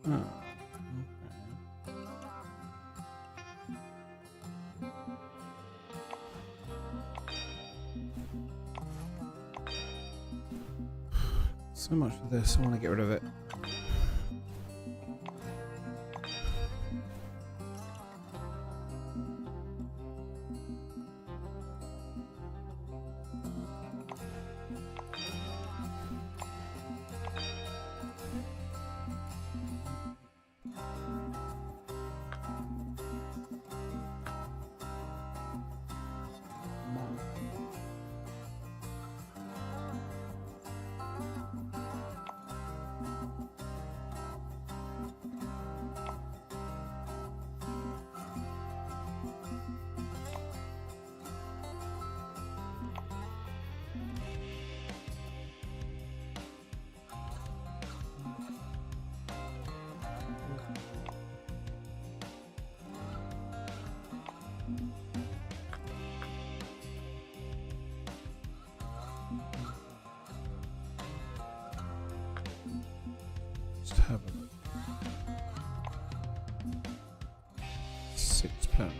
Oh, okay. So much for this, I want to get rid of it. Just have a look. £6.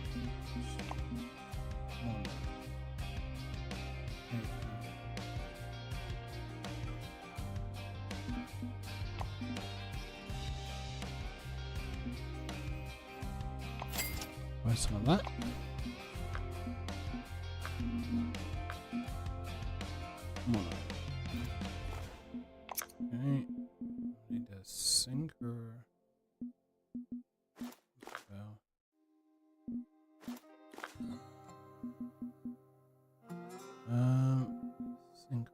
Buy some of that. Okay. Need a sinker. Well. Sinker.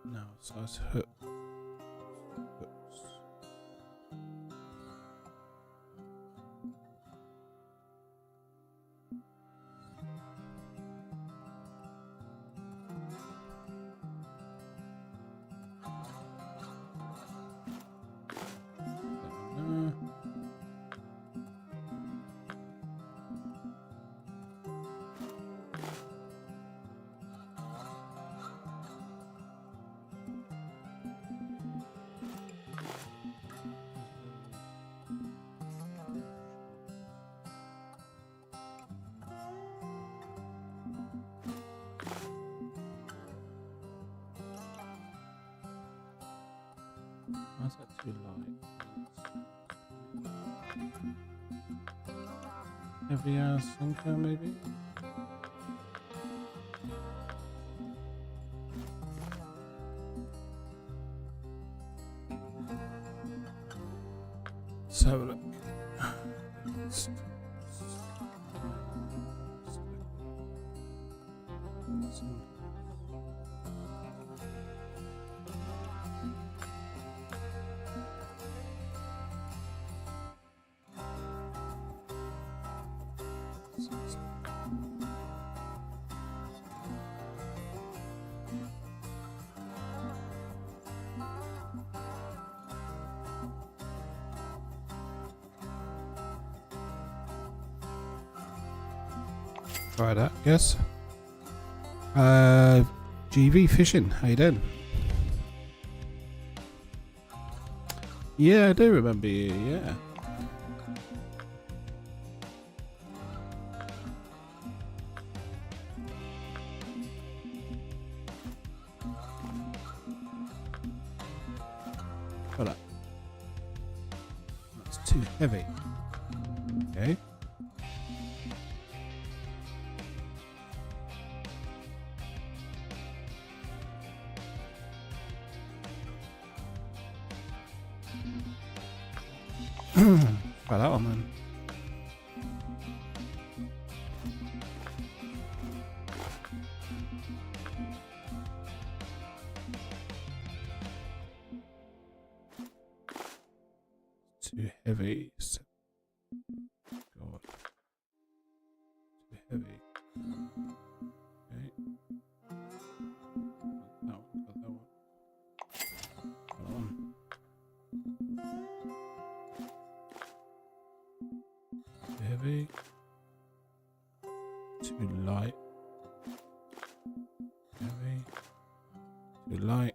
No, so let's hook. Hooks. is that too light? Heavier sinker, maybe? Let's have a look. Try that, yes. GV Fishing, how you doing? Yeah, I do remember you, yeah. Hold up. That's too heavy. Okay. Try that one then. Too heavy. God. Too heavy. Okay. That one. Got that one. That one. Too heavy. Too light. Heavy. Too light.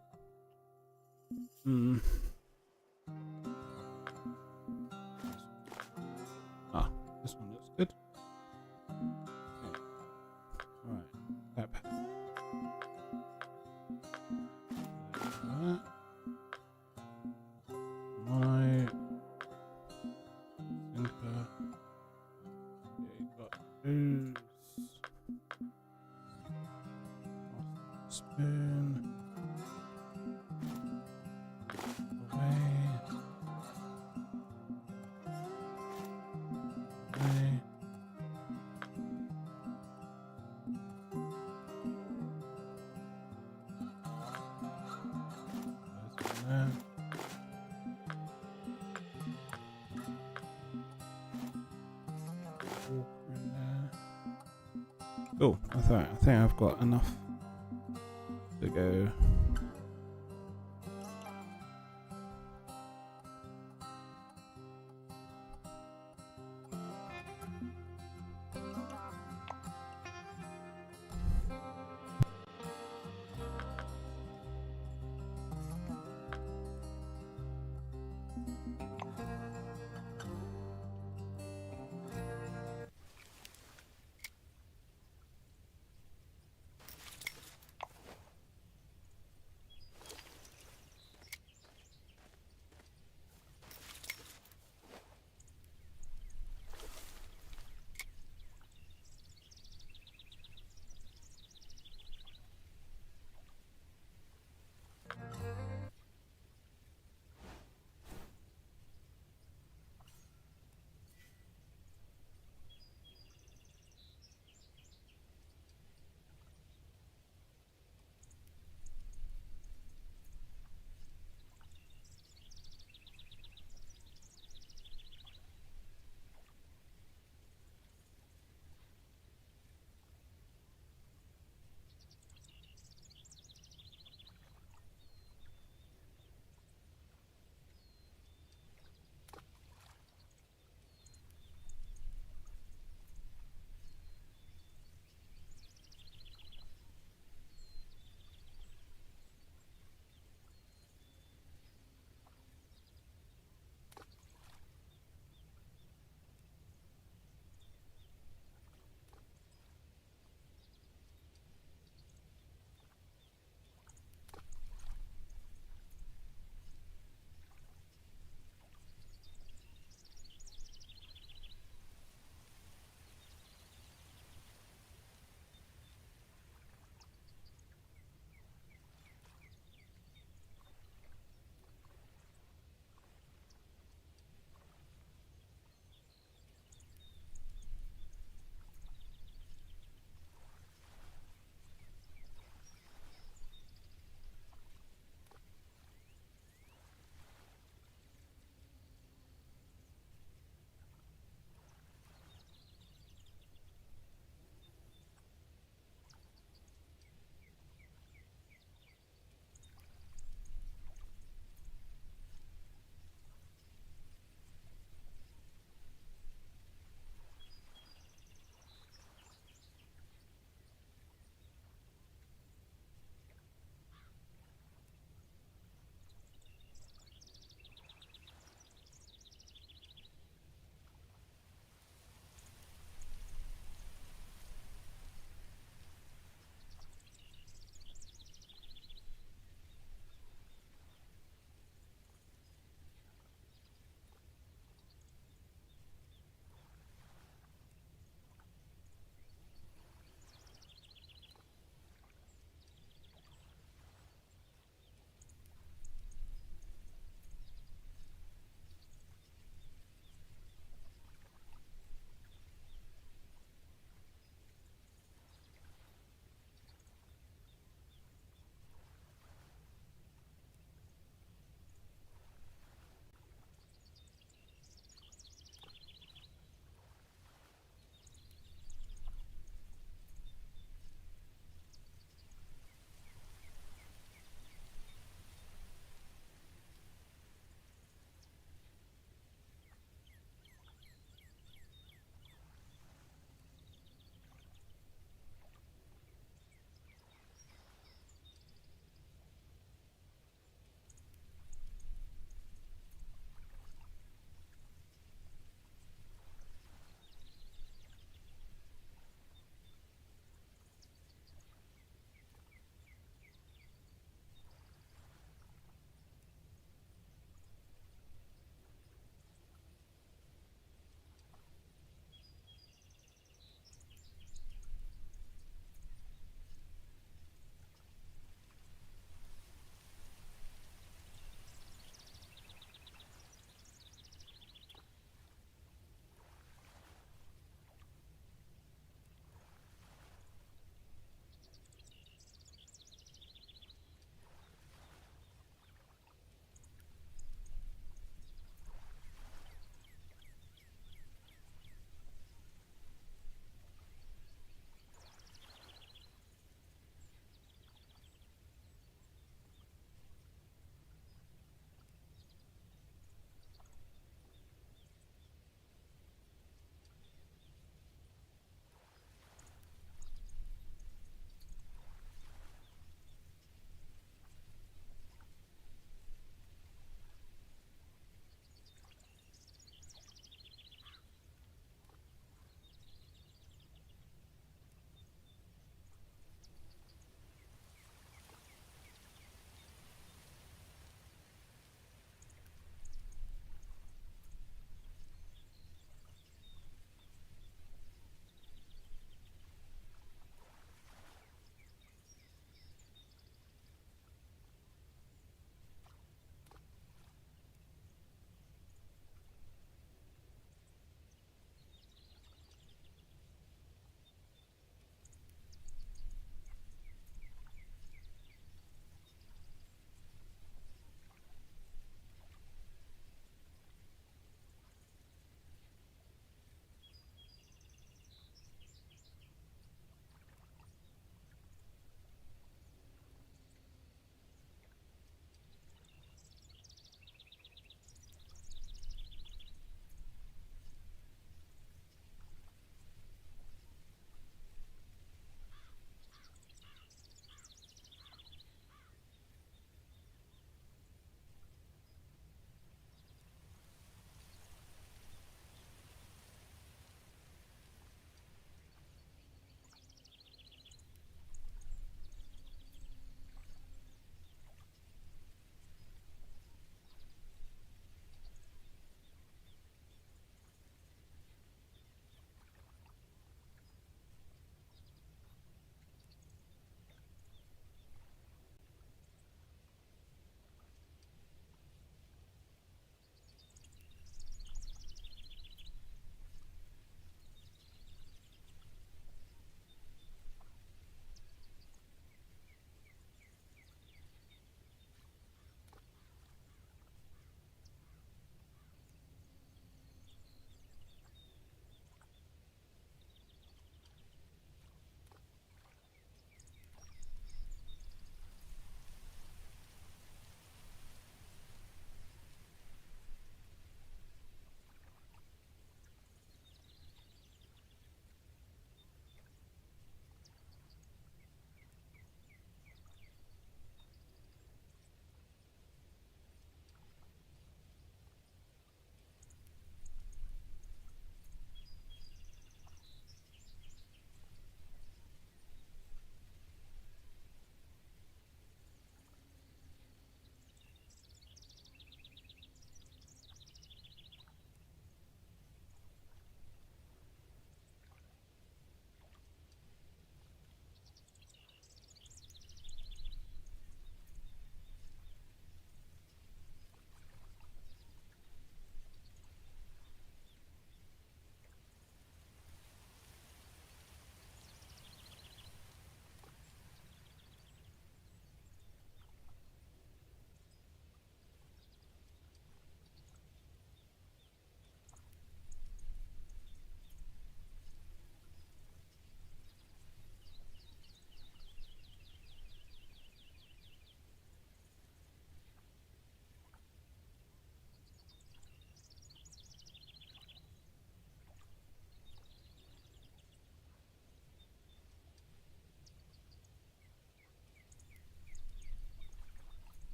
Ah, this one looks good. Okay. Alright. Tap. That. Right. Sinker. Yeah, you got those. Spoon. Away. Away. There's one there. Walker in there. Cool. I think I've got enough to go.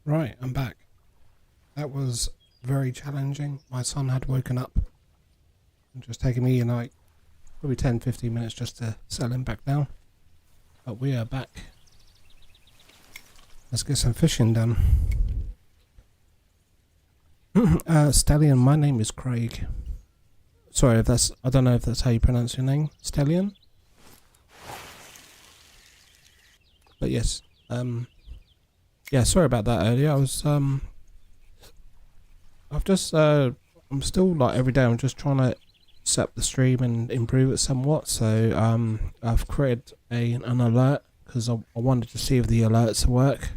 Right, I'm back. That was very challenging. My son had woken up. It just taken me, like, probably 10-15 minutes just to settle him back down. But we are back. Let's get some fishing done. Stallion, my name is Craig. Sorry if that's, I don't know if that's how you pronounce your name. Stallion? But yes, yeah, sorry about that earlier. I'm still, like, every day I'm just trying to set up the stream and improve it somewhat. So I've created an alert because I wanted to see if the alerts work.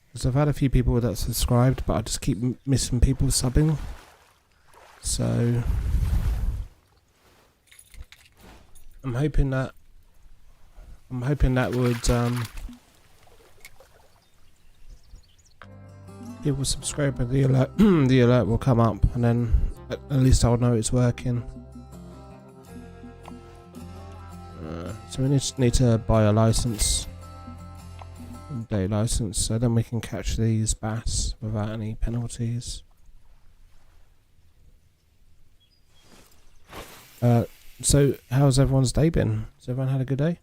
Because I've had a few people that subscribed, but I just keep missing people subbing. So I'm hoping that would people subscribe and the alert the alert will come up, and then at least I'll know it's working. So we just need to buy a license, day license, so then we can catch these bass without any penalties. So how's everyone's day been? Has everyone had a good day?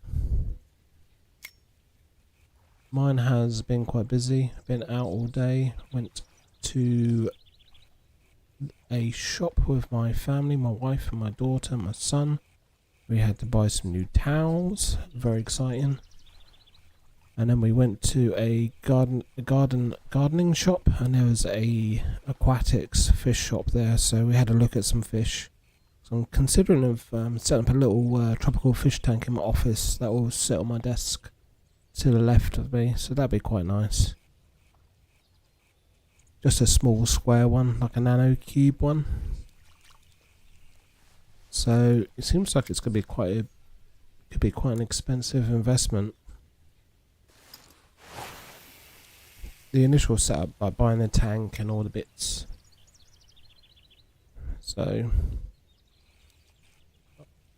Mine has been quite busy. Been out all day. Went to a shop with my family, my wife and my daughter and my son. We had to buy some new towels. Very exciting. And then we went to a gardening shop, and there was a aquatics fish shop there. So we had a look at some fish. So I'm considering of setting up a little tropical fish tank in my office that will sit on my desk to the left of me, so that'd be quite nice. Just a small square one, like a nano cube one. So it seems like it's gonna be quite an expensive investment. The initial setup, like buying the tank and all the bits. So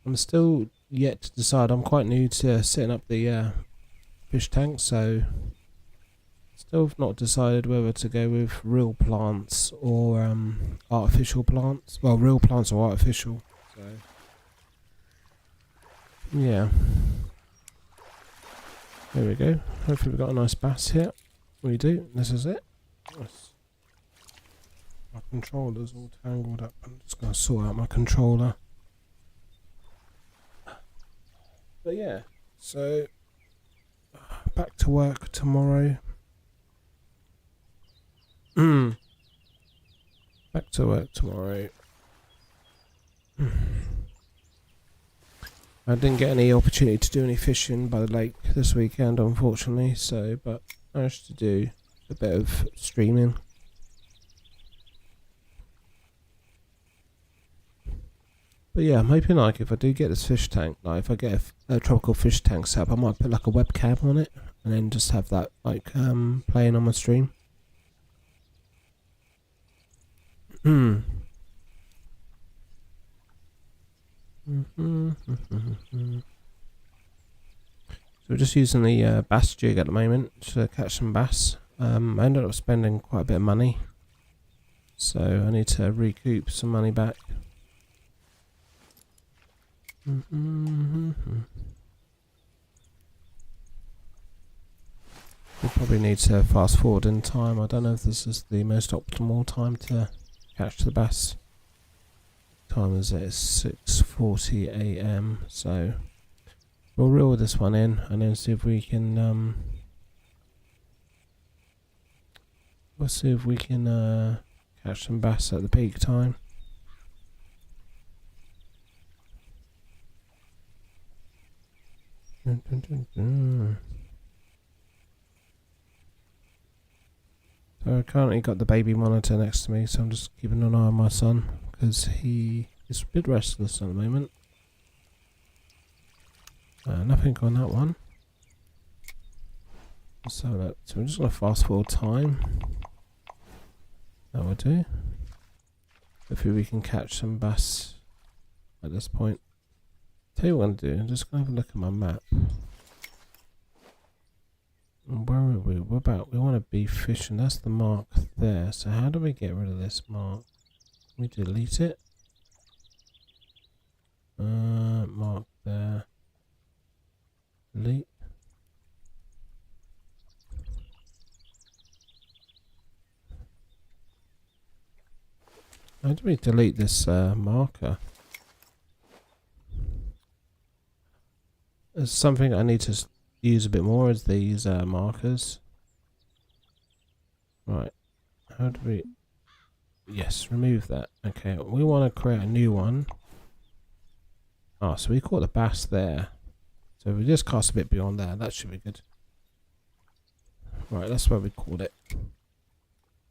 I'm still yet to decide. I'm quite new to setting up the fish tank, so still have not decided whether to go with real plants or artificial plants. Well, real plants or artificial. So yeah, there we go. Hopefully we've got a nice bass here. We do. This is it. Nice. My controller's all tangled up. I'm just going to sort out my controller. But yeah, so back to work tomorrow. Back to work tomorrow. I didn't get any opportunity to do any fishing by the lake this weekend, unfortunately, so, but I managed to do a bit of streaming. But yeah, I'm hoping, like, if I do get this fish tank, like if I get a tropical fish tank set up, I might put like a webcam on it and then just have that like playing on my stream. So we're just using the bass jig at the moment to catch some bass. I ended up spending quite a bit of money, so I need to recoup some money back. We probably need to fast forward in time. I don't know if this is the most optimal time to catch the bass. Time is it? It's 6:40 AM. So we'll reel this one in and then see if we can. We'll see if we can catch some bass at the peak time. So I currently got the baby monitor next to me, so I'm just keeping an eye on my son because he is a bit restless at the moment. Nothing on that one. So we're just gonna fast forward time. That will do. Hopefully we can catch some bass at this point. Tell you what I'm gonna do. I'm just gonna have a look at my map. Where are we? What about? We want to be fishing. That's the mark there. So how do we get rid of this mark? We delete it. Mark there. Delete. How do we delete this marker? There's something I need to use a bit more as these markers. Right. How do we... Yes, remove that. Okay, we want to create a new one. Oh, so we caught the bass there. So if we just cast a bit beyond there, that should be good. Right, that's where we caught it.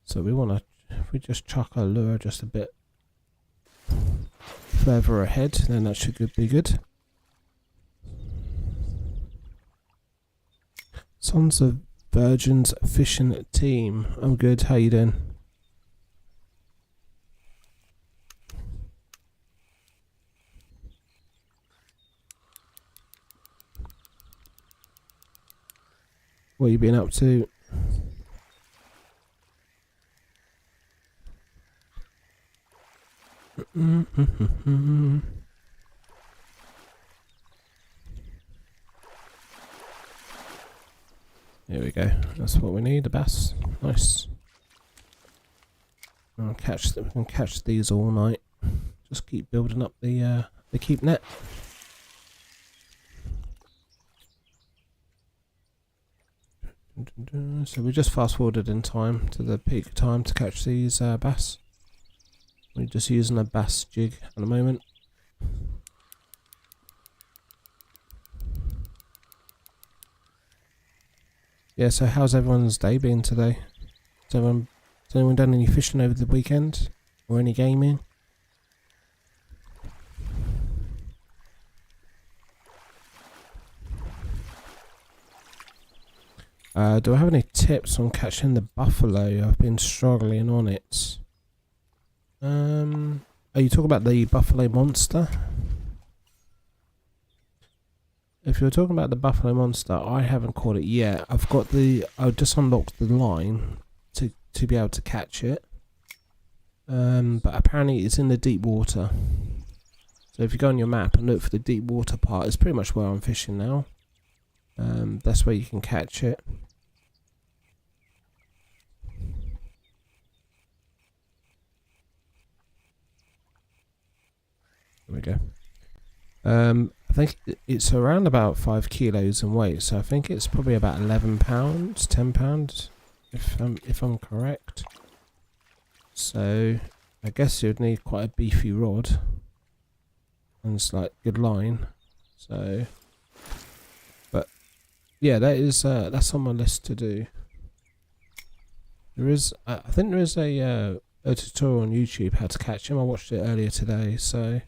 So we want to... If we just chuck our lure just a bit further ahead, then that should be good. Sons of Virgins Fishing Team. I'm good. How you doing? What you been up to? Here we go. That's what we need. A bass. Nice. I'll catch them. We can catch these all night. Just keep building up the keep net. So we just fast forwarded in time to the peak time to catch these bass. We're just using a bass jig at the moment. Yeah, so how's everyone's day been today? Has anyone done any fishing over the weekend? Or any gaming? Do I have any tips on catching the buffalo? I've been struggling on it. Are you talking about the buffalo monster? If you're talking about the buffalo monster, I haven't caught it yet. I just unlocked the line to be able to catch it. But apparently it's in the deep water. So if you go on your map and look for the deep water part, it's pretty much where I'm fishing now. That's where you can catch it. There we go. I think it's around about 5 kilos in weight, so I think it's probably about 11 pounds, 10 pounds, if I'm correct. So I guess you'd need quite a beefy rod and it's like good line. So, but yeah, that's on my list to do. There is, I think there is a tutorial on YouTube how to catch him. I watched it earlier today. So,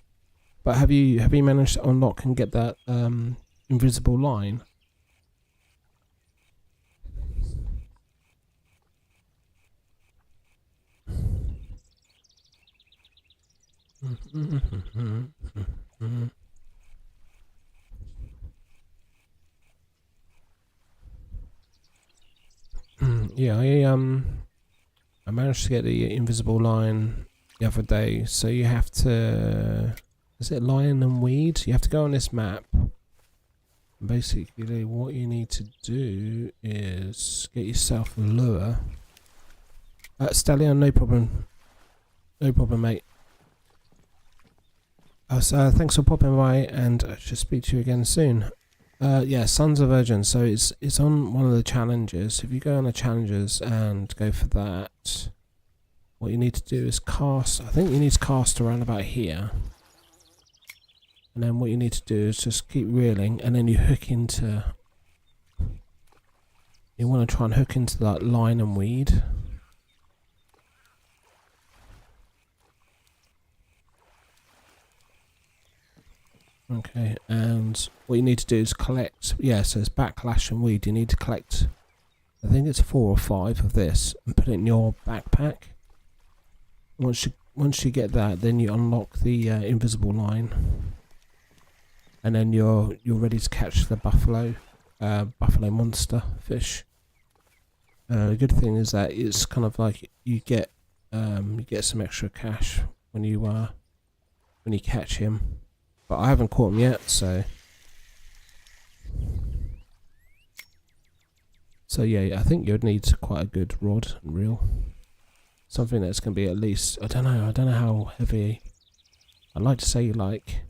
but have you managed to unlock and get that invisible line? Yeah, I managed to get the invisible line the other day. So you have to, is it lion and weed? You have to go on this map. Basically, what you need to do is get yourself a lure. Stallion, no problem. No problem, mate. So thanks for popping by, and I should speak to you again soon. Yeah, Sons of Virgin. So it's on one of the challenges. If you go on the challenges and go for that, what you need to do is cast. I think you need to cast around about here. And then what you need to do is just keep reeling, and then you hook into... You want to try and hook into that line and weed. Okay, and what you need to do is collect... Yeah, so it's backlash and weed. You need to collect, I think it's 4 or 5 of this, and put it in your backpack. Once you get that, then you unlock the invisible line. And then you're ready to catch the buffalo monster fish. The good thing is that it's kind of like you get some extra cash when you catch him, but I haven't caught him yet, so yeah, I think you'd need quite a good rod and reel, something that's going to be at least, I don't know how heavy. I'd like to say like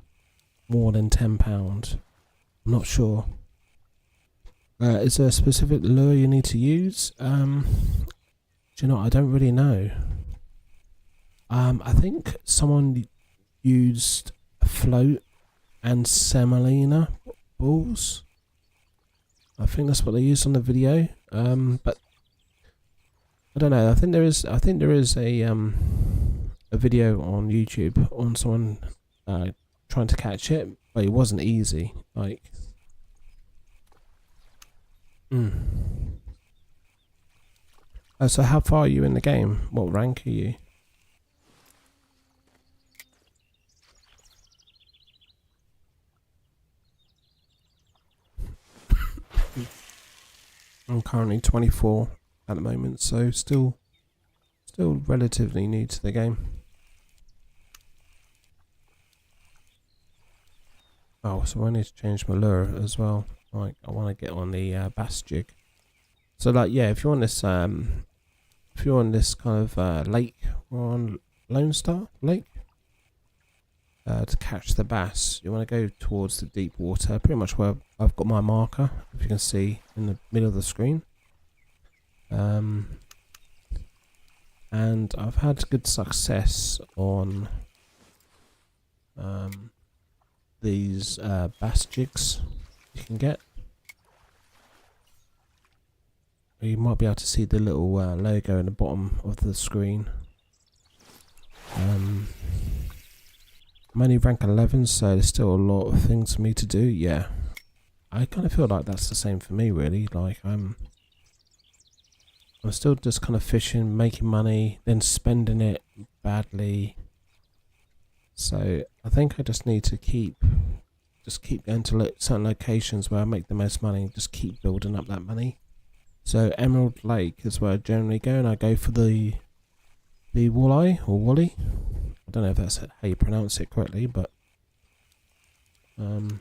more than £10. I'm not sure. Is there a specific lure you need to use? Do you know, I don't really know. I think someone used a float and semolina balls. I think that's what they used on the video. But I don't know. I think there is a video on YouTube on someone trying to catch it, but it wasn't easy. Like, so how far are you in the game? What rank are you? I'm currently 24 at the moment, so still relatively new to the game. Oh, so I need to change my lure as well. Like, I want to get on the bass jig. So, like, yeah, if you're on this kind of lake, or on Lone Star Lake, to catch the bass, you want to go towards the deep water, pretty much where I've got my marker, if you can see in the middle of the screen. And I've had good success on these bass jigs you can get. You might be able to see the little logo in the bottom of the screen. I'm only rank 11, so there's still a lot of things for me to do. Yeah, I kind of feel like that's the same for me, really. Like, I'm still just kind of fishing, making money, then spending it badly. So I think I just need to keep going to certain locations where I make the most money, and just keep building up that money. So Emerald Lake is where I generally go, and I go for the walleye or wally. I don't know if that's how you pronounce it correctly, but might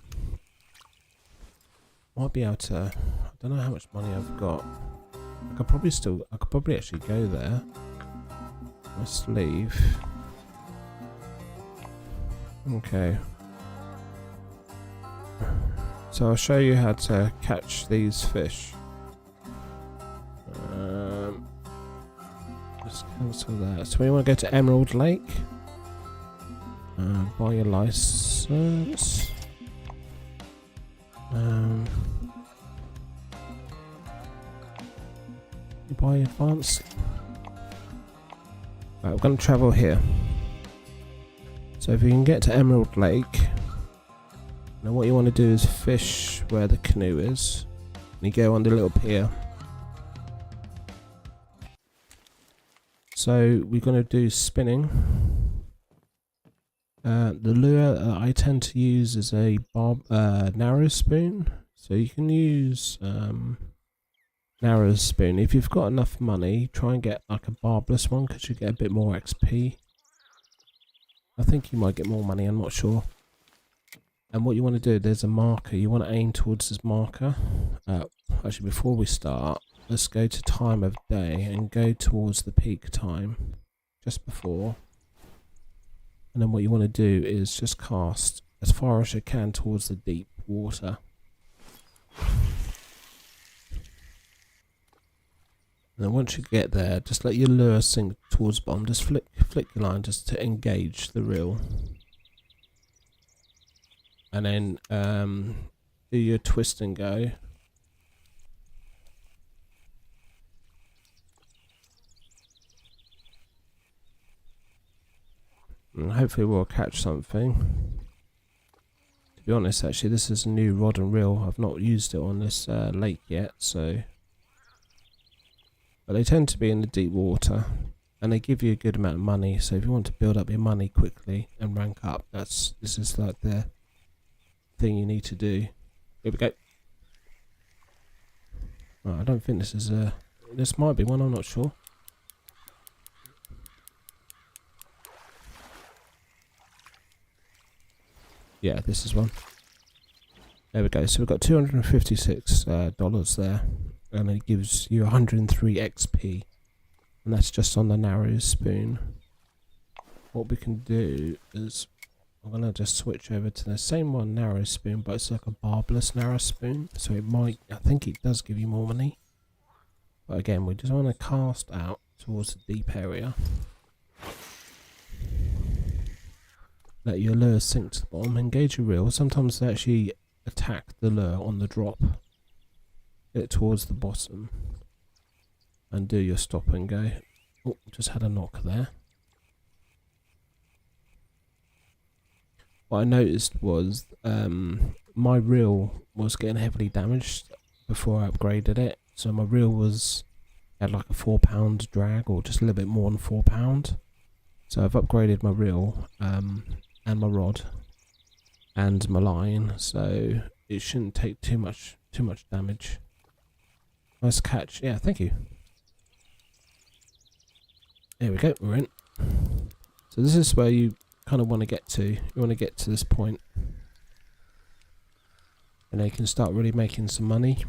be able to. I don't know how much money I've got. I could probably actually go there. Let's leave. Okay. So I'll show you how to catch these fish. Let's cancel that. So we want to go to Emerald Lake. Buy your license. You buy advance. Right, we're going to travel here. So if you can get to Emerald Lake, now what you want to do is fish where the canoe is. And you go on the little pier. So we're going to do spinning. The lure I tend to use is a narrow spoon. So you can use narrow spoon. If you've got enough money, try and get like a barbless one, because you get a bit more XP. I think you might get more money, I'm not sure. And what you want to do, there's a marker. You want to aim towards this marker. Actually, before we start, let's go to time of day and go towards the peak time just before. And then what you want to do is just cast as far as you can towards the deep water. And then once you get there, just let your lure sink towards the bottom. Just flick your line just to engage the reel. And then do your twist and go. And hopefully we'll catch something. To be honest, actually, this is a new rod and reel. I've not used it on this lake yet, so. But they tend to be in the deep water, and they give you a good amount of money. So if you want to build up your money quickly and rank up, this is like the thing you need to do. Here we go. Right, I don't think this is a This might be one, I'm not sure. Yeah, this is one. There we go. So we've got $256 there, and it gives you 103 XP, and that's just on the narrow spoon. What we can do is I'm gonna just switch over to the same one, narrow spoon, but it's like a barbless narrow spoon, so it might. I think it does give you more money, but again, we just want to cast out towards the deep area. Let your lure sink to the bottom. Engage your reel. Sometimes they actually attack the lure on the drop. Get it towards the bottom and do your stop and go. Oh, just had a knock there. What I noticed was my reel was getting heavily damaged before I upgraded it. So my reel had like a £4 drag, or just a little bit more than £4. So I've upgraded my reel and my rod and my line, so it shouldn't take too much damage. Nice catch. Yeah, thank you. There we go, we're in. So this is where you kind of want to get to. You want to get to this point, and then you can start really making some money.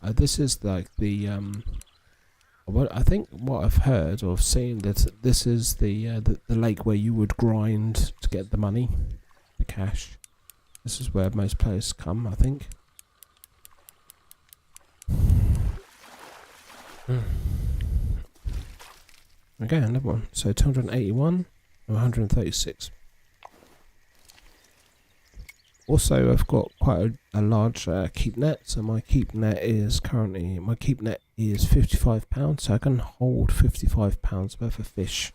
This is like the I think what I've heard or seen, that this is the lake where you would grind to get the money, the cash. This is where most players come, I think. Okay, another one. So 281 and 136. Also, I've got quite a large keep net. So my keep net is £55, so I can hold £55 worth of fish,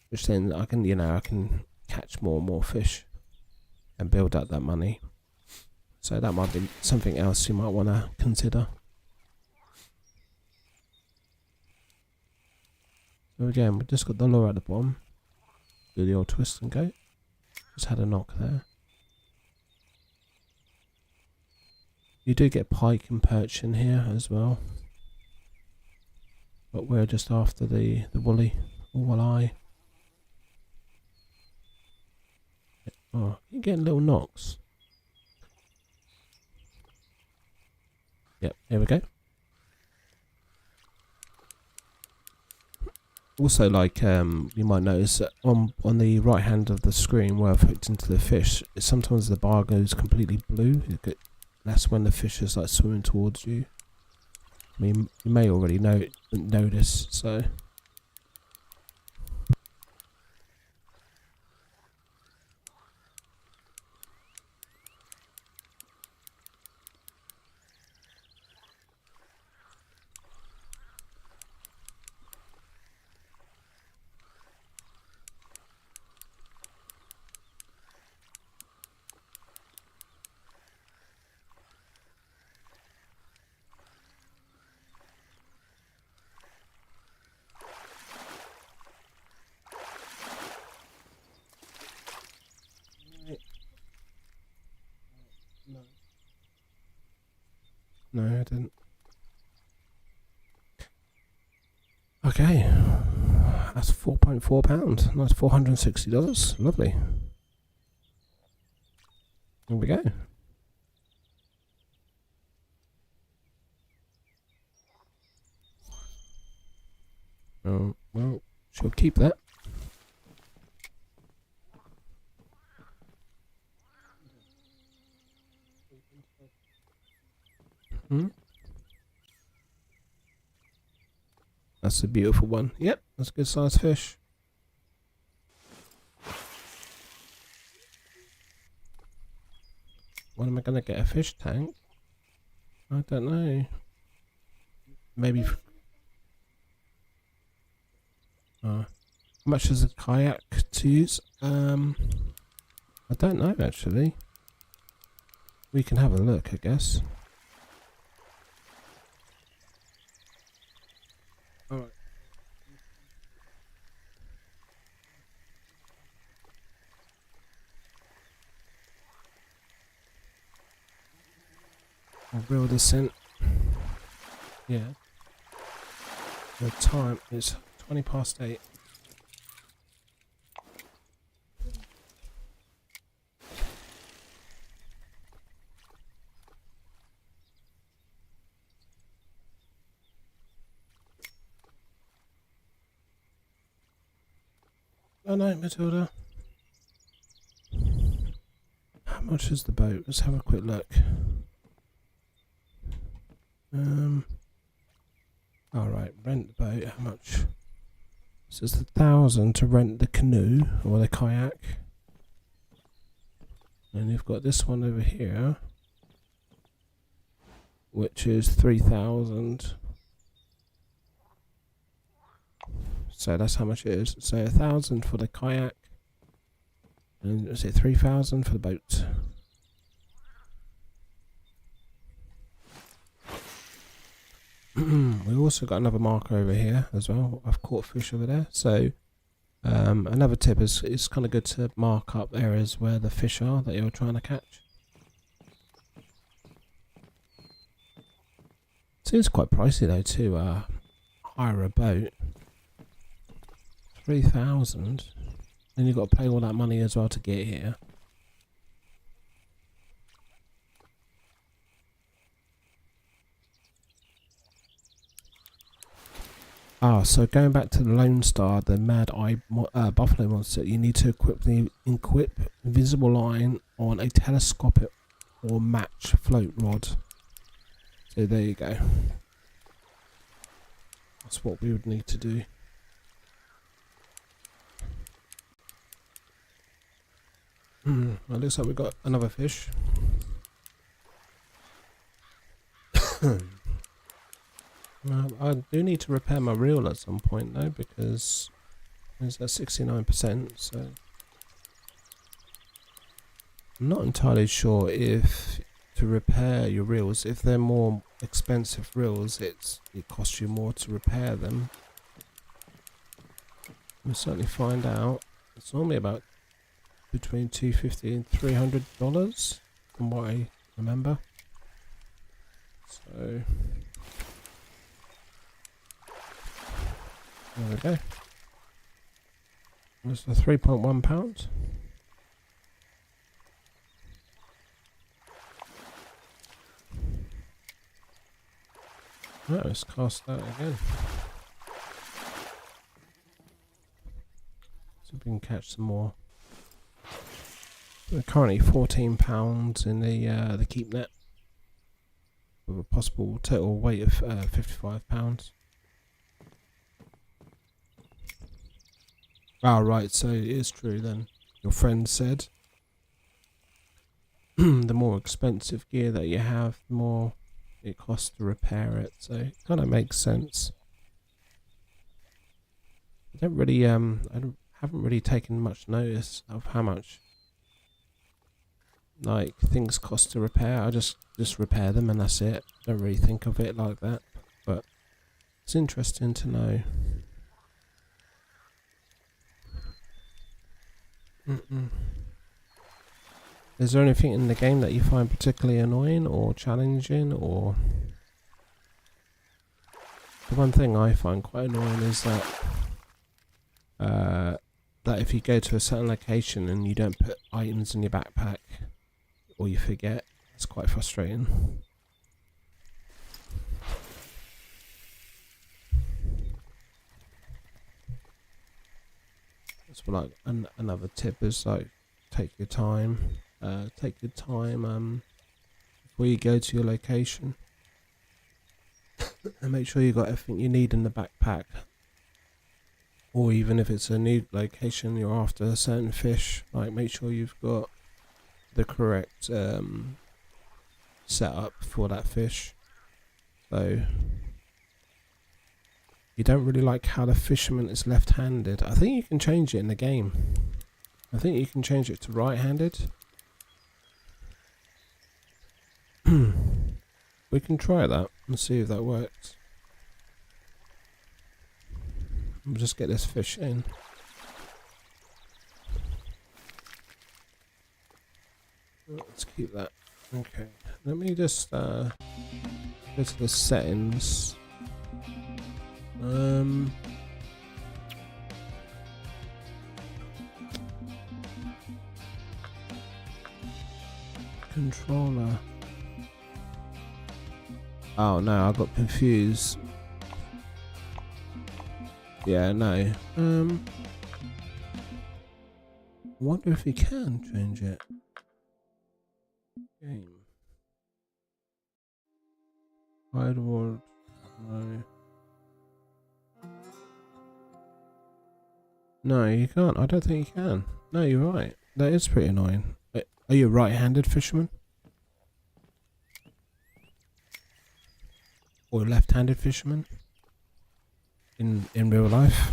which then I can catch more and more fish and build up that money. So that might be something else you might want to consider. So again, we just got the lure at the bottom. Do the old twist and go. Just had a knock there. You do get pike and perch in here as well, but we're just after the walleye. Oh, you're getting little knocks. Yep, here we go. Also, like you might notice that on the right hand of the screen where I've hooked into the fish, sometimes the bar goes completely blue. That's when the fish is like swimming towards you. I mean, you may already notice. So. No, I didn't. Okay, that's £4.4. Nice, $460. Lovely. Here we go. Oh, well, she'll keep that. That's a beautiful one. Yep, that's a good sized fish. When am I going to get a fish tank? I don't know. Maybe. How much is a kayak to use? I don't know actually. We can have a look, I guess. Alright. I'll reel this in. Yeah. The time is 8:20. Oh no, Matilda. How much is the boat? Let's have a quick look. Alright, rent the boat. How much? So it's 1,000 to rent the canoe or the kayak. And you've got this one over here, which is 3,000. So that's how much it is. So 1,000 for the kayak, and is it 3,000 for the boat? We also got another marker over here as well. I've caught fish over there. So another tip is it's kind of good to mark up areas where the fish are that you're trying to catch. Seems quite pricey though to hire a boat. 3,000, and you've got to pay all that money as well to get here. So going back to the Lone Star, the Mad Eye Buffalo Monster, you need to equip invisible line on a telescopic or match float rod. So there you go. That's what we would need to do. Well, it looks like we've got another fish. I do need to repair my reel at some point though, because it's at 69%, so I'm not entirely sure if to repair your reels, if they're more expensive reels, it costs you more to repair them. We'll certainly find out. It's normally about between $250 and $300 from what I remember. So there we go. That's the 3.1 pounds. Right, let's cast that again. So we can catch some more. We're currently £14 in the keep net, with a possible total weight of £55. Ah, right, so it is true then. Your friend said the more expensive gear that you have, the more it costs to repair it, so it kind of makes sense. I don't really, haven't really taken much notice of how much like things cost to repair. I just repair them and that's it. Don't really think of it like that, but it's interesting to know. Is there anything in the game that you find particularly annoying or challenging, or the one thing I find quite annoying is that if you go to a certain location and you don't put items in your backpack, or you forget, it's quite frustrating. That's what another tip is, like, take your time before you go to your location, and make sure you got everything you need in the backpack. Or even if it's a new location, you're after a certain fish, like make sure you've got the correct setup for that fish. So you don't really like how the fisherman is left-handed. I think you can change it in the game. I think you can change it to right-handed. We can try that and see if that works. We'll just get this fish in. Let's keep that. Okay, let me just Go to the settings. Controller. Oh no, I got confused. Yeah, no. Wonder if you can change it. Game. Wide world. No. No, you can't. I don't think you can. No, you're right. That is pretty annoying. Are you a right-handed fisherman? Or a left-handed fisherman? In real life?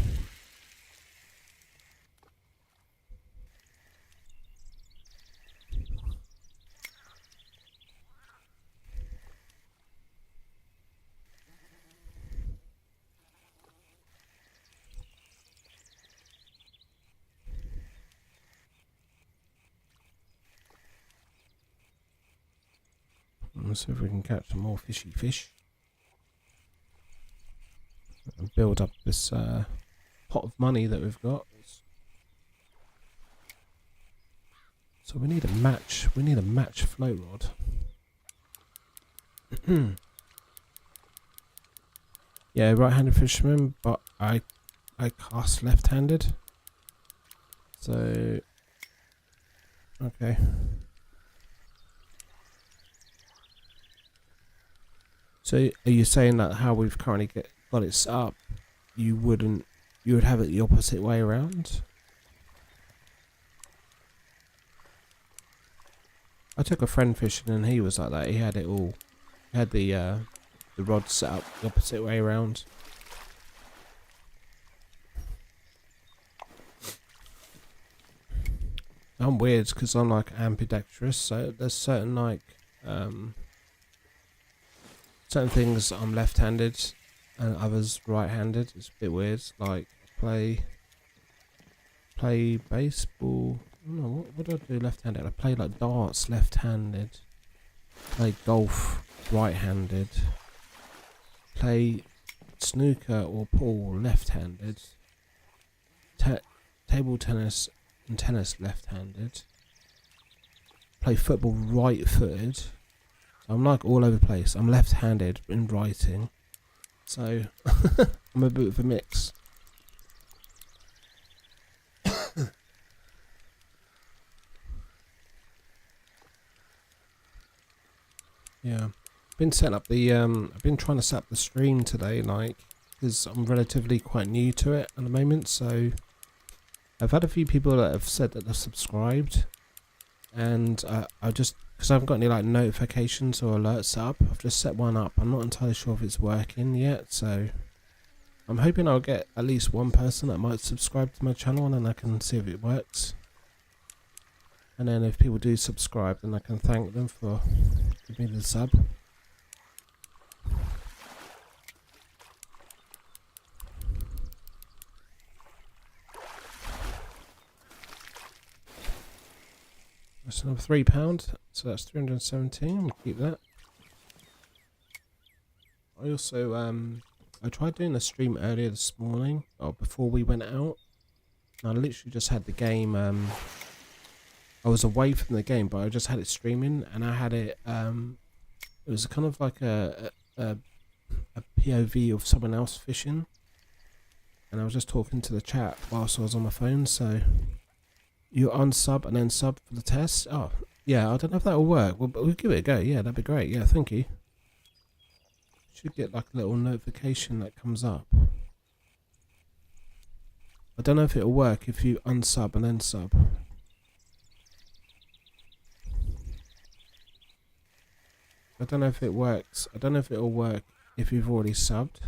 Let's see if we can catch some more fishy fish. And build up this pot of money that we've got. So we need a match. We need a match float rod. Yeah, right-handed fisherman, but I cast left-handed. So okay. So are you saying that how we've currently got it set up, you would have it the opposite way around? I took a friend fishing and he was like that. He had it all. He had the rod set up the opposite way around. I'm weird because I'm like ambidextrous, so there's certain like certain things I'm left-handed and others right-handed. It's a bit weird. Like play baseball. No, what do I do left-handed? I play like darts left-handed. Play golf right-handed. Play snooker or pool left-handed. Table tennis and tennis left-handed. Play football right-footed. I'm like all over the place. I'm left-handed in writing, so I'm a bit of a mix. Yeah, been setting up the I've been trying to set up the stream today, like, because I'm relatively quite new to it at the moment. So I've had a few people that have said that they're subscribed, and I just, because I haven't got any like notifications or alerts set up, I've just set one up. I'm not entirely sure if it's working yet, so I'm hoping I'll get at least one person that might subscribe to my channel, and then I can see if it works. And then if people do subscribe, then I can thank them for giving me the sub. That's another £3, so that's 317. We'll keep that. I also I tried doing a stream earlier this morning, or before we went out. And I literally just had the game. I was away from the game, but I just had it streaming, and I had it. It was kind of like a POV of someone else fishing, and I was just talking to the chat whilst I was on my phone. So you unsub and then sub for the test. Oh yeah, I don't know if that will work. But we'll give it a go. Yeah, that'd be great. Yeah, thank you. Should get like a little notification that comes up. I don't know if it'll work if you unsub and then sub. I don't know if it works. I don't know if it'll work if you've already subbed.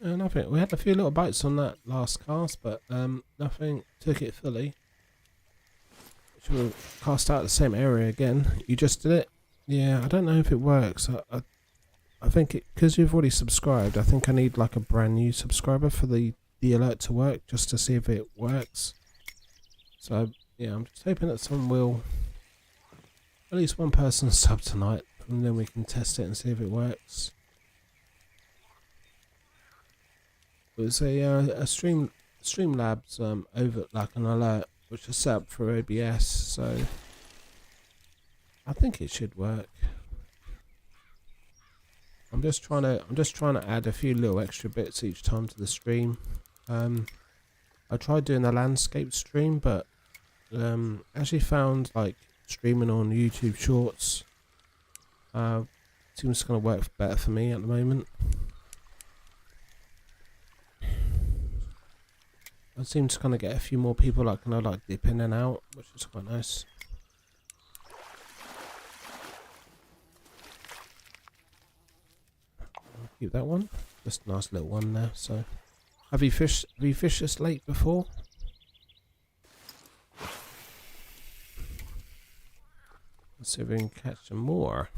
Nothing. We had a few little bites on that last cast, but nothing took it fully. Should we cast out the same area again? You just did it? Yeah, I don't know if it works. I think because you've already subscribed, I think I need like a brand new subscriber for the alert to work, just to see if it works. So yeah, I'm just hoping that someone will, at least one person sub tonight, and then we can test it and see if it works. It was a Streamlabs over like an alert which is set up for OBS, so I think it should work. I'm just trying to add a few little extra bits each time to the stream. I tried doing a landscape stream, but actually found like streaming on YouTube Shorts seems to kind of work better for me at the moment. I seem to kind of get a few more people like kind of like dip in and out, which is quite nice. I'll keep that one, just a nice little one there. So, have you fished this lake before? Let's see if we can catch some more.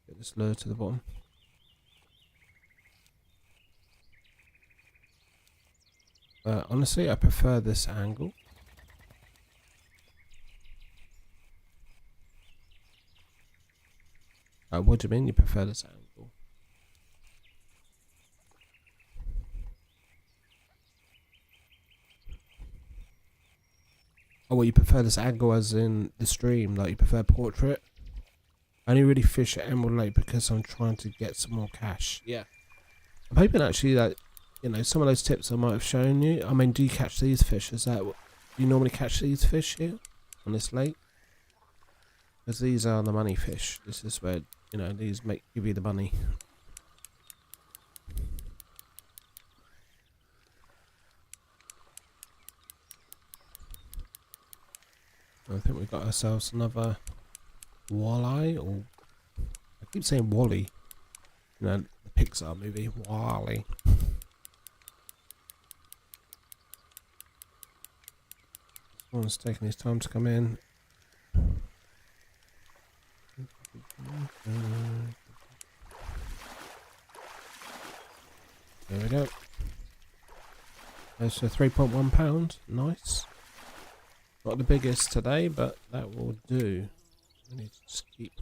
Get this lure to the bottom. Honestly, I prefer this angle. What do you mean you prefer this angle? Oh, well, you prefer this angle as in the stream, like you prefer portrait? I only really fish at Emerald Lake because I'm trying to get some more cash. Yeah. I'm hoping actually that, you know, some of those tips I might have shown you. I mean, do you catch these fish? Is that, do you normally catch these fish here on this lake? Because these are the money fish. This is where, you know, these give you the money. I think we've got ourselves another walleye, or I keep saying Wally. You know, the Pixar movie, Wally. This one's taking his time to come in. There we go. There's a 3.1 pound. Nice. Not the biggest today, but that will do. I need to just keep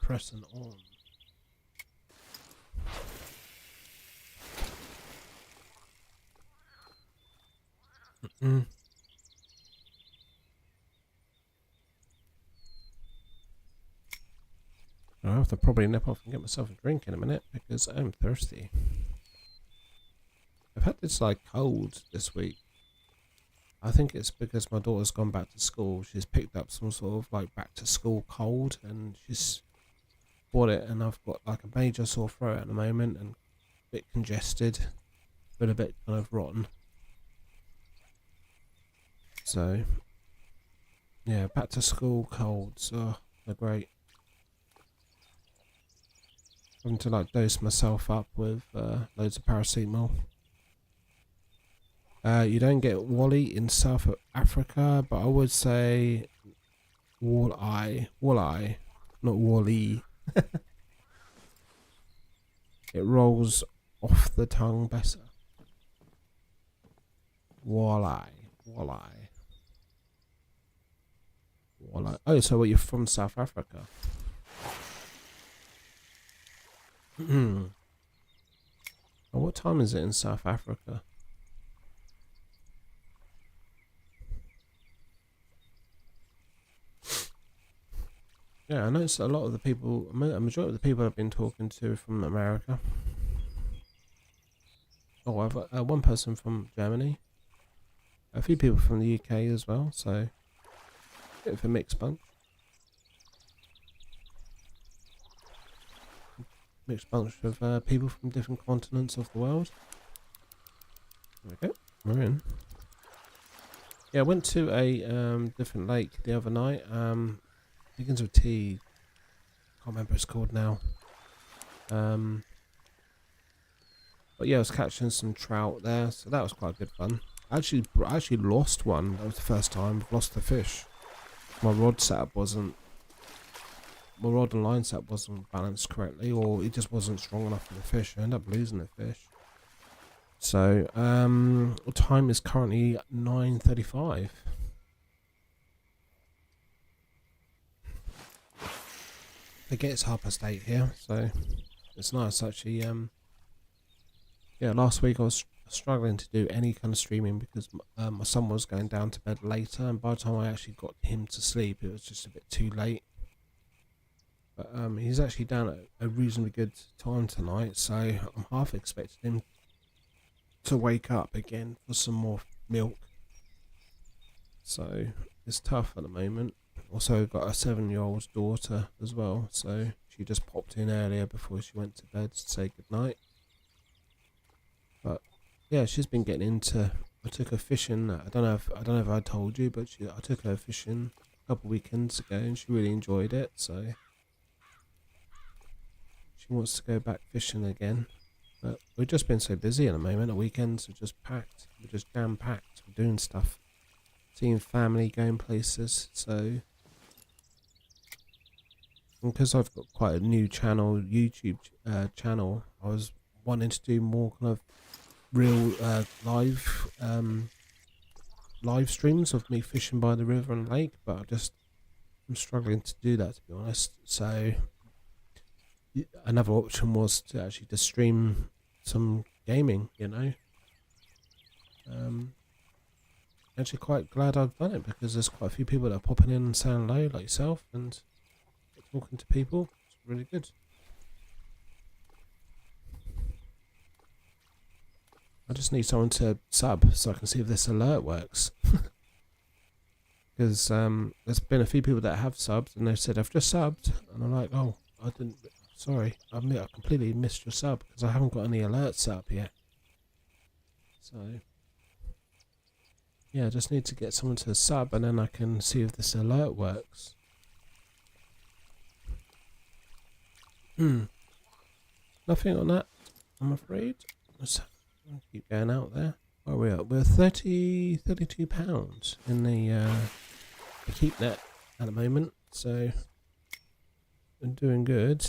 pressing on. I'll have to probably nip off and get myself a drink in a minute because I'm thirsty. I've had this like cold this week. I think it's because my daughter's gone back to school. She's picked up some sort of like back to school cold and she's bought it, and I've got like a major sore throat at the moment and a bit congested, but a bit kind of rotten. So yeah, back to school colds, they're great. Having to like dose myself up with loads of paracetamol. You don't get Wally in South Africa, but I would say Walleye, not Wally. It rolls off the tongue better. Walleye. Oh, so you're from South Africa? Oh, what time is it in South Africa? Yeah, I noticed a lot of the people, a majority of the people I've been talking to are from America. Oh, I've got one person from Germany. A few people from the UK as well, so a bit of a mixed bunch. Mixed bunch of people from different continents of the world. There we go, we're in. Yeah, I went to a different lake the other night. Begins with T. Can't remember what it's called now. But yeah, I was catching some trout there, so that was quite good fun. I actually lost one. That was the first time I've lost the fish. My rod setup wasn't, my rod and line setup wasn't balanced correctly, or it just wasn't strong enough for the fish. I ended up losing the fish. So, the time is currently 9:35. I get it's 8:30 here, so it's nice actually. Yeah, last week I was struggling to do any kind of streaming because my son was going down to bed later, and by the time I actually got him to sleep, it was just a bit too late. But he's actually down at a reasonably good time tonight, so I'm half expecting him to wake up again for some more milk. So it's tough at the moment. Also got a 7-year-old daughter as well, so she just popped in earlier before she went to bed to say goodnight. But yeah, she's been getting into. I took her fishing. I don't know if I told you, but I took her fishing a couple of weekends ago, and she really enjoyed it. So she wants to go back fishing again. But we've just been so busy at the moment. The weekends are just packed. We're just jam packed. We're doing stuff, seeing family, going places. So because I've got quite a new channel, YouTube channel, I was wanting to do more kind of real live streams of me fishing by the river and lake, but I'm struggling to do that, to be honest. So another option was to actually just stream some gaming, actually quite glad I've done it because there's quite a few people that are popping in and saying hello, like yourself, and talking to people. It's really good. I just need someone to sub so I can see if this alert works. Because there's been a few people that have subbed and they've said, I've just subbed. And I'm like, oh, I didn't, sorry, I completely missed your sub because I haven't got any alerts up yet. So, yeah, I just need to get someone to sub and then I can see if this alert works. Nothing on that, I'm afraid. Let's keep going out there. Where are we at? We're £32 in the keep net at the moment, so we're doing good.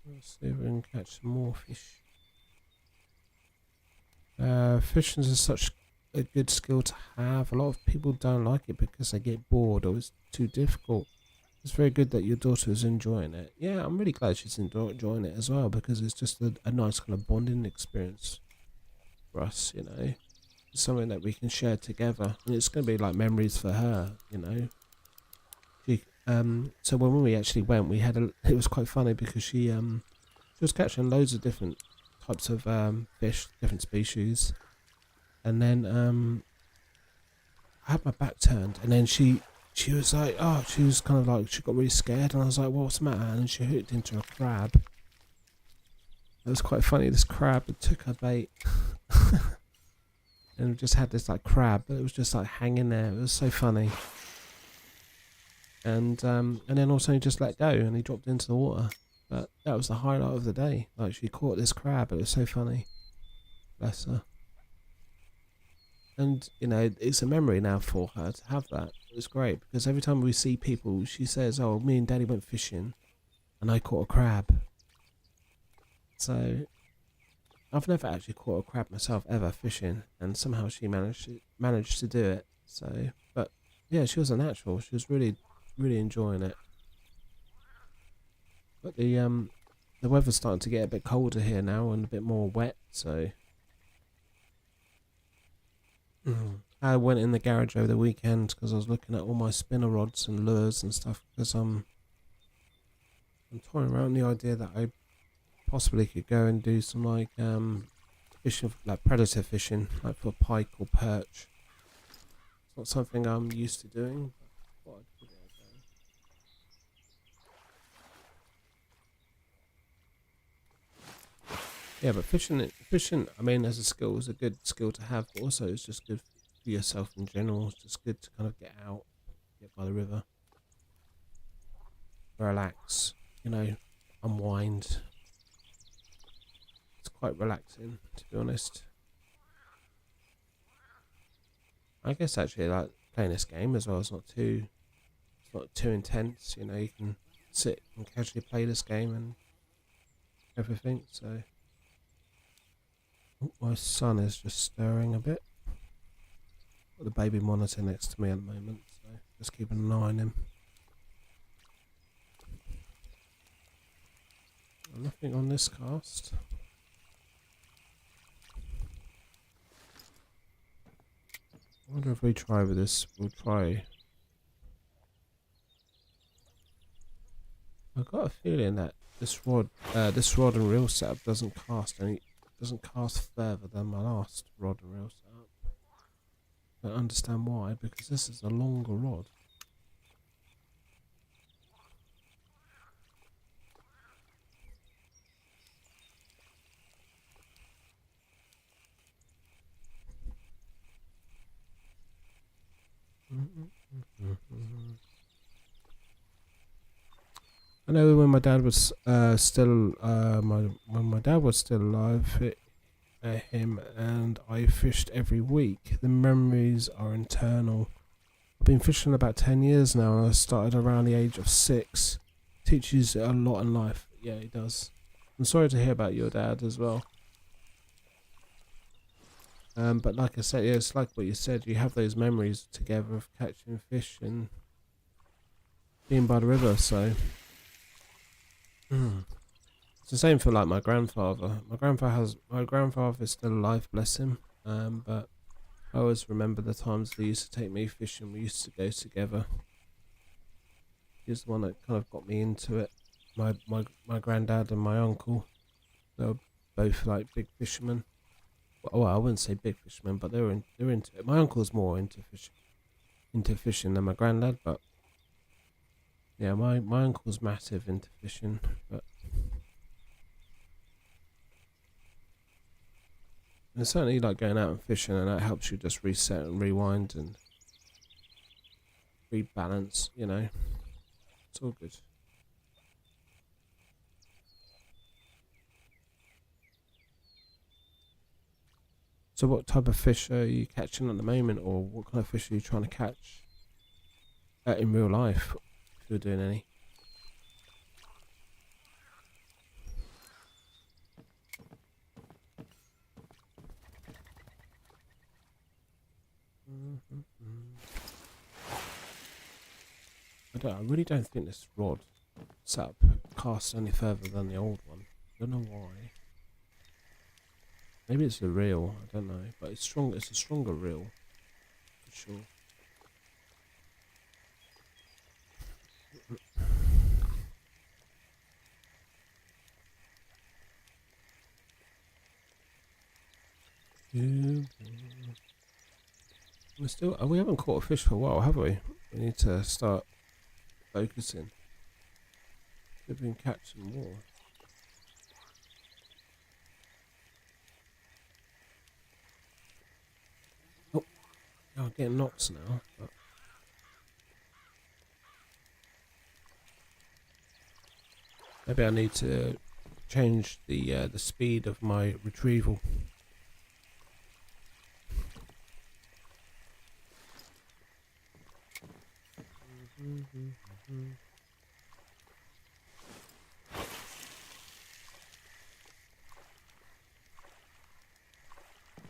Let's see if we can catch some more fish. Fishing is such a good skill to have. A lot of people don't like it because they get bored or it's too difficult. It's very good that your daughter is enjoying it. Yeah, I'm really glad she's enjoying it as well because it's just a nice kind of bonding experience for us, It's something that we can share together, and it's going to be like memories for her, She, so when we actually went, it was quite funny because she was catching loads of different types of fish, different species, and then I had my back turned, and then she was like, she was kind of like, she got really scared, and I was like, well, what's the matter? And she hooked into a crab. It was quite funny. This crab, it took her bait, and we just had this like crab, but it was just like hanging there. It was so funny. And then also he just let go, and he dropped into the water. But that was the highlight of the day. Like she caught this crab. It was so funny. Bless her. And it's a memory now for her to have that. It's great because every time we see people, she says, "Oh, me and Daddy went fishing, and I caught a crab." So I've never actually caught a crab myself ever fishing, and somehow she managed to do it. So, but yeah, she was a natural. She was really, really enjoying it. But the weather's starting to get a bit colder here now and a bit more wet, so. I went in the garage over the weekend because I was looking at all my spinner rods and lures and stuff because I'm toying around the idea that I possibly could go and do some like fishing, like predator fishing, like for pike or perch. It's not something I'm used to doing, but I thought I'd give it a go. Yeah, but fishing, I mean, as a skill, is a good skill to have, but also it's just good for yourself in general. It's just good to kind of get out, get by the river. relax, you know, unwind. It's quite relaxing, to be honest. I guess actually like playing this game as well. It's not too intense. You know, you can sit and casually play this game and everything. So, oh, my son is just stirring a bit. Got the baby monitor next to me at the moment, so just keeping an eye on him. Nothing on this cast. I wonder if we try with this. We'll try. I've got a feeling that this rod and reel setup doesn't cast further than my last rod and reel setup. I don't understand why, because this is a longer rod. I know when my dad was when my dad was still alive, him and I fished every week. The memories are internal. I've been fishing about 10 years now, and I started around the age of 6. Teaches a lot in life. Yeah, it does. I'm sorry to hear about your dad as well. But like I said, yeah, it's like what you said. You have those memories together of catching fish and being by the river. So it's the same for like my grandfather. My grandfather is still alive, bless him. But I always remember the times they used to take me fishing. We used to go together. He was the one that kind of got me into it. My granddad and my uncle, they were both like big fishermen. Well, I wouldn't say big fishermen, but they're into it. My uncle's more into fishing than my granddad, but yeah, my uncle's massive into fishing. But it's certainly like going out and fishing, and that helps you just reset and rewind and rebalance. You know, it's all good. So what type of fish are you catching at the moment, or what kind of fish are you trying to catch in real life, if you're doing any? I really don't think this rod setup casts any further than the old one. I don't know why. Maybe it's the reel, I don't know, but it's strong. It's a stronger reel, for sure. We haven't caught a fish for a while, have we? We need to start focusing. See if we can catch some more. Oh, I'm getting knocks now. But maybe I need to change the speed of my retrieval.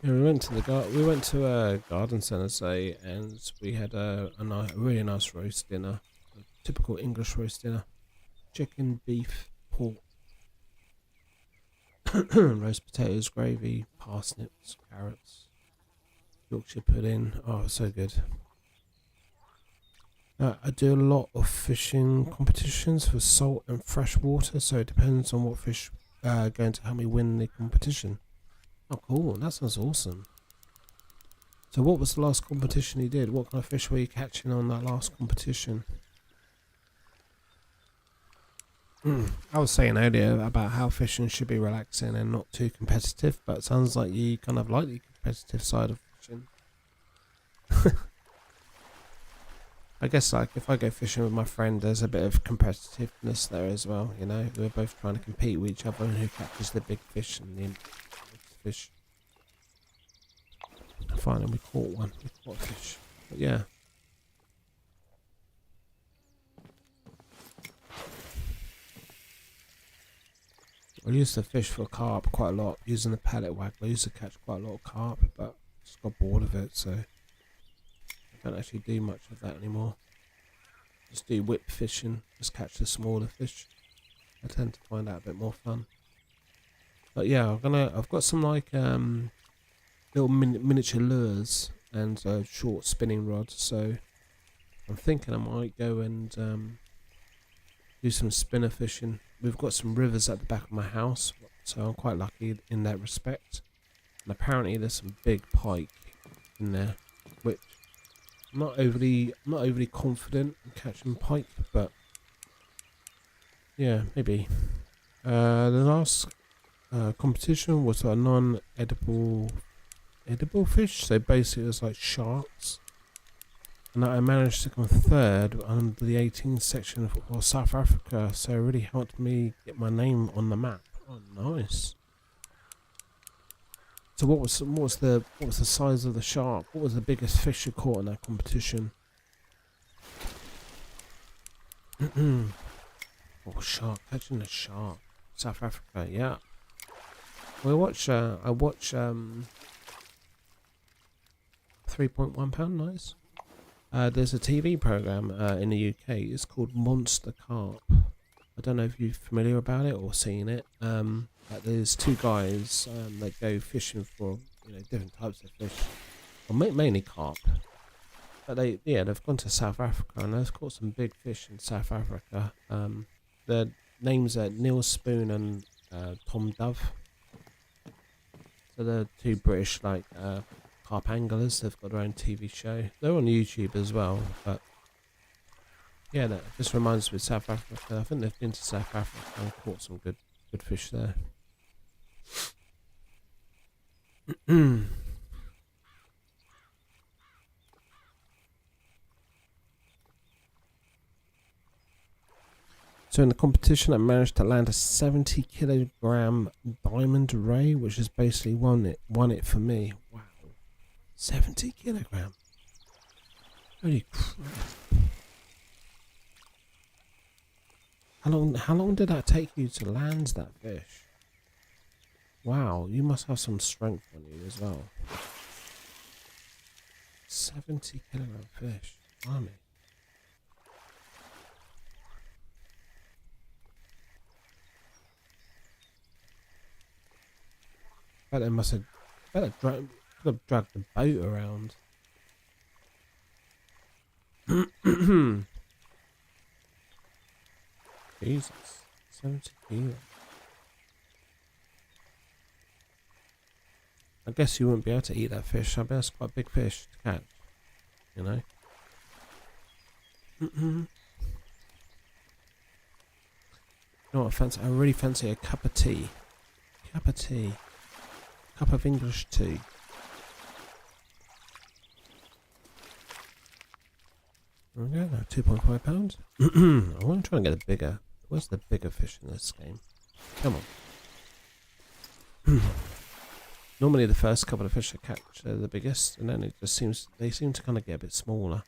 Yeah, we went to a garden centre today, and we had a really nice roast dinner, a typical English roast dinner: chicken, beef, pork, roast potatoes, gravy, parsnips, carrots, Yorkshire pudding. Oh, so good. I do a lot of fishing competitions for salt and fresh water, so it depends on what fish going to help me win the competition. Oh, cool. That sounds awesome. So what was the last competition you did? What kind of fish were you catching on that last competition? I was saying earlier about how fishing should be relaxing and not too competitive, but it sounds like you kind of like the competitive side of fishing. I guess like if I go fishing with my friend, there's a bit of competitiveness there as well. You know, we're both trying to compete with each other and who catches the big fish and the biggest fish. And finally, we caught one. We caught a fish. But yeah. I used to fish for carp quite a lot using the pallet waggler. I used to catch quite a lot of carp, but just got bored of it, so I don't actually do much of that anymore. Just do whip fishing, just catch the smaller fish. I tend to find that a bit more fun. But yeah, I've got some like little miniature lures and short spinning rods, so I'm thinking I might go and do some spinner fishing. We've got some rivers at the back of my house, so I'm quite lucky in that respect. And apparently there's some big pike in there, which I'm not overly confident in catching pike, but yeah, maybe. The last competition was a non-edible fish, so basically it was like sharks. And I managed to come third under the 18th section for South Africa, so it really helped me get my name on the map. Oh, nice. So what was the size of the shark? What was the biggest fish you caught in that competition? Oh, shark, catching a shark. South Africa, yeah. I watch 3.1 pound, nice. There's a TV program in the UK. It's called Monster Carp. I don't know if you're familiar about it or seen it. There's two guys that go fishing for different types of fish, well, mainly carp. But they've gone to South Africa and they've caught some big fish in South Africa. Their names are Neil Spoon and Tom Dove. So they're two British carp anglers. They've got their own TV show. They're on YouTube as well, but yeah, that just reminds me of South Africa. I think they've been to South Africa and caught some good fish there. So in the competition, I managed to land a 70 kilogram diamond ray, which has basically won it for me. Wow, 70 kilogram. Holy crap! How long did that take you to land that fish? Wow, you must have some strength on you as well. 70 kilogram fish, blimey. Bet they must have. Could have dragged the boat around. Jesus, 70 kilos. I guess you wouldn't be able to eat that fish. I bet that's quite a big fish to catch. You know. You know what I fancy? I really fancy a cup of tea. Cup of English tea. Okay, now 2.5 pounds. I want to try and get a bigger. Where's the bigger fish in this game? Come on. Normally the first couple of fish I catch are the biggest, and then they seem to kind of get a bit smaller.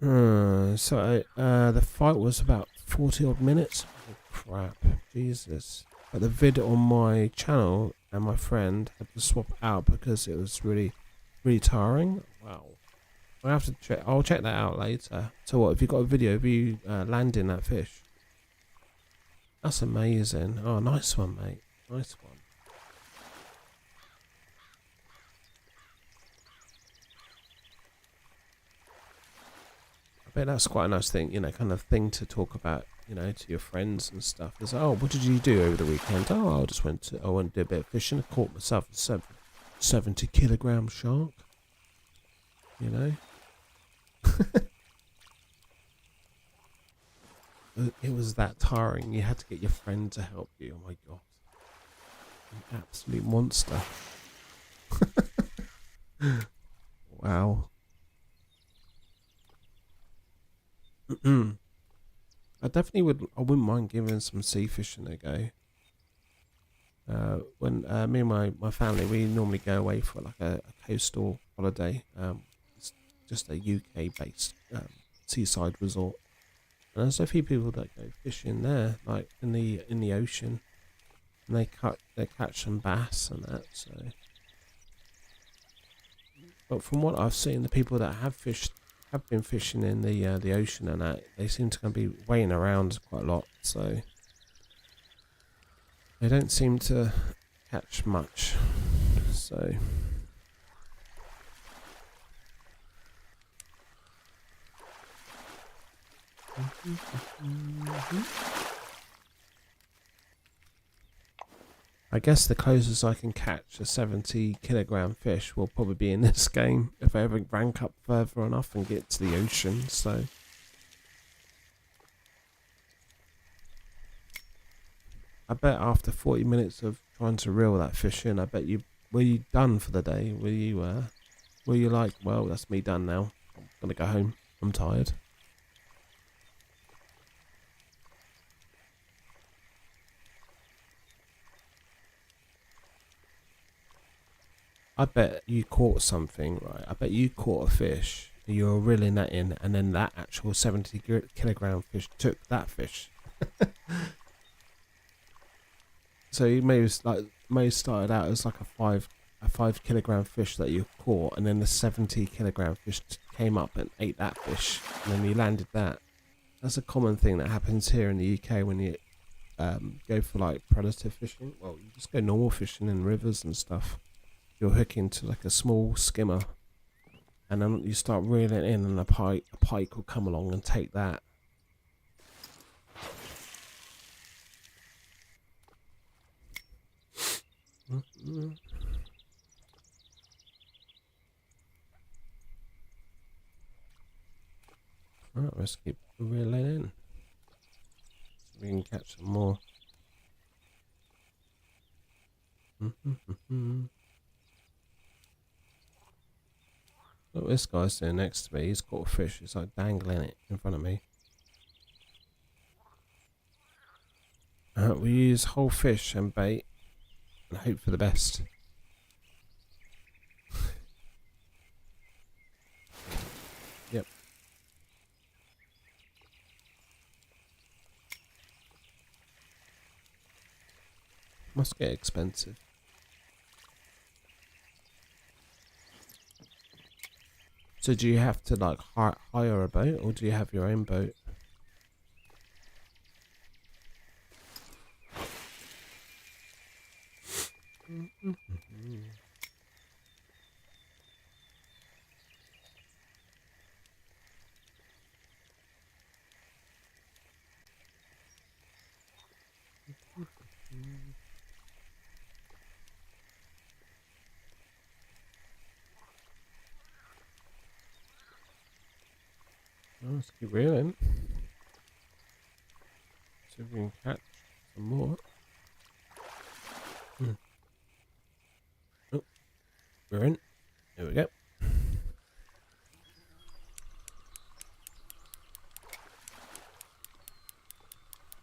So the fight was about 40 odd minutes. Oh, crap, Jesus! But the vid on my channel and my friend had to swap out because it was really tiring. Wow. I have to check. I'll check that out later. So what? If you got a video of you landing that fish, that's amazing. Oh, nice one, mate. Nice one. I bet that's quite a nice thing, kind of thing to talk about, to your friends and stuff. It's like, oh, what did you do over the weekend? Oh, I went to do a bit of fishing. I caught myself a 70 kilogram shark. It was that tiring. You had to get your friend to help you. Oh my god, an absolute monster. Wow. I definitely would. I wouldn't mind giving some sea fishing a go. When me and my family, we normally go away for like a coastal holiday. It's just a UK based seaside resort, and there's a few people that go fishing there, like in the ocean, and they catch some bass and that. So, but from what I've seen, the people that have been fishing in the ocean and that, they seem to be weighing around quite a lot. So they don't seem to catch much. So I guess the closest I can catch a 70 kilogram fish will probably be in this game if I ever rank up further enough and get to the ocean. So I bet after 40 minutes of trying to reel that fish in, I bet you were you done for the day? Were you like, well, that's me done now. I'm gonna go home. I'm tired. I bet you caught something, right? I bet you caught a fish. You were reeling that in, and then that actual 70 kilogram fish took that fish. So you may have started out as like a 5 kilogram fish that you caught, and then the 70 kilogram fish came up and ate that fish, and then you landed that. That's a common thing that happens here in the UK when you go for like predator fishing. Well, you just go normal fishing in rivers and stuff. You're hooking to like a small skimmer, and then you start reeling it in, and a pike will come along and take that. Alright, let's keep reeling in. So we can catch some more. Look what this guy's doing next to me. He's caught a fish. He's like dangling it in front of me. We use whole fish and bait and hope for the best. Yep. Must get expensive. So do you have to like hire a boat, or do you have your own boat? Oh, let's keep reeling. See if we can catch some more. Oh, we're in. There we go.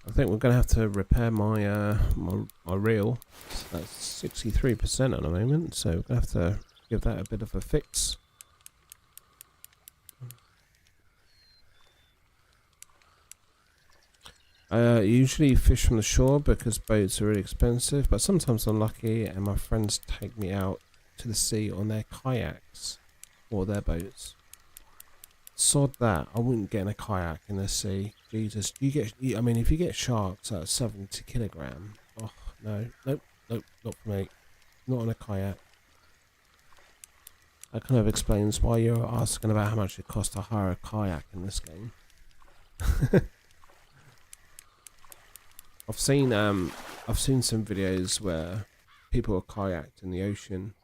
I think we're going to have to repair my my reel. So that's 63% at the moment, so we're going to have to give that a bit of a fix. I usually fish from the shore because boats are really expensive, but sometimes I'm lucky and my friends take me out to the sea on their kayaks or their boats. Sod that, I wouldn't get in a kayak in the sea. Jesus, I mean, if you get sharks at 70 kilogram, oh no, nope, not for me. Not on a kayak. That kind of explains why you're asking about how much it costs to hire a kayak in this game. I've seen some videos where people are kayaked in the ocean.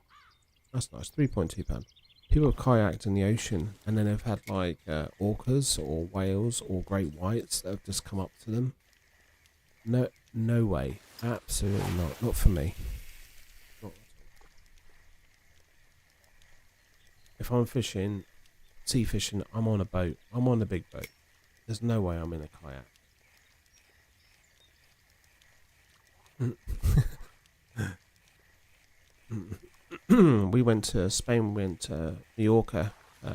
That's nice, £3.2. People have kayaked in the ocean, and then they've had like orcas or whales or great whites that have just come up to them. No way, absolutely not for me. Not. If I'm fishing, sea fishing, I'm on a boat. I'm on a big boat. There's no way I'm in a kayak. We went to Spain. We went to Mallorca,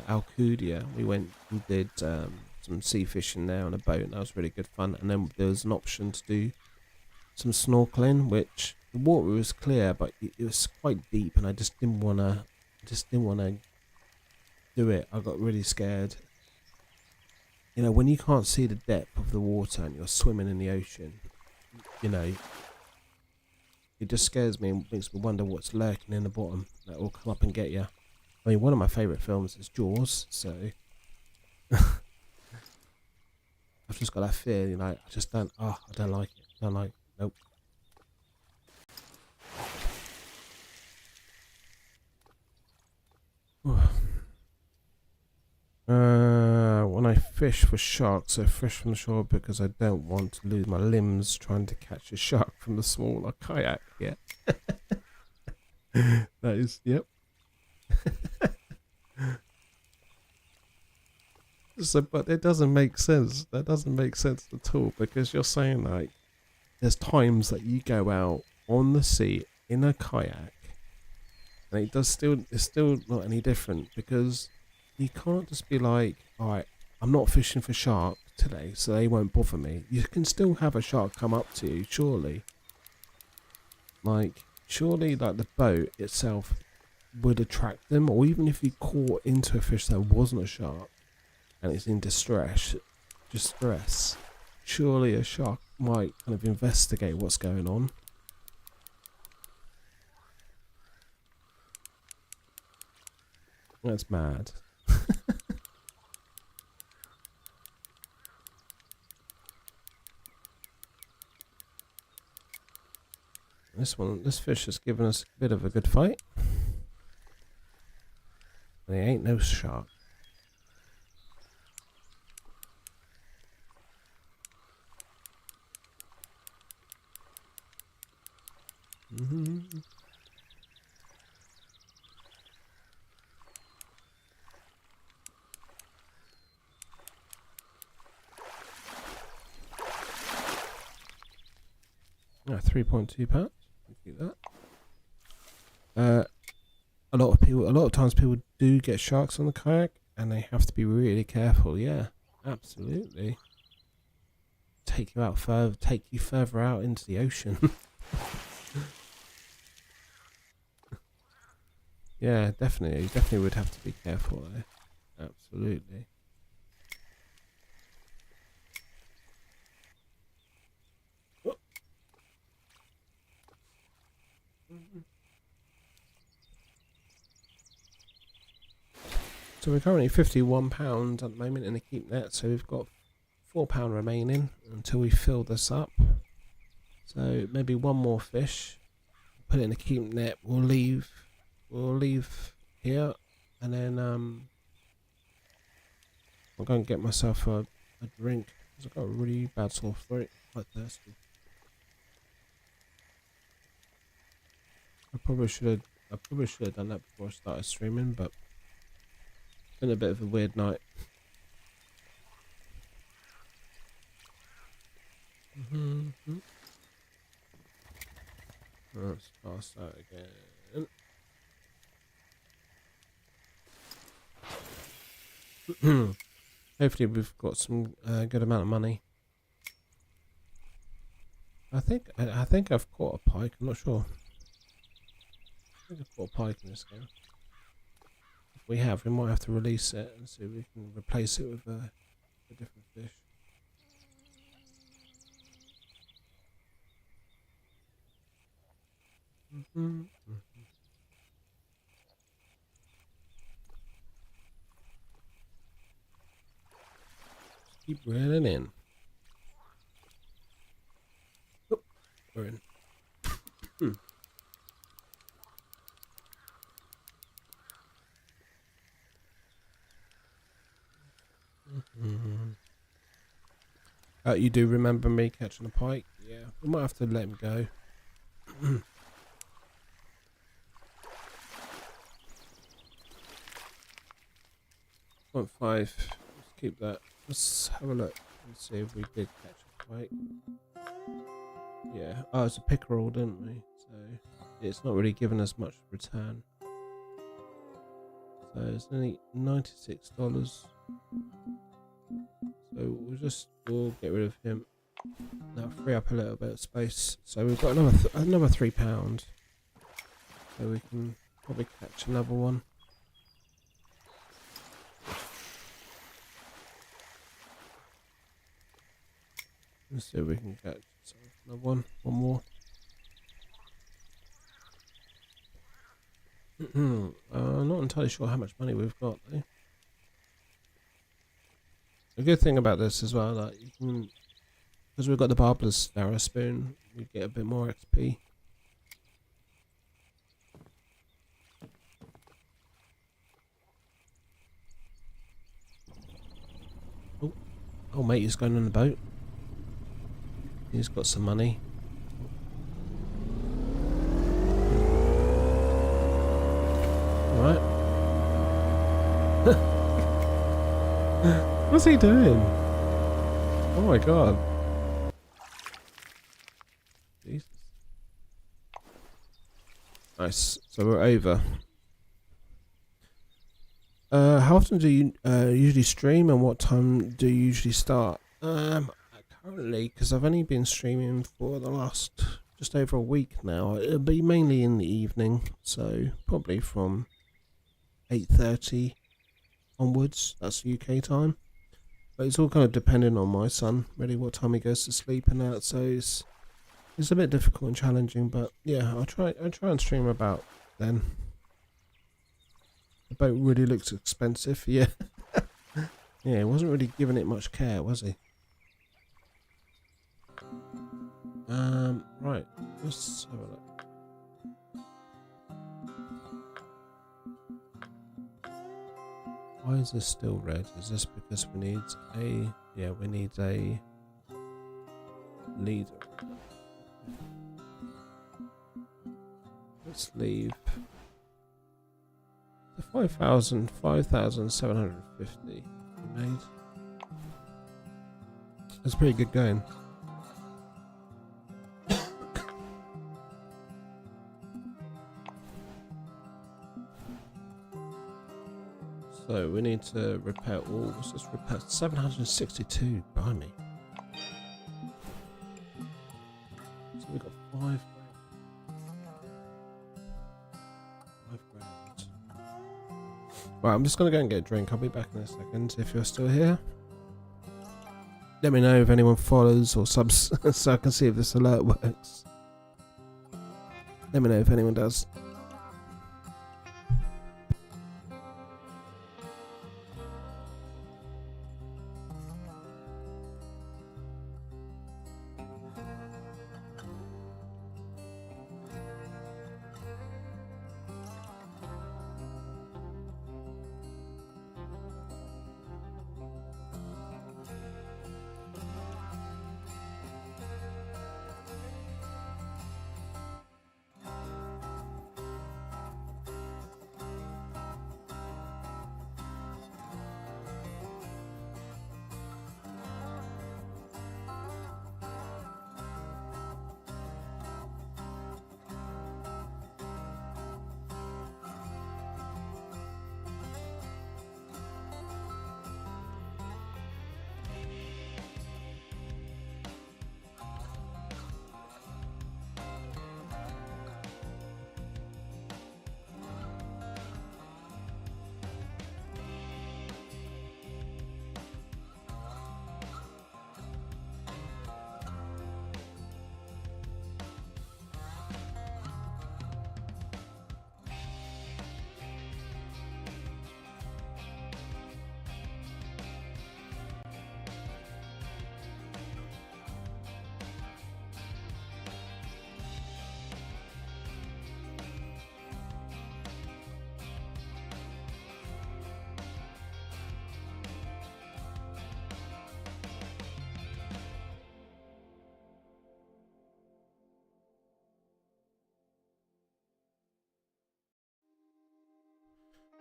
Alcudia. We went and did some sea fishing there on a boat, and that was really good fun. And then there was an option to do some snorkeling, which the water was clear, but it was quite deep, and I just didn't wanna do it. I got really scared. You know, when you can't see the depth of the water and you're swimming in the ocean, you know, it just scares me and makes me wonder what's lurking in the bottom that will come up and get you. I mean, one of my favourite films is Jaws, so I've just got that fear, you know, I don't like it. I don't like it. Nope. When I fish for sharks, I fish from the shore because I don't want to lose my limbs trying to catch a shark from a smaller kayak. Yeah. That is, yep. So, but it doesn't make sense. That doesn't make sense at all, because you're saying like there's times that you go out on the sea in a kayak and it's still not any different, because you can't just be like, all right, I'm not fishing for shark today, so they won't bother me. You can still have a shark come up to you, surely. Like, surely, like the boat itself would attract them, or even if you caught into a fish that wasn't a shark and it's in distress, surely a shark might kind of investigate what's going on. That's mad. This fish has given us a bit of a good fight. There ain't no shark. Yeah, 3.2 pounds. Keep that. A lot of times people do get sharks on the kayak, and they have to be really careful. Yeah, absolutely. Take you further out into the ocean. Yeah, definitely would have to be careful there. Absolutely. So we're currently £51 at the moment in the keep net, so we've got £4 remaining until we fill this up. So maybe one more fish, put it in the keep net. We'll leave here, and then I'll go and get myself a drink because I've got a really bad sore throat, quite thirsty. I probably should have done that before I started streaming, but it's been a bit of a weird night. Let's pass that again. Hopefully we've got some good amount of money. I think I've caught a pike. I'm not sure. I think I've caught a pike in this game. If we have, we might have to release it and see if we can replace it with a different fish. Keep reeling in. Oh, we're in. You do remember me catching a pike? Yeah, we might have to let him go. 0.5. Let's keep that. Let's have a look. Let's see if we did catch a quake. Yeah. Oh, it's a pickerel, didn't we? So it's not really giving us much return. So it's only $96. So we'll get rid of him. That'll free up a little bit of space. So we've got another £3. So we can probably catch another one. Let's see if we can catch another one. One more. Not entirely sure how much money we've got though. A good thing about this as well, that you can, because we've got the barbless arrow spoon, we get a bit more XP. Oh mate, he's going on the boat. He's got some money. Right. What's he doing? Oh my god. Jesus. Nice. So we're over. How often do you usually stream, and what time do you usually start? Currently, because I've only been streaming for the last just over a week now, it'll be mainly in the evening, so probably from 8:30 onwards. That's UK time. But it's all kind of dependent on my son, really, what time he goes to sleep and that. So it's a bit difficult and challenging, but yeah, I try and stream about then. The boat really looks expensive, yeah. Yeah, he wasn't really giving it much care, was he? Right, let's have a look. Why is this still red? Is this because we need a... Yeah, we need a leader. Let's leave the 5,750 made. That's pretty good going. So we need to repair all. Let's just repair 762. Buy me. So we got 5 grand. 5 grand. Right, I'm just gonna go and get a drink. I'll be back in a second. If you're still here, let me know if anyone follows or subs, so I can see if this alert works. Let me know if anyone does.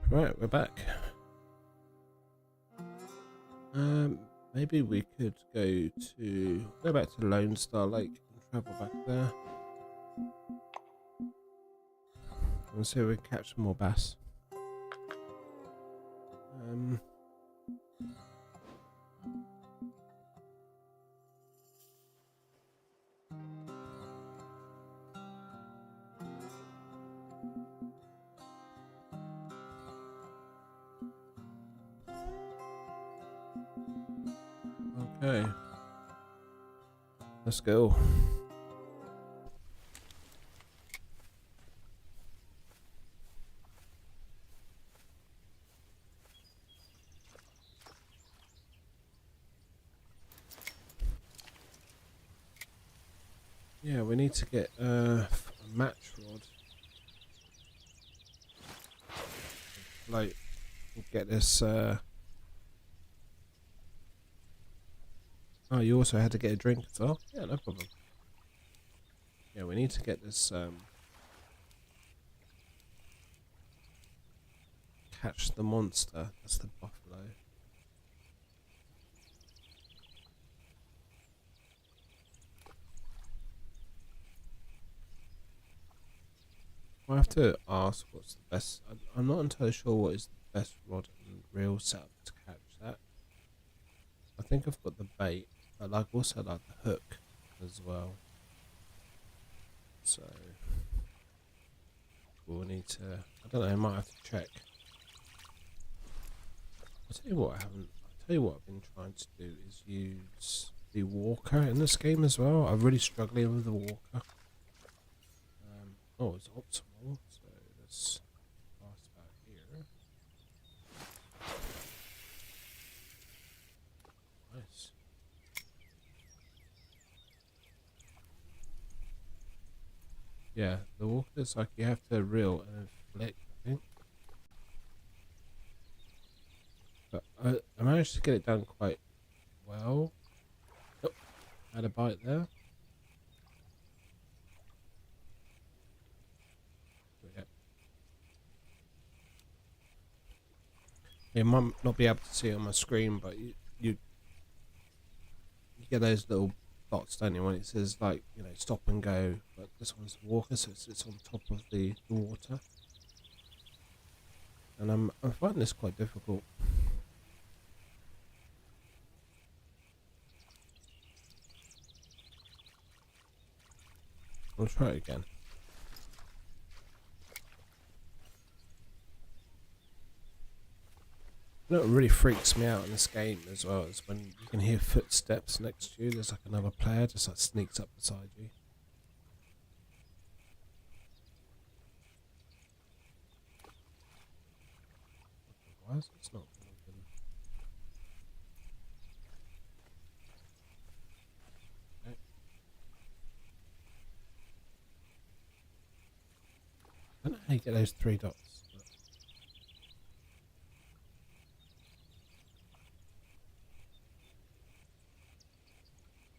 Right, we're back. maybe we could go back to Lone Star Lake and travel back there. And see if we can catch some more bass. Okay. Let's go. Yeah, we need to get a match rod. Like, get this. Oh, you also had to get a drink as well? Yeah, no problem. Yeah, we need to get this. Catch the monster. That's the buffalo. I have to ask what's the best. I'm not entirely sure what is the best rod and reel setup to catch that. I think I've got the bait, but like also like the hook as well. So we'll need to. I don't know. I might have to check. I'll tell you what I haven't. I'll tell you what I've been trying to do is use the walker in this game as well. I'm really struggling with the walker. Oh, it's optimal. So let's pass about here. Nice. Yeah, the walker's like you have to reel and then flick, I think. But I managed to get it done quite well. Oh, had a bite there. Yeah. You might not be able to see it on my screen, but you get those little dots, don't you, when it says like, you know, stop and go, but this one's the walker, so it's on top of the water. And I'm finding this quite difficult. I'll try it again. You know what really freaks me out in this game as well is when you can hear footsteps next to you. There's like another player just like sneaks up beside you. Why is it not moving? Okay. I don't know how you get those 3 dots.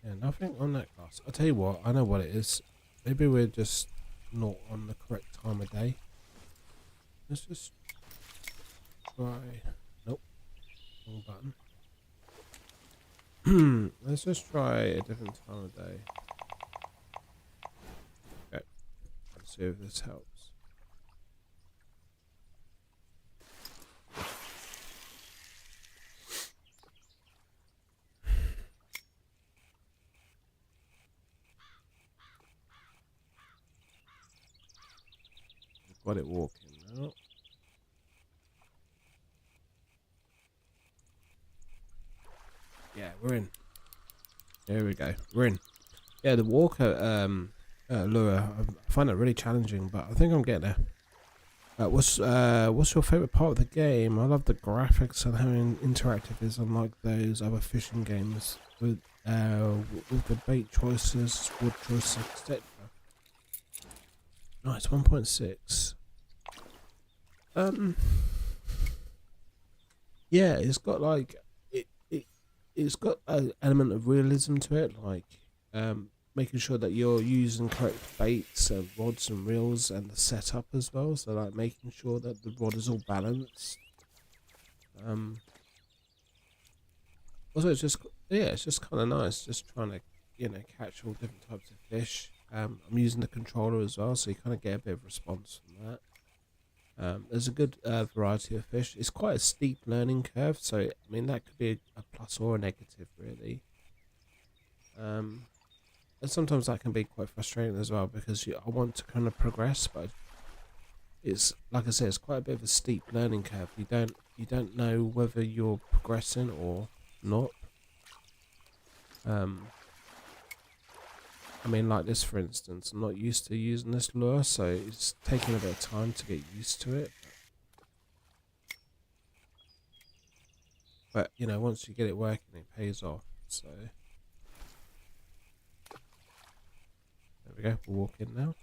Yeah, nothing on that glass. I'll tell you what, I know what it is. Maybe we're just not on the correct time of day. Let's just try. Nope. Wrong button. Let's just try a different time of day. Okay. Let's see if this helps. Got it walking now. Yeah, we're in. There we go. We're in. Yeah, the walker lure. I find it really challenging, but I think I'm getting there. What's your favorite part of the game? I love the graphics and how interactive it is, unlike those other fishing games with the bait choices, wood choices, etc. Nice, 1.6. Yeah, it's got like it's got an element of realism to it, like making sure that you're using correct baits and rods and reels and the setup as well. So like making sure that the rod is all balanced. Also, it's just yeah, it's just kind of nice, just trying to catch all different types of fish. I'm using the controller as well, so you kind of get a bit of response from that. There's a good variety of fish. It's quite a steep learning curve, so I mean that could be a plus or a negative, really. And sometimes that can be quite frustrating as well because I want to kind of progress, but it's like I said, it's quite a bit of a steep learning curve. You don't know whether you're progressing or not. I mean, like this, for instance, I'm not used to using this lure, so it's taking a bit of time to get used to it. But once you get it working, it pays off. So there we go. We'll walk in now.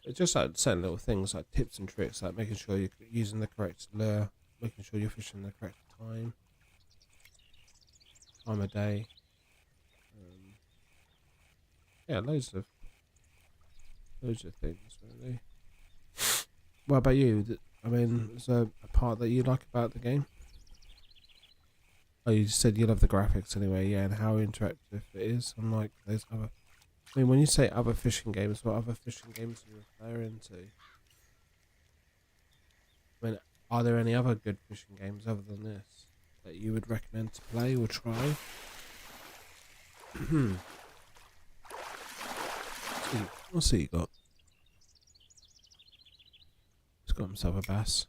It's just like certain little things, like tips and tricks, like making sure you're using the correct lure, making sure you're fishing the correct time of day. Yeah, loads of things really. What about you? I mean, is there a part that you like about the game? Oh, you said you love the graphics anyway, yeah, and how interactive it is. Unlike those other. I mean, when you say other fishing games, what other fishing games are you referring to? I mean, are there any other good fishing games other than this that you would recommend to play or try? What's he got? He's got himself a bass.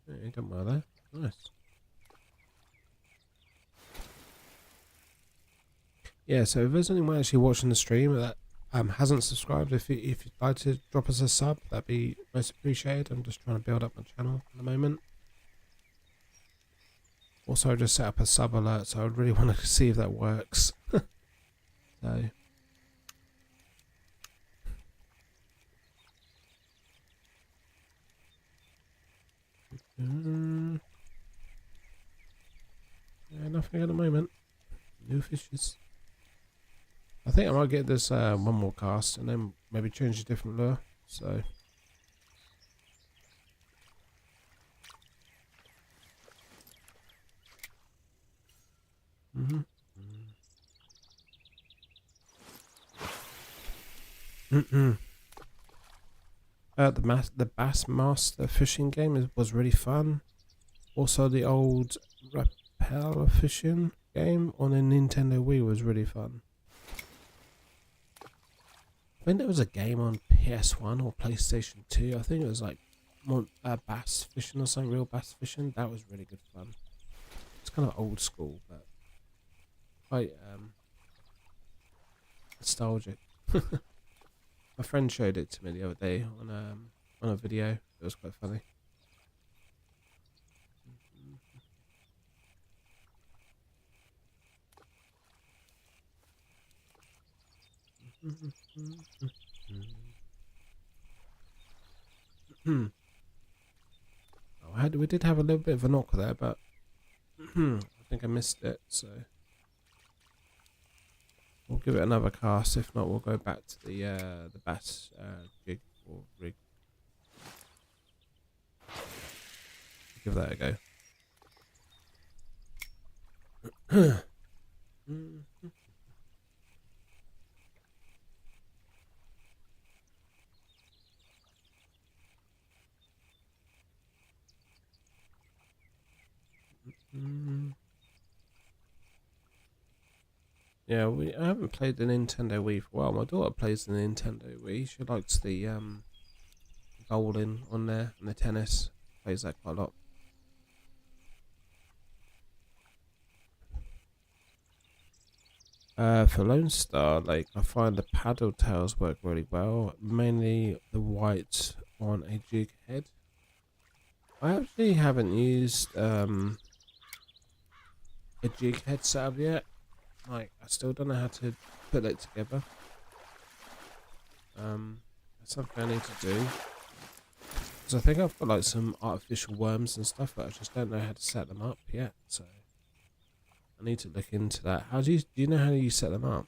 Yeah, he done well there. Nice. Yeah, so if there's anyone actually watching the stream that hasn't subscribed, if you'd like to drop us a sub, that'd be most appreciated. I'm just trying to build up my channel at the moment. Also, I just set up a sub alert, so I really want to see if that works. So. Yeah, nothing at the moment. New fishes. I think I might get this one more cast and then maybe change a different lure. So. The Bassmaster fishing game was really fun. Also, the old rappel fishing game on a Nintendo Wii was really fun. I think there was a game on PS1 or PlayStation 2. I think it was like bass fishing or something, real bass fishing. That was really good fun. It's kind of old school, but quite nostalgic. My friend showed it to me the other day on a video. It was quite funny. We did have a little bit of a knock there, but I think I missed it, so we'll give it another cast. If not, we'll go back to the bass jig or rig. Give that a go. Yeah, I haven't played the Nintendo Wii for a while. My daughter plays the Nintendo Wii. She likes the bowling on there and the tennis. Plays that quite a lot. For Lone Star, like I find the paddle tails work really well. Mainly the white on a jig head. I actually haven't used a jig head setup yet. Like I still don't know how to put it together. That's something I need to do. Because I think I've got like some artificial worms and stuff, but I just don't know how to set them up yet. So I need to look into that. Do you know how you set them up?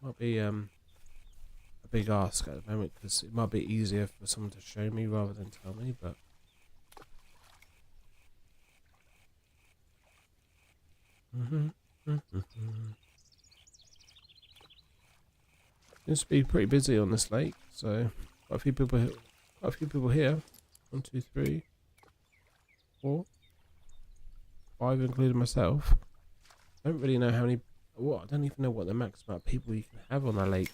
Might be a a big ask at the moment because it might be easier for someone to show me rather than tell me. But seems to be pretty busy on this lake, so quite a few people. Quite a few people here. 1, 2, 3, 4, 5, including myself. I don't really know how many. What? I don't even know what the max amount of people you can have on a lake.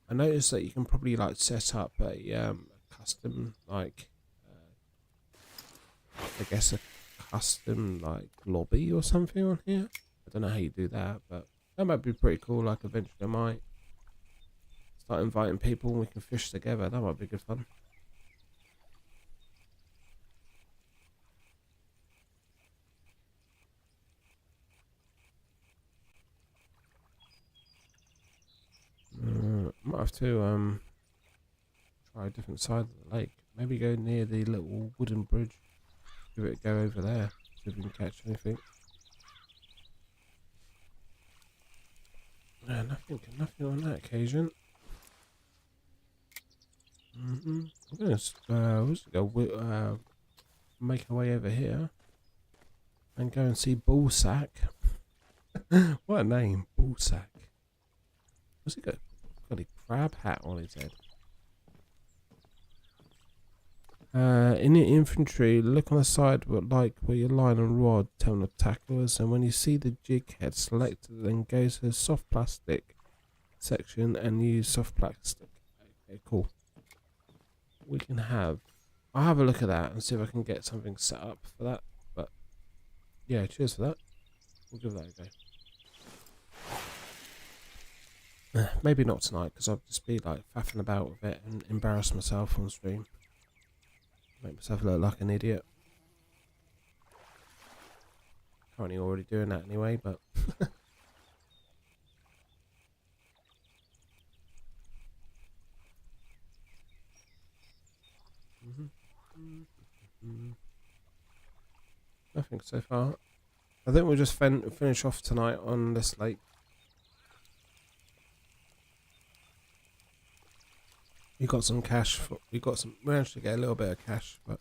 I noticed that you can probably like set up a custom like I guess a custom like lobby or something on here. I don't know how you do that, but that might be pretty cool. Like eventually I might start inviting people and we can fish together. That might be good fun. Might have to try a different side of the lake. Maybe go near the little wooden bridge. Give it a go over there. See if we can catch anything. Nothing on that occasion. I'm gonna make our way over here and go and see Ballsack. What a name, Ballsack. What's he got? Got a crab hat on his head. In your infantry, look on the side where your line and rod turn of tackles, and when you see the jig head, select it, then go to the soft plastic section and use soft plastic. Okay, cool. We can have. I'll have a look at that and see if I can get something set up for that. But yeah, cheers for that. We'll give that a go. Maybe not tonight because I'll just be like faffing about with it and embarrass myself on stream. Make myself look like an idiot. Currently already doing that anyway, but nothing so far. I think we'll just finish off tonight on this lake. We got some cash. We managed to get a little bit of cash, but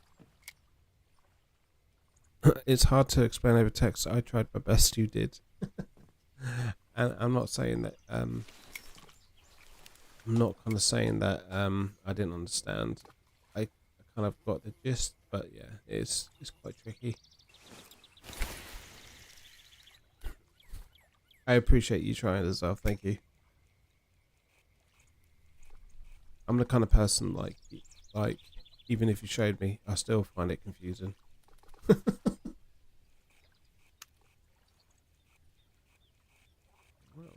it's hard to explain over text. I tried my best. You did, and I'm not saying that. I'm not kind of saying that. I didn't understand. I kind of got the gist, but yeah, it's quite tricky. I appreciate you trying as well. Thank you. I'm the kind of person like even if you showed me, I still find it confusing. Well,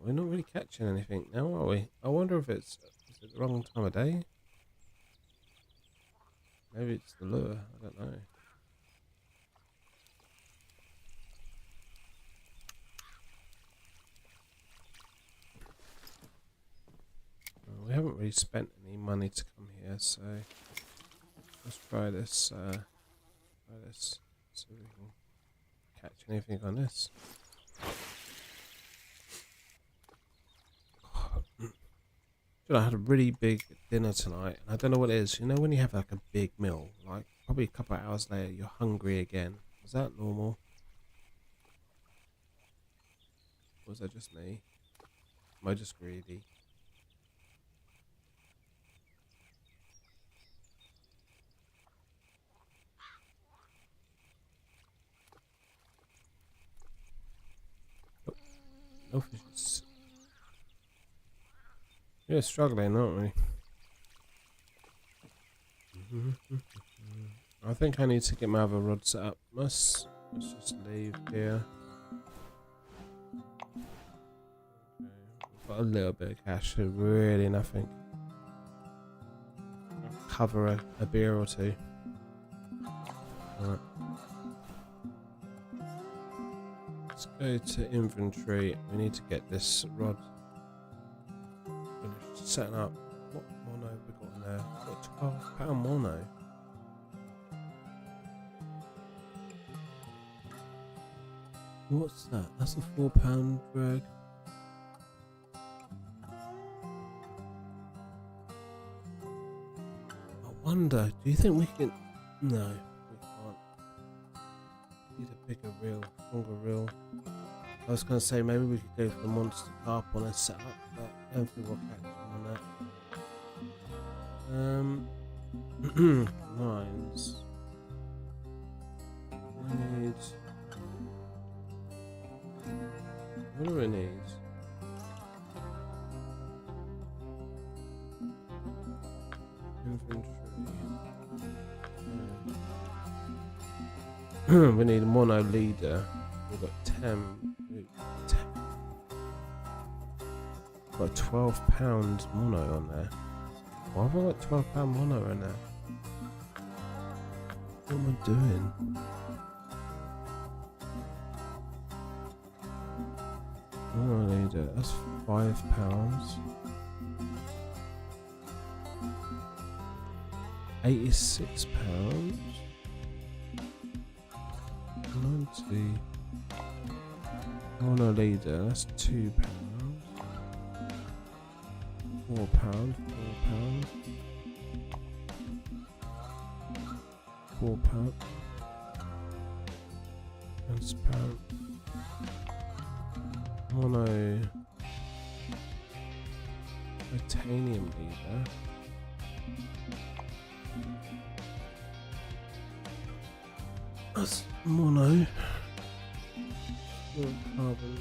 we're not really catching anything now, are we? I wonder if is it the wrong time of day? Maybe it's the lure. I don't know. We haven't really spent any money to come here, so let's try this. See if we can catch anything on this. I had a really big dinner tonight, and I don't know what it is. You know when you have like a big meal, like probably a couple of hours later, you're hungry again. Is that normal? Or is that just me? Am I just greedy? No fishes. We're struggling, aren't we? I think I need to get my other rod set up. Let's just leave here. Okay, we've got a little bit of cash, so really nothing. Cover a beer or two. Alright. Let's go to inventory. We need to get this rod finished setting up. What mono have we got in there? We've got £12 mono. What's that? That's a £4 drag. wonder, do you think we can... No, we can't. Need a bigger reel, stronger reel. I was going to say maybe we could go for the monster carp on a setup, but I don't think we'll catch him on that. Lines. We need... What do we need? Inventory. We need a mono leader. We've got 10. Got £12 mono on there. Why have I got £12 mono in there? What am I doing? Mono leader, that's £5. 86 pounds. 90. Mono leader, that's £2. £4. £4. That's pound. Mono titanium leader. That's mono. Carbon.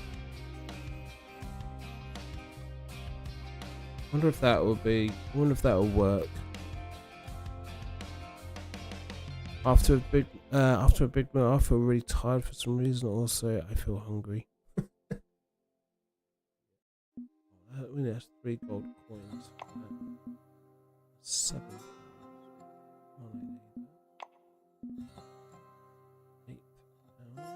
Wonder if that will be. Wonder if that will work. After a big meal, I feel really tired for some reason. Also, I feel hungry. We need 3 gold coins. 7. 8 pounds.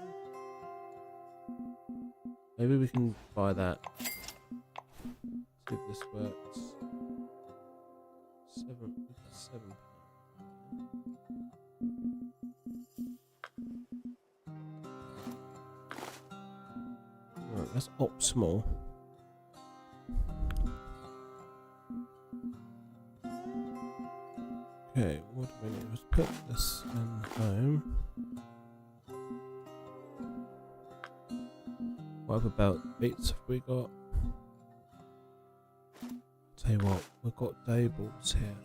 Maybe we can buy that. See if this works. 7 pounds. Right, that's optimal. Okay, what do we need? Let's put this in home. What other belt beats have we got? Tell you what, we've got day balls here.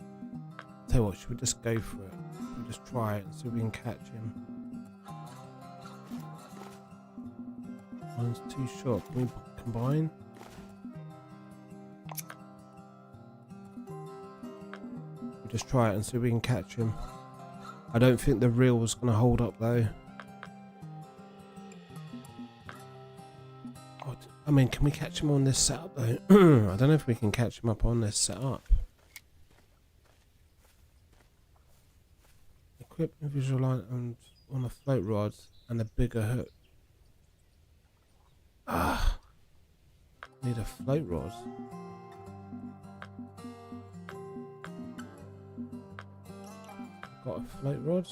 Tell you what, should we just go for it? We'll just try it and see if we can catch him. Mine's too short. Can we combine? We'll just try it and see if we can catch him. I don't think the reel was going to hold up though. I mean, can we catch him on this setup though? I don't know if we can catch him up on this setup. Equip a visual line on a float rod and a bigger hook. Ah, need a float rod. Got a float rod.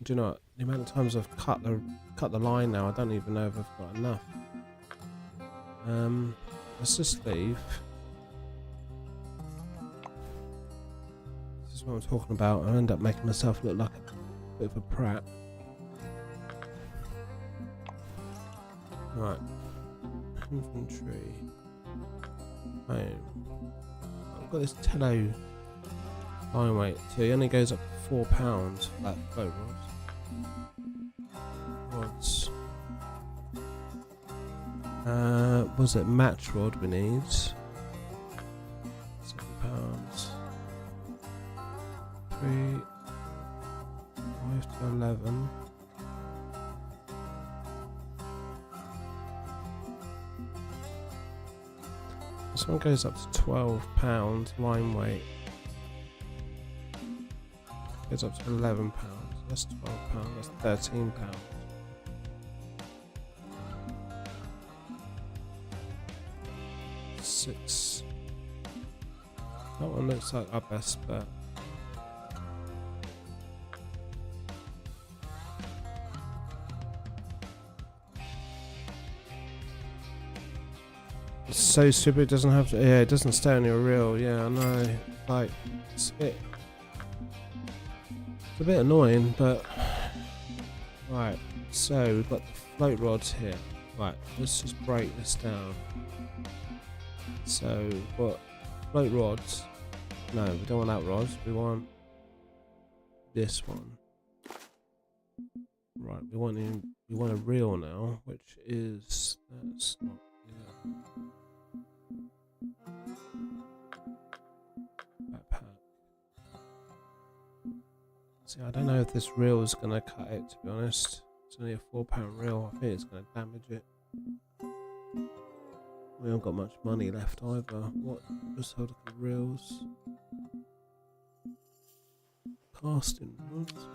Do you know what? The amount of times I've cut the line now, I don't even know if I've got enough. Let's just leave. This is what I'm talking about. I end up making myself look like a bit of a prat. Right. Inventory. Home. I've got this Tello line weight. So it only goes up to £4 for that float rod. Rods. Was it match rod we need? £7. 3, 5 to 11. This one goes up to £12 line weight. Goes up to £11. That's £12. That's £13. 6. That one looks like our best bet. It's so stupid. It doesn't have to. Yeah, it doesn't stay on your reel. Yeah, I know. Like, it's a bit annoying, but right. So we've got the float rods here. Right, let's just break this down. So we've got float rods. No, we don't want that rod. We want this one. Right, we want a reel now, which is that's not yeah. Backpack. See, I don't know if this reel is gonna cut it. To be honest, it's only a £4 reel. I think it's gonna damage it. We haven't got much money left either. What? Just hold up the reels. Casting rods.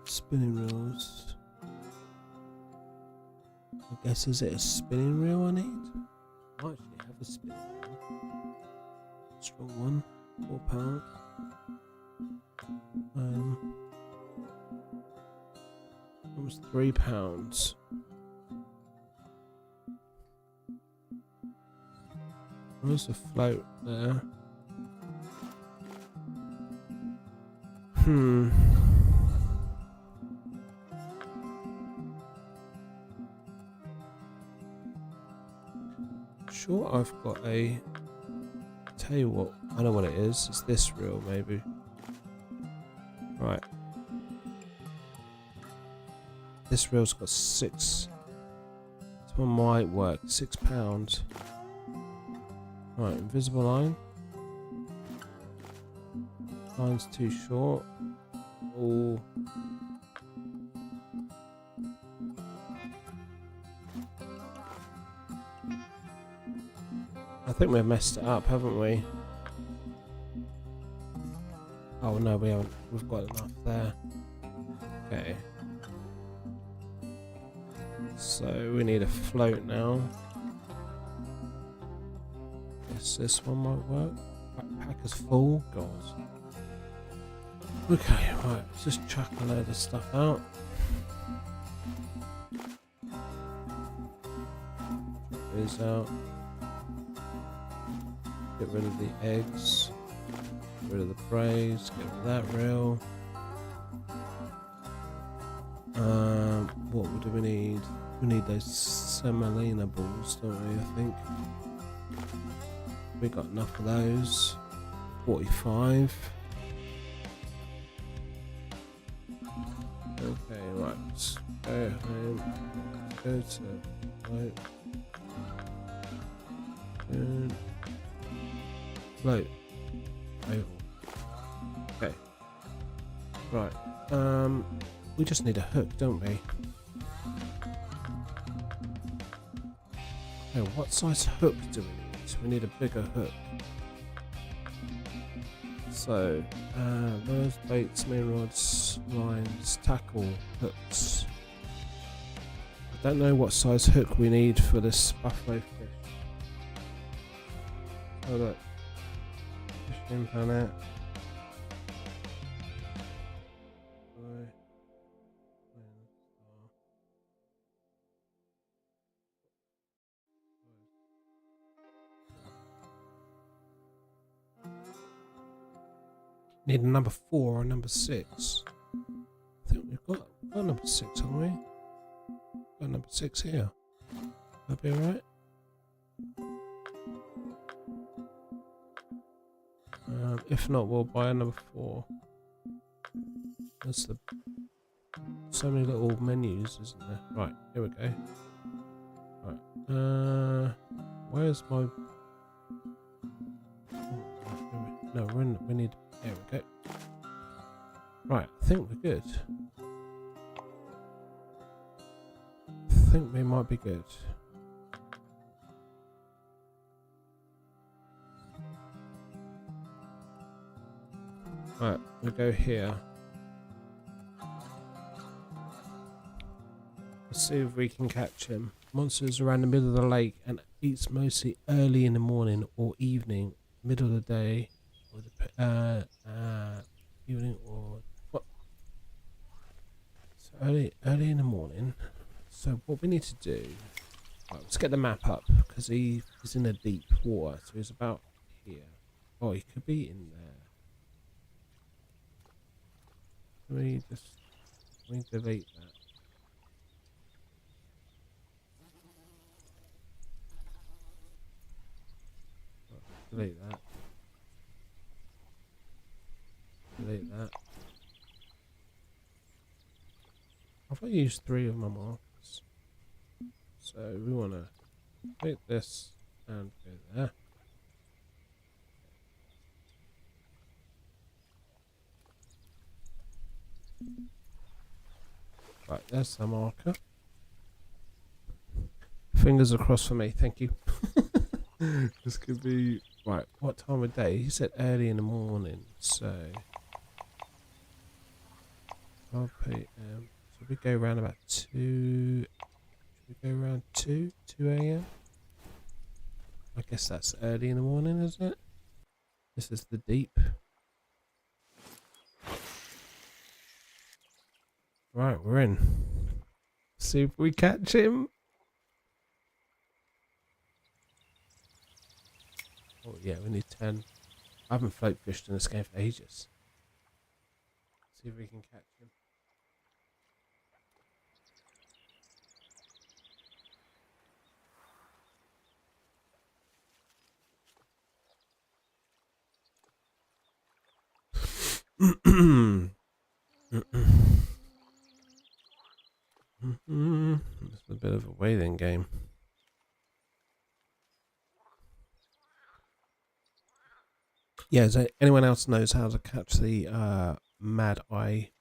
Spinning reels. I guess is it a spinning reel I need? I actually have a spinning reel. Strong one. £4. Almost £3. There's a float there. Sure, I've got a. Tell you what, I know what it is. It's this reel, maybe. Right. This reel's got 6. This one might work. £6. Right, invisible line. Line's too short. Oh. I think we've messed it up, haven't we? Oh no, we haven't. We've got enough there. Okay. So we need a float now. Guess this one might work. Backpack is full. God. Okay, right. Let's just chuck a load of stuff out. Chuck these out. Get rid of the eggs. Get rid of the brays. Get rid of that reel. What do we need? We need those semolina balls, don't we? I think we got enough of those. 45. Okay, right. Let's go home. Go to float. And float. Oval. Okay. Right. We just need a hook, don't we? Okay, what size hook do we need? We need a bigger hook. So, those baits, main rods, lines, tackle, hooks. I don't know what size hook we need for this buffalo fish. Oh look, fishing planet. Need a number 4 or number 6. I think we've got number 6, haven't we? Got number 6 here. That'll be alright. If not, we'll buy a number 4. That's the so many little menus, isn't there? Right, here we go. Right. Where's my? No, we need. There we go. Right, I think we're good. I think we might be good. Right, we go here. Let's see if we can catch him. Monsters around the middle of the lake and eats mostly early in the morning or evening, middle of the day. Or the evening or what? So early in the morning. So what we need to do Right, let's get the map up because he's in a deep water, so he's about here. Oh, he could be in there. Let me delete that. Right, delete that. Delete that. Have I used 3 of my markers? So we want to make this and go there. Right, there's the marker. Fingers across for me, thank you. This could be... Right, what time of day? He said early in the morning, so... 12 p.m. So we go around about 2... Should we go around 2 a.m.? I guess that's early in the morning, isn't it? This is the deep. Right, we're in. See if we catch him. Oh yeah, we need 10. I haven't float fished in this game for ages. See if we can catch him. It's a bit of a waiting game. Yeah, so anyone else knows how to catch the Mad Eye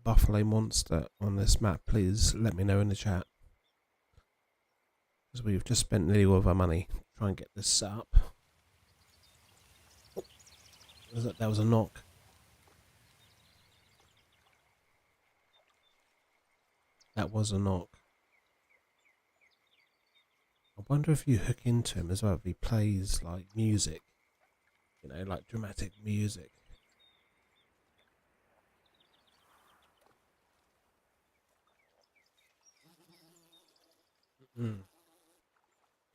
Buffalo monster on this map, please let me know in the chat. Because we've just spent nearly all of our money to try and get this set up. Oh, that was a knock. That was a knock. I wonder if you hook into him as well, if he plays like music. You know, like dramatic music.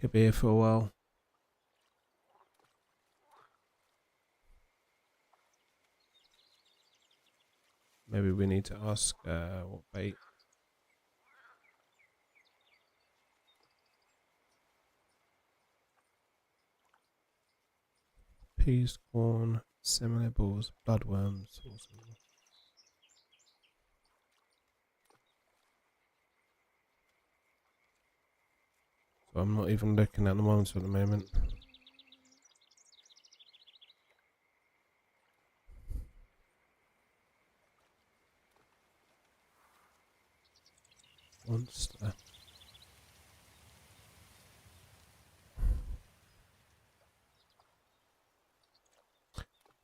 Could be here for a while. Maybe we need to ask what bait. Peas, corn, seminibles, bloodworms. Awesome. So I'm not even looking at the ones at the moment. Monster.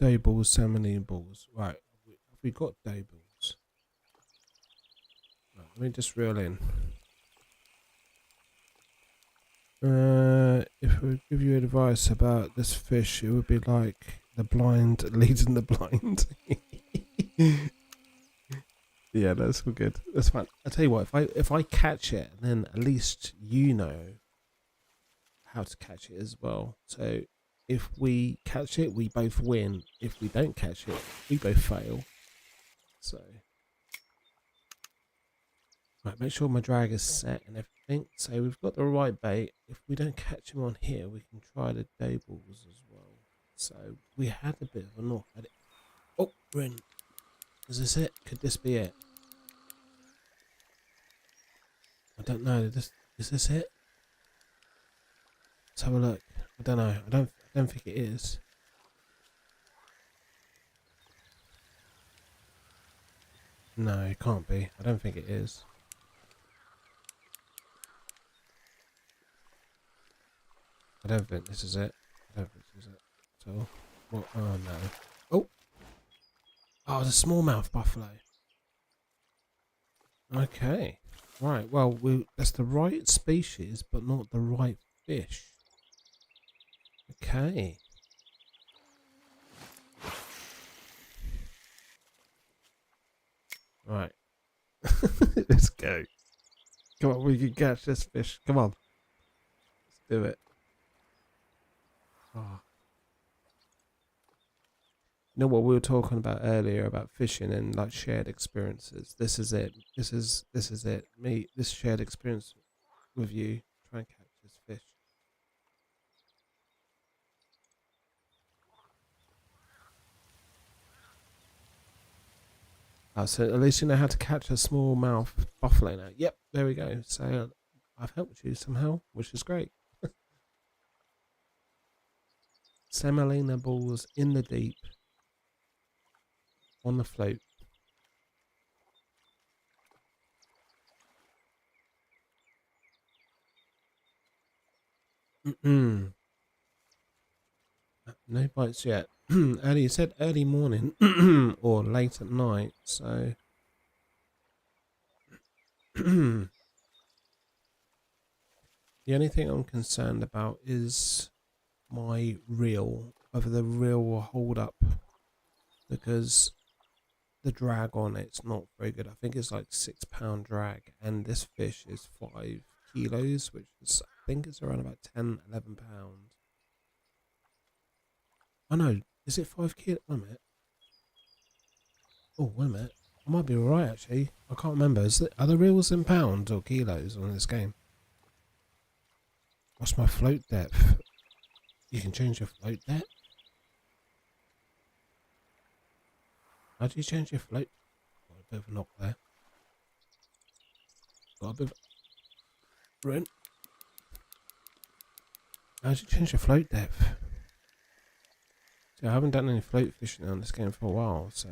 Day balls, salmon balls. Right, have we got day balls? Right, let me just reel in. If we give you advice about this fish, it would be like the blind leading the blind. Yeah, that's all good. That's fine. I'll tell you what, if I catch it, then at least you know how to catch it as well. So if we catch it, we both win. If we don't catch it, we both fail. So right, make sure my drag is set and everything. So we've got the right bait. If we don't catch him on here, we can try the day balls as well. So we had a bit of a knock at it. Oh, we're in. Is this it? Could this be it? I don't know. Is this it? Let's have a look. I don't know. I don't think it is. No, it can't be. I don't think it is. I don't think this is it. I don't think this is it. So, what? Oh no. Oh! Oh, the smallmouth buffalo. Okay. Right, well, that's the right species, but not the right fish. Okay. Right. Let's go. Come on, we can catch this fish. Come on. do it. Oh. You know what we were talking about earlier about fishing and like shared experiences. This is it. This is it. Me, this shared experience with you. Try and catch this fish. So at least you know how to catch a smallmouth buffalo now. Yep, there we go. So I've helped you somehow, which is great. Semolina balls in the deep on the float. No bites yet. Early, you said early morning or late at night, so the only thing I'm concerned about is my reel, whether the reel will hold up, because the drag on it's not very good. I think it's like £6 drag, and this fish is 5 kilos, which is, I think it's around about 10, 11 pounds. Oh no, is it 5 kilo? Wait a minute. Oh, wait a minute. I might be right actually. I can't remember. Are the reels in pounds or kilos on this game? What's my float depth? You can change your float depth? How do you change your float? Got a bit of a knock there. Got a bit of rent. How do you change your float depth? See, I haven't done any float fishing on this game for a while, so...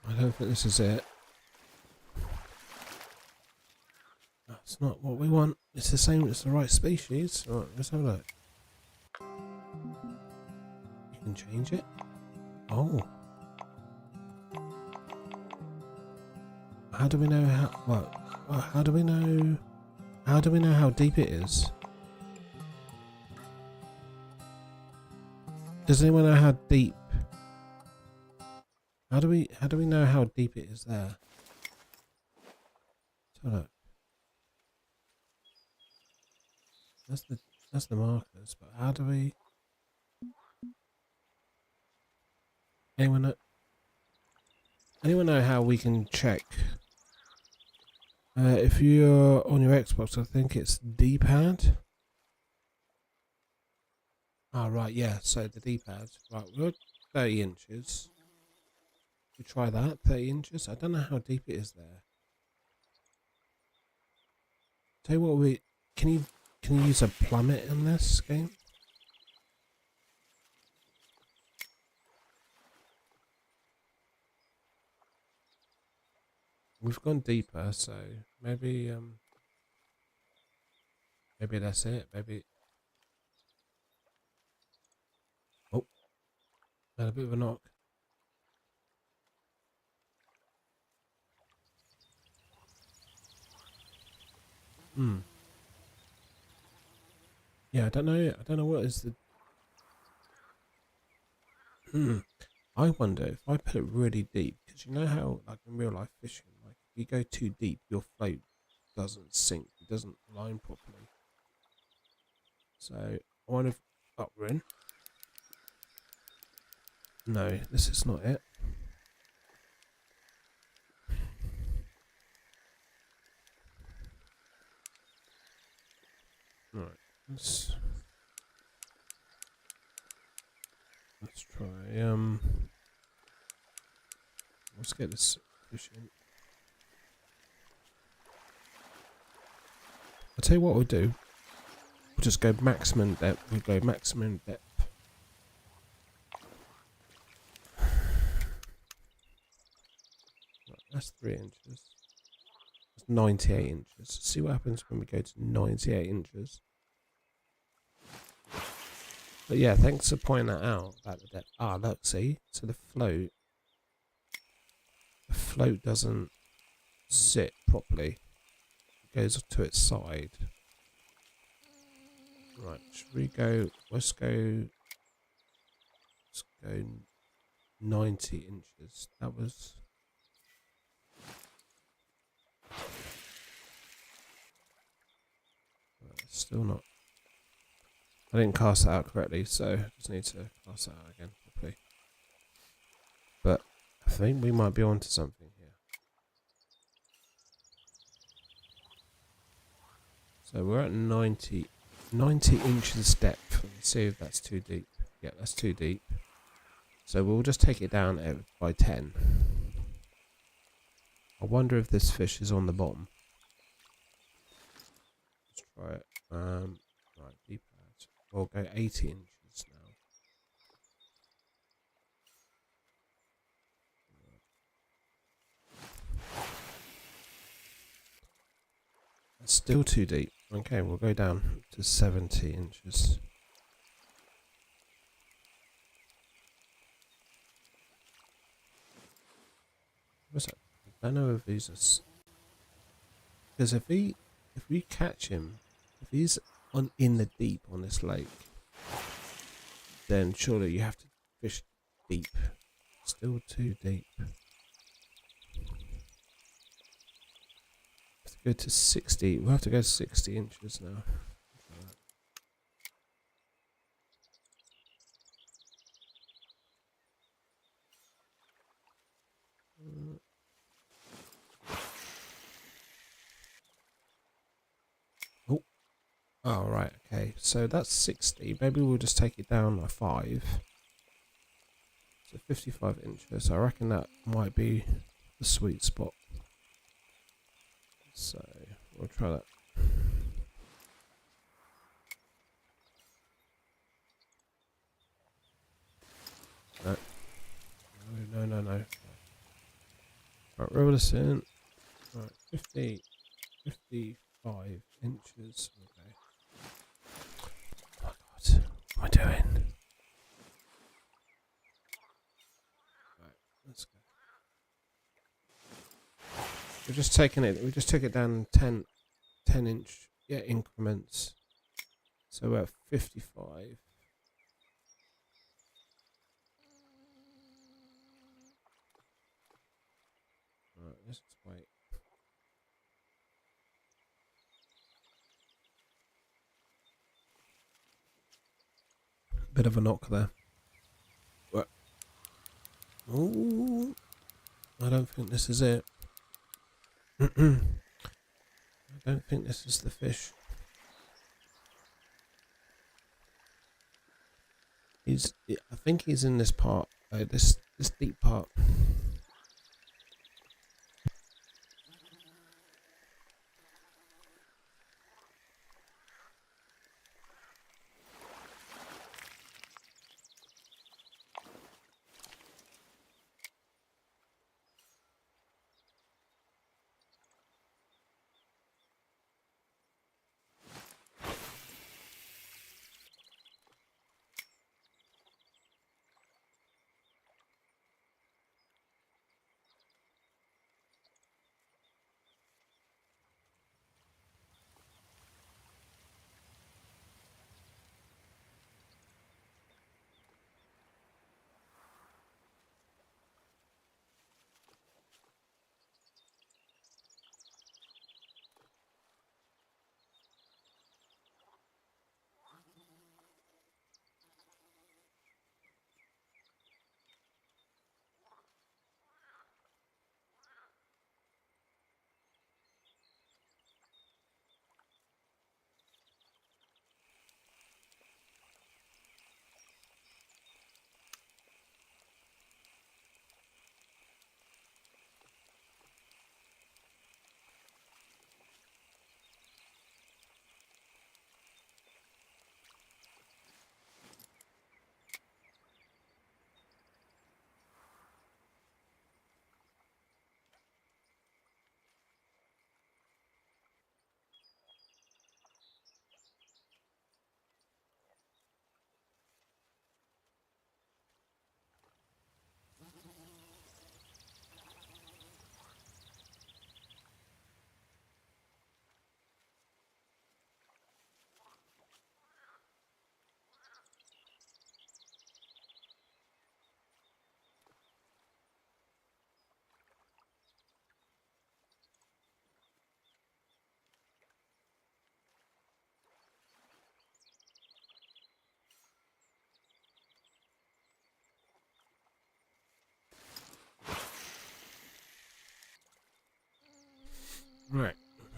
I don't think this is it. That's not what we want. It's the same, it's the right species. Right, let's have a look. You can change it. Oh. How do we know how, what? Well, how do we know how deep it is? Does anyone know how deep? How do we know how deep it is there? So look. That's the markers, but how do we... Anyone know how we can check? If you're on your Xbox, I think it's D-pad. Ah, right, yeah, so the D-pad. Right, we're 30 inches. We try that, 30 inches. I don't know how deep it is there. Tell you what, can you use a plummet in this game? We've gone deeper, so maybe maybe that's it. Maybe. Oh, had a bit of a knock. Yeah, I don't know. I don't know what is the. I wonder if I put it really deep, because you know how, like in real life fishing, like if you go too deep, your float doesn't sink, it doesn't line properly. So I wonder if we're in. No, this is not it. Right, let's try. Let's get this fish in. I'll tell you what we'll do. We'll just go maximum depth. We'll go maximum depth. Right, that's 3 inches. That's 98 inches. See what happens when we go to 98 inches. But yeah, thanks for pointing that out about the depth. Ah, look, see? So the float doesn't sit properly. It goes to its side. Right, should we go, let's go 90 inches. That was... still not... I didn't cast that out correctly, so I just need to cast that out again properly. But I think we might be onto something here. So we're at 90 inches depth. Let's see if that's too deep. Yeah, that's too deep. So we'll just take it down by 10. I wonder if this fish is on the bottom. Let's try it. Right, deep out. We'll go 80 inches now. That's still too deep. Okay, we'll go down to 70 inches. What's that? I don't know if he's a... Because if we catch him, if he's in the deep on this lake, then surely you have to fish deep. Still too deep. Have to go to 60. We'll have to go to 60 inches now. Oh, right, okay. So that's 60. Maybe we'll just take it down by 5. So 55 inches. I reckon that might be the sweet spot. So we'll try that. No. Right, roll this in. Right, 55 inches. Okay. Oh my god, what am I doing? Right, let's go. We're just taking it. We just took it down 10 inch increments. So we're at 55. Right, let's just wait. Bit of a knock there. What? Ooh, I don't think this is it. I don't think this is the fish. I think he's in this part. This deep part.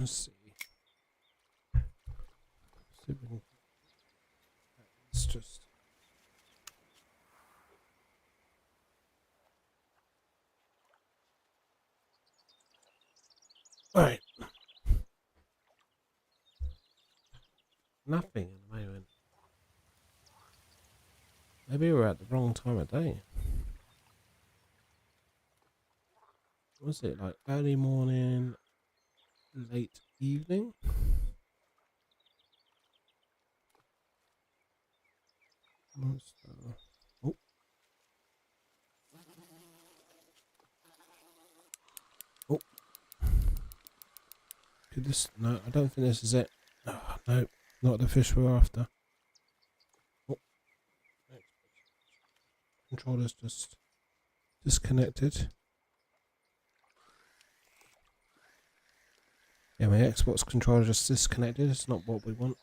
Let's see. See if we can. It's just. Alright. Nothing at the moment. Maybe we're at the wrong time of day. Was it like early morning, late evening? Monster. Oh. Oh. Could this? No, I don't think this is it. Oh, no, not the fish we're after. Oh. Controller's just disconnected. Yeah, my Xbox controller just disconnected. It's not what we want.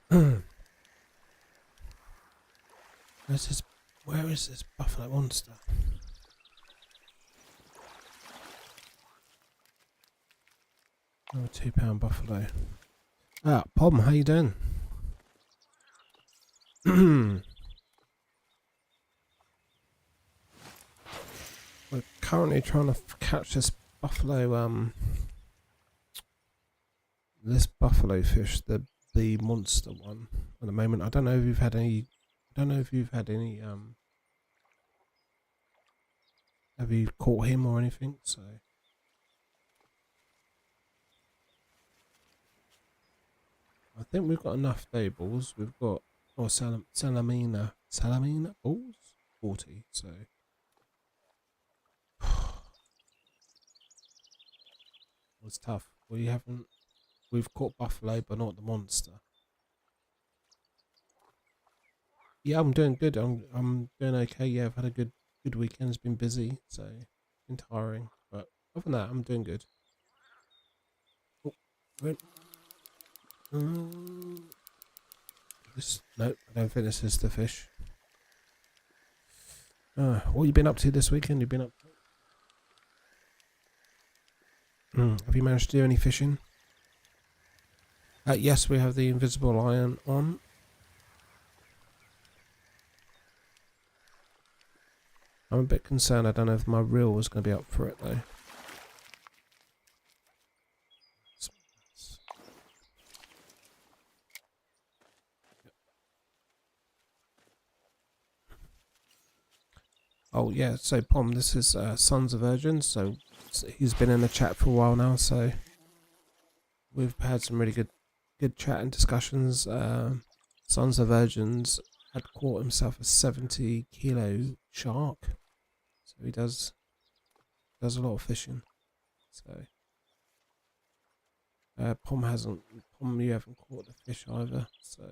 Where is this buffalo monster? Oh, a £2 buffalo. Ah, Pom, how you doing? We're currently trying to catch this buffalo fish, the monster one. At the moment, I don't know if you've had any. Have you caught him or anything? So I think we've got enough day balls. We've got salamina balls 40. So it's tough. We've caught buffalo, but not the monster. Yeah, I'm doing good. I'm doing okay. Yeah, I've had a good weekend. It's been busy, so it's been tiring. But other than that, I'm doing good. Oh, wait. No, I don't think this is the fish. What you been up to this weekend? You've been up. Have you managed to do any fishing? Yes, we have the invisible iron on. I'm a bit concerned. I don't know if my reel was going to be up for it though. Oh yeah, so Pom, this is Sons of Virgins. So he's been in the chat for a while now. So we've had some really good chat and discussions. Sons of Virgins had caught himself a 70-kilo shark. So he does a lot of fishing. So Pom, you haven't caught the fish either. So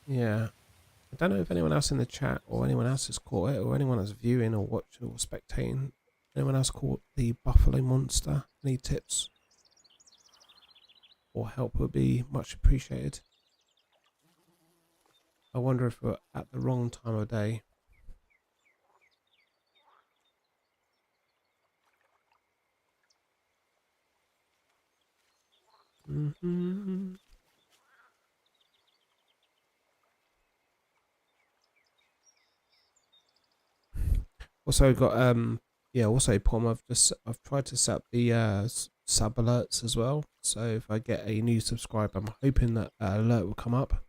yeah, I don't know if anyone else in the chat or anyone else has caught it, or anyone that's viewing or watching or spectating. Anyone else caught the buffalo monster? Any tips or help would be much appreciated. I wonder if we're at the wrong time of day. Also got also Pom, I've tried to set up the sub alerts as well. So if I get a new subscriber, I'm hoping that alert will come up.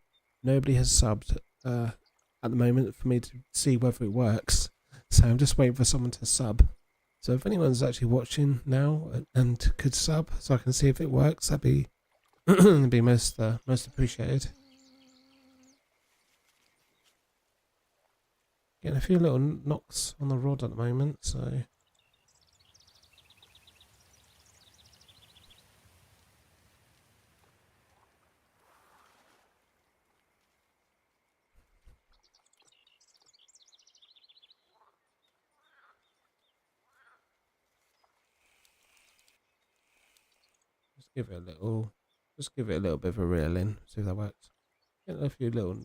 Nobody has subbed at the moment for me to see whether it works. So I'm just waiting for someone to sub. So if anyone's actually watching now and could sub, so I can see if it works, that'd be be most appreciated. Getting a few little knocks on the rod at the moment, so just give it a little Just give it a little bit of a reel in, see if that works. Getting a few little,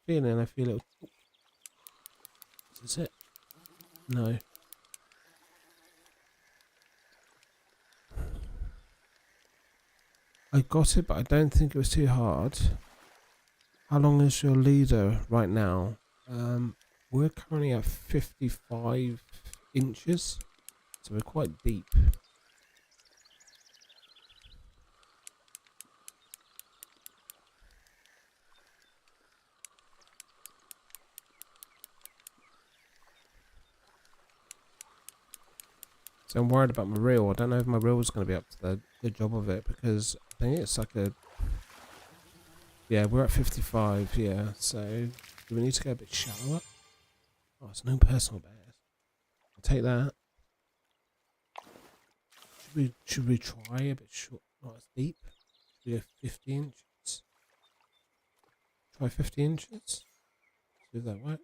feeling a few little. Is this it? No. I got it, but I don't think it was too hard. How long is your leader right now? We're currently at 55 inches, so we're quite deep. So I'm worried about my reel. I don't know if my reel is going to be up to the job of it, because I think it's like a... Yeah, we're at 55, yeah, so do we need to go a bit shallower? Oh, it's no personal bears. I'll take that. Should we try a bit short, not as deep? Should we go 50 inches? Try 50 inches? See if that works.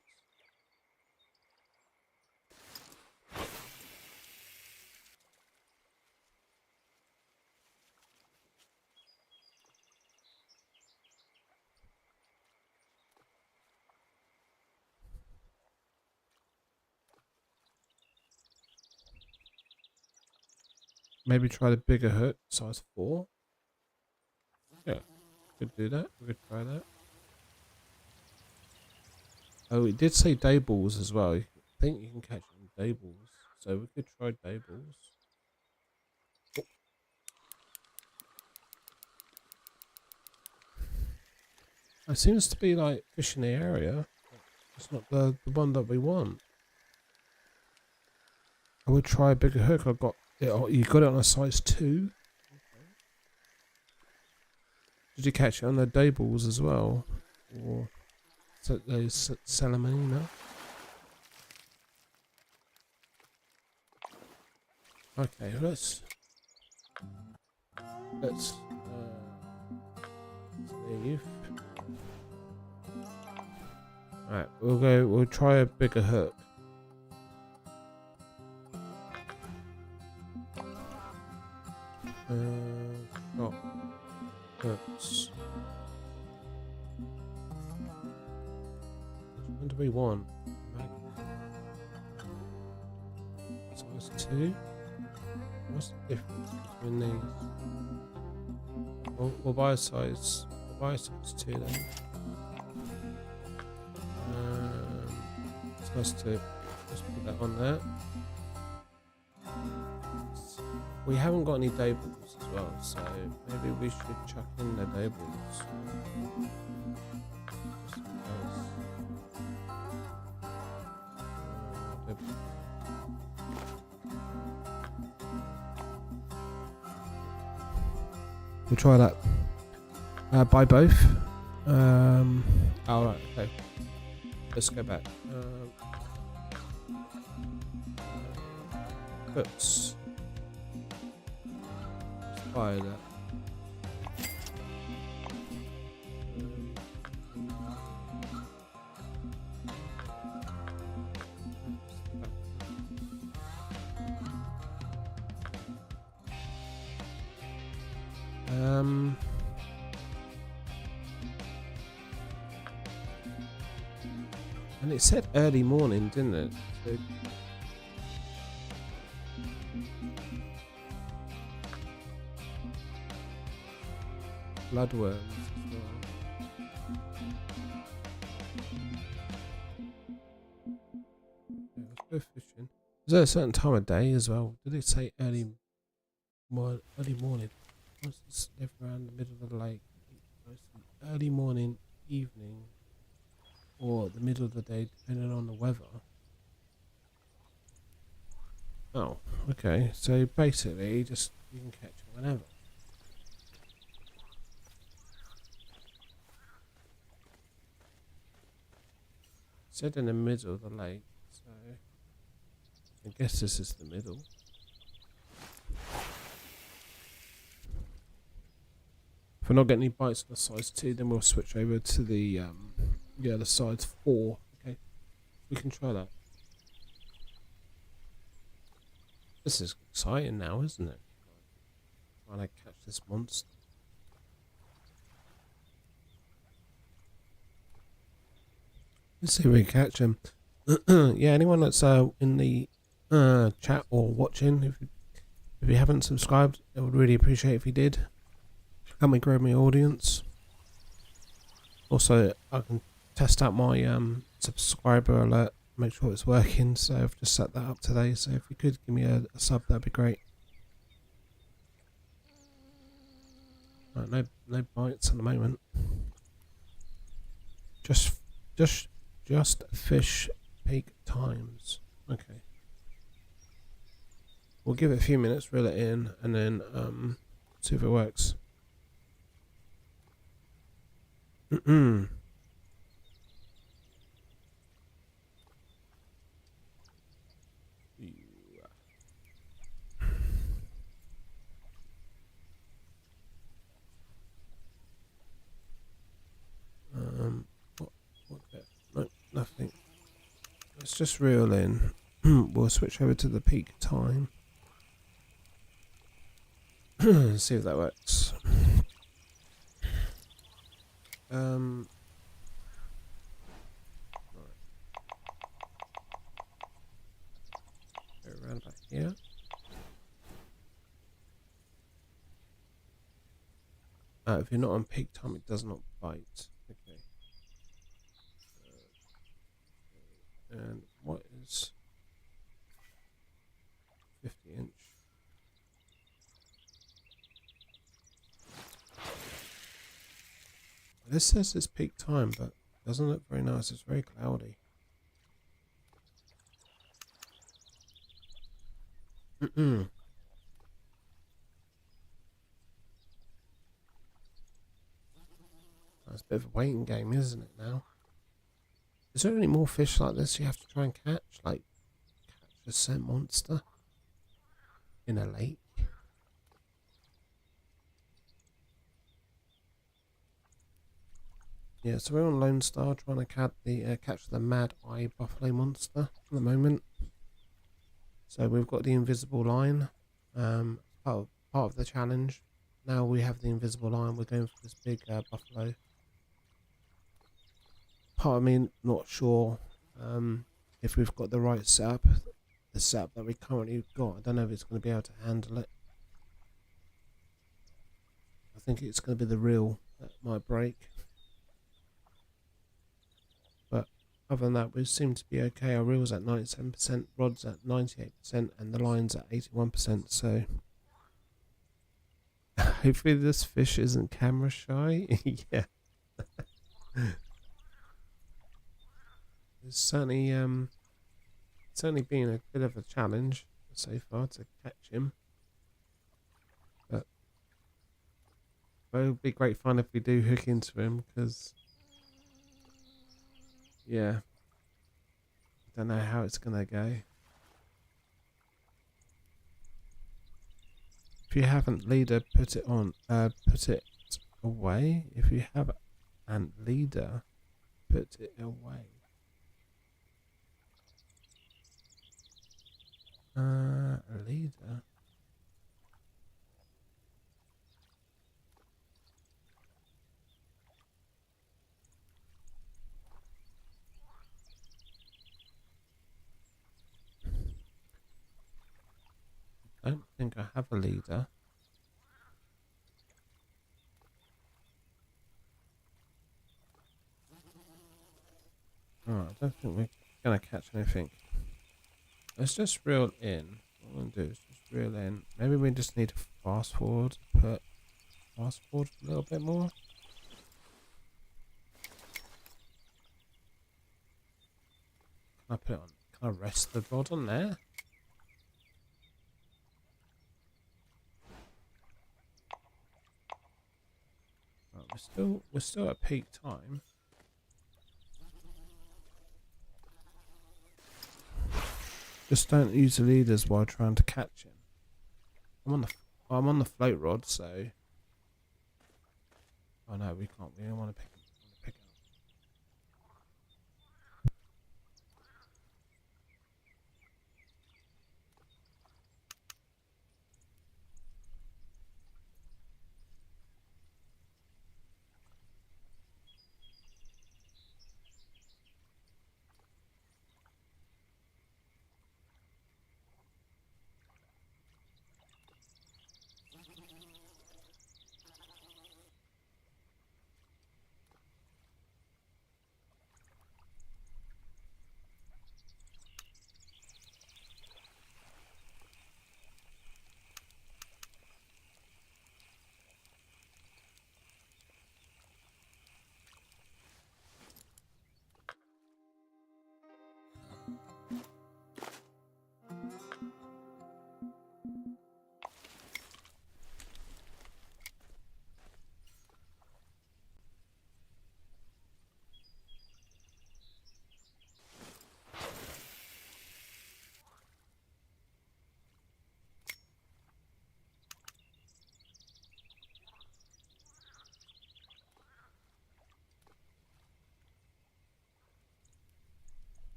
Maybe try the bigger hook, size 4. Yeah, could do that. We could try that. Oh, it did say day balls as well. I think you can catch it in day balls. So we could try day balls. Oh. It seems to be like fish in the area. It's not the one that we want. I would try a bigger hook. I got it. Oh, you got it on a size 2. Okay. Did you catch it on the day balls as well, or those salamina? Okay, let's leave. Alright, we'll try a bigger hook. Got hooks. Which one do we want? Size 2? What's the difference between these? We'll buy a size. We'll buy a size 2 then. Size 2. Let's put that on there. We haven't got any day balls as well, so maybe we should chuck in the day balls. We'll try that. Buy both. Alright, okay. Let's go back. Hooks. Let's buy that. And it said early morning, didn't it? So bloodworms as well. Yeah, let's go fishing. Is there a certain time of day as well? Did it say early morning? What's this live around the middle of the lake? Early morning, evening, or the middle of the day, depending on the weather. Oh, okay. So basically, just you can catch it whenever. Said in the middle of the lake, so I guess this is the middle. If we're not getting any bites on the size 2, then we'll switch over to the the size 4. Okay, we can try that. This is exciting now, isn't it? Trying to catch this monster. Let's see if we can catch him. Yeah, anyone that's in the chat or watching, if you haven't subscribed, I would really appreciate if you did. Help me grow my audience. Also, I can test out my subscriber alert, make sure it's working. So I've just set that up today. So if you could give me a sub, that'd be great. Right, no bites at the moment. Just fish peak times. Okay. We'll give it a few minutes, reel it in, and then see if it works. What bit? No, nothing. Let's just reel in. We'll switch over to the peak time. See if that works. Right. Go around back here. If you're not on peak time, it does not bite. Okay. And what is 50-inch? This says it's peak time, but it doesn't look very nice. It's very cloudy. That's a bit of a waiting game, isn't it, now? Is there any more fish like this you have to try and catch? Like, catch a scent monster in a lake? Yeah, so we're on Lone Star trying to catch the Mad Eye Buffalo monster at the moment. So we've got the invisible line, part of the challenge. Now we have the invisible line. We're going for this big buffalo. Part of me not sure if we've got the right setup. The setup that we currently got, I don't know if it's going to be able to handle it. I think it's going to be the reel that might break. But other than that, we seem to be okay. Our reel's at 97%, rod's at 98%, and the line's at 81%. So hopefully this fish isn't camera shy. Yeah. It's certainly been a bit of a challenge so far to catch him. But it would be great fun if we do hook into him, because yeah, I don't know how it's gonna go. If you haven't leader, put it on. Put it away. If you have an leader, put it away. A leader. I don't think I have a leader. Alright, I don't think we're gonna catch anything. Let's just reel in. What we're gonna do is just reel in. Maybe we just need to fast forward. Fast forward a little bit more. Can I put it on? Can I rest the rod on there? Right, we're still at peak time. Just don't use the leaders while trying to catch him. I'm on the float rod, so. Oh no, we can't. We don't want to pick him.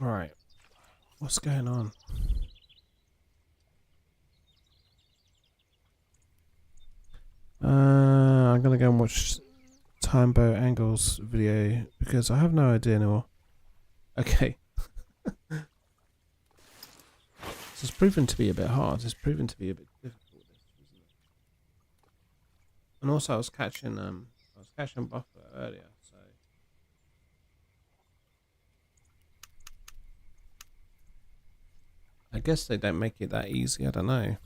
Right. What's going on? I'm gonna go and watch Time Bow Angles video because I have no idea anymore. Okay. This is proven to be a bit hard. It's proven to be a bit difficult, isn't it? And also I was catching buffalo earlier, so I guess they don't make it that easy, I don't know.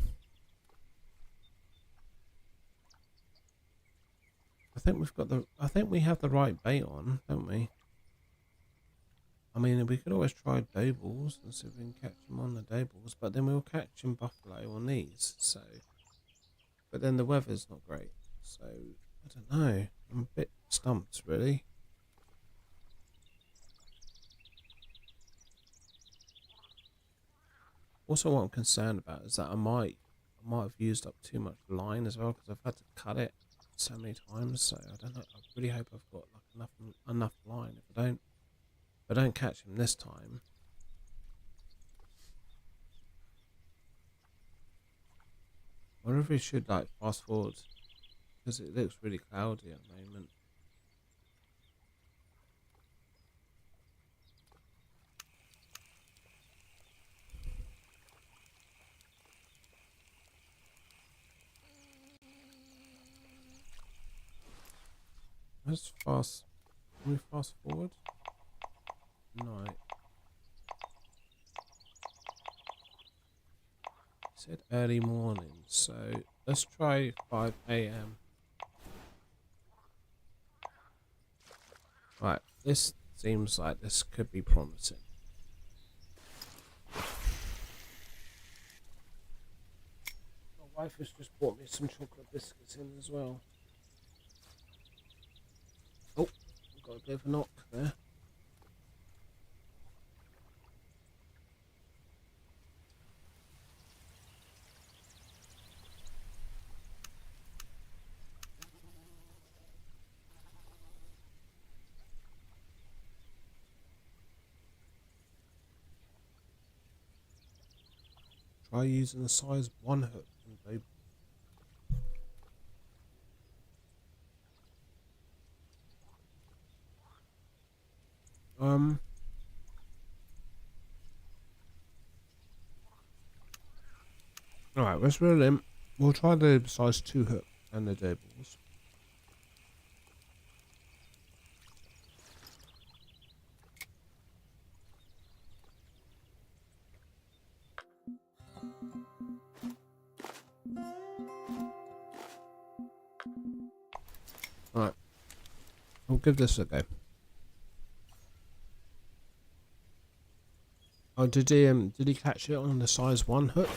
I think we have the right bait on, don't we? I mean, we could always try doe balls and see if we can catch them on the doe balls, but then we'll catch them buffalo on these, so. But then the weather's not great, so I don't know. I'm a bit stumped, really. Also, what I'm concerned about is that I might have used up too much line as well because I've had to cut it so many times. So I don't know. I really hope I've got like enough line. If I don't catch him this time. I wonder if we should like fast forward because it looks really cloudy at the moment. Let's fast. Can we fast forward? No. Said early morning, so let's try 5 a.m. Right, this seems like this could be promising. My wife has just bought me some chocolate biscuits in as well. Oh, I've got a bit of a knock there. Try using a size 1 hook and babe. Alright, let's reel in. We'll try the size 2 hook and the doubles. Alright, we'll give this a go. Oh, did he catch it on the size 1 hook?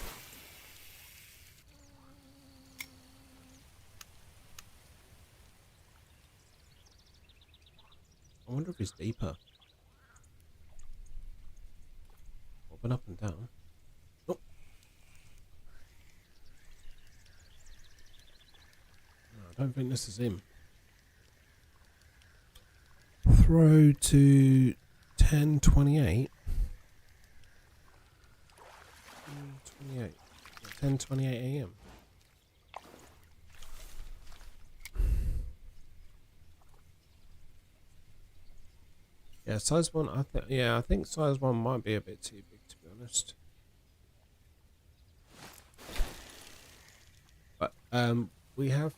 I wonder if he's deeper. Bobbing up and down. Oh. No, I don't think this is him. Throw to 10:28. 10:28. 10:28 a.m. Yeah, size 1. I think size 1 might be a bit too big, to be honest. But we have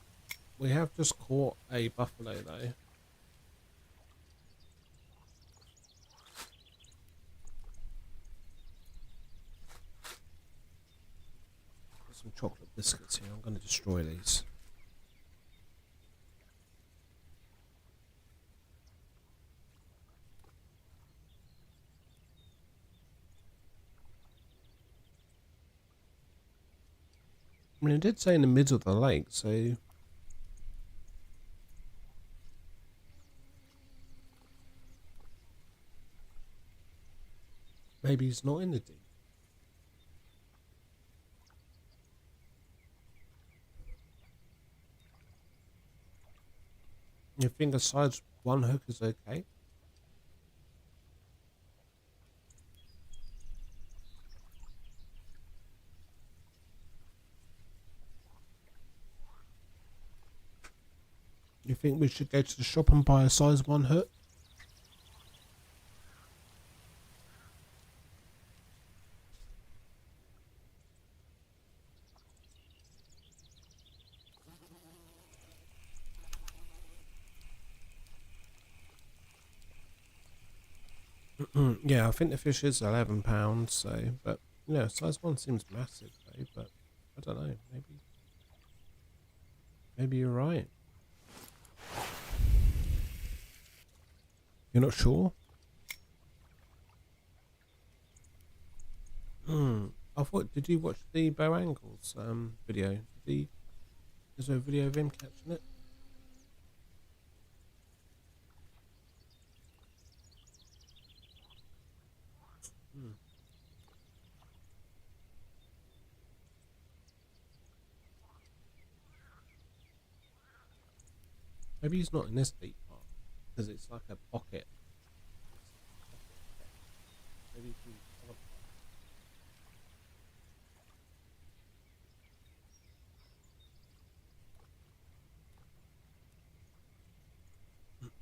just caught a buffalo though. Got some chocolate biscuits here. I'm going to destroy these. I mean, it did say in the middle of the lake, so maybe he's not in the deep. You think a size 1 hook is okay? You think we should go to the shop and buy a size 1 hook? Yeah, I think the fish is £11, so, but, yeah, size 1 seems massive, though, but, I don't know, maybe you're right. You're not sure? I thought, did you watch the Bow Angles, video? Is there a video of him catching it? Hmm. Maybe he's not in this deep part, because it's like a pocket. Maybe he's in the other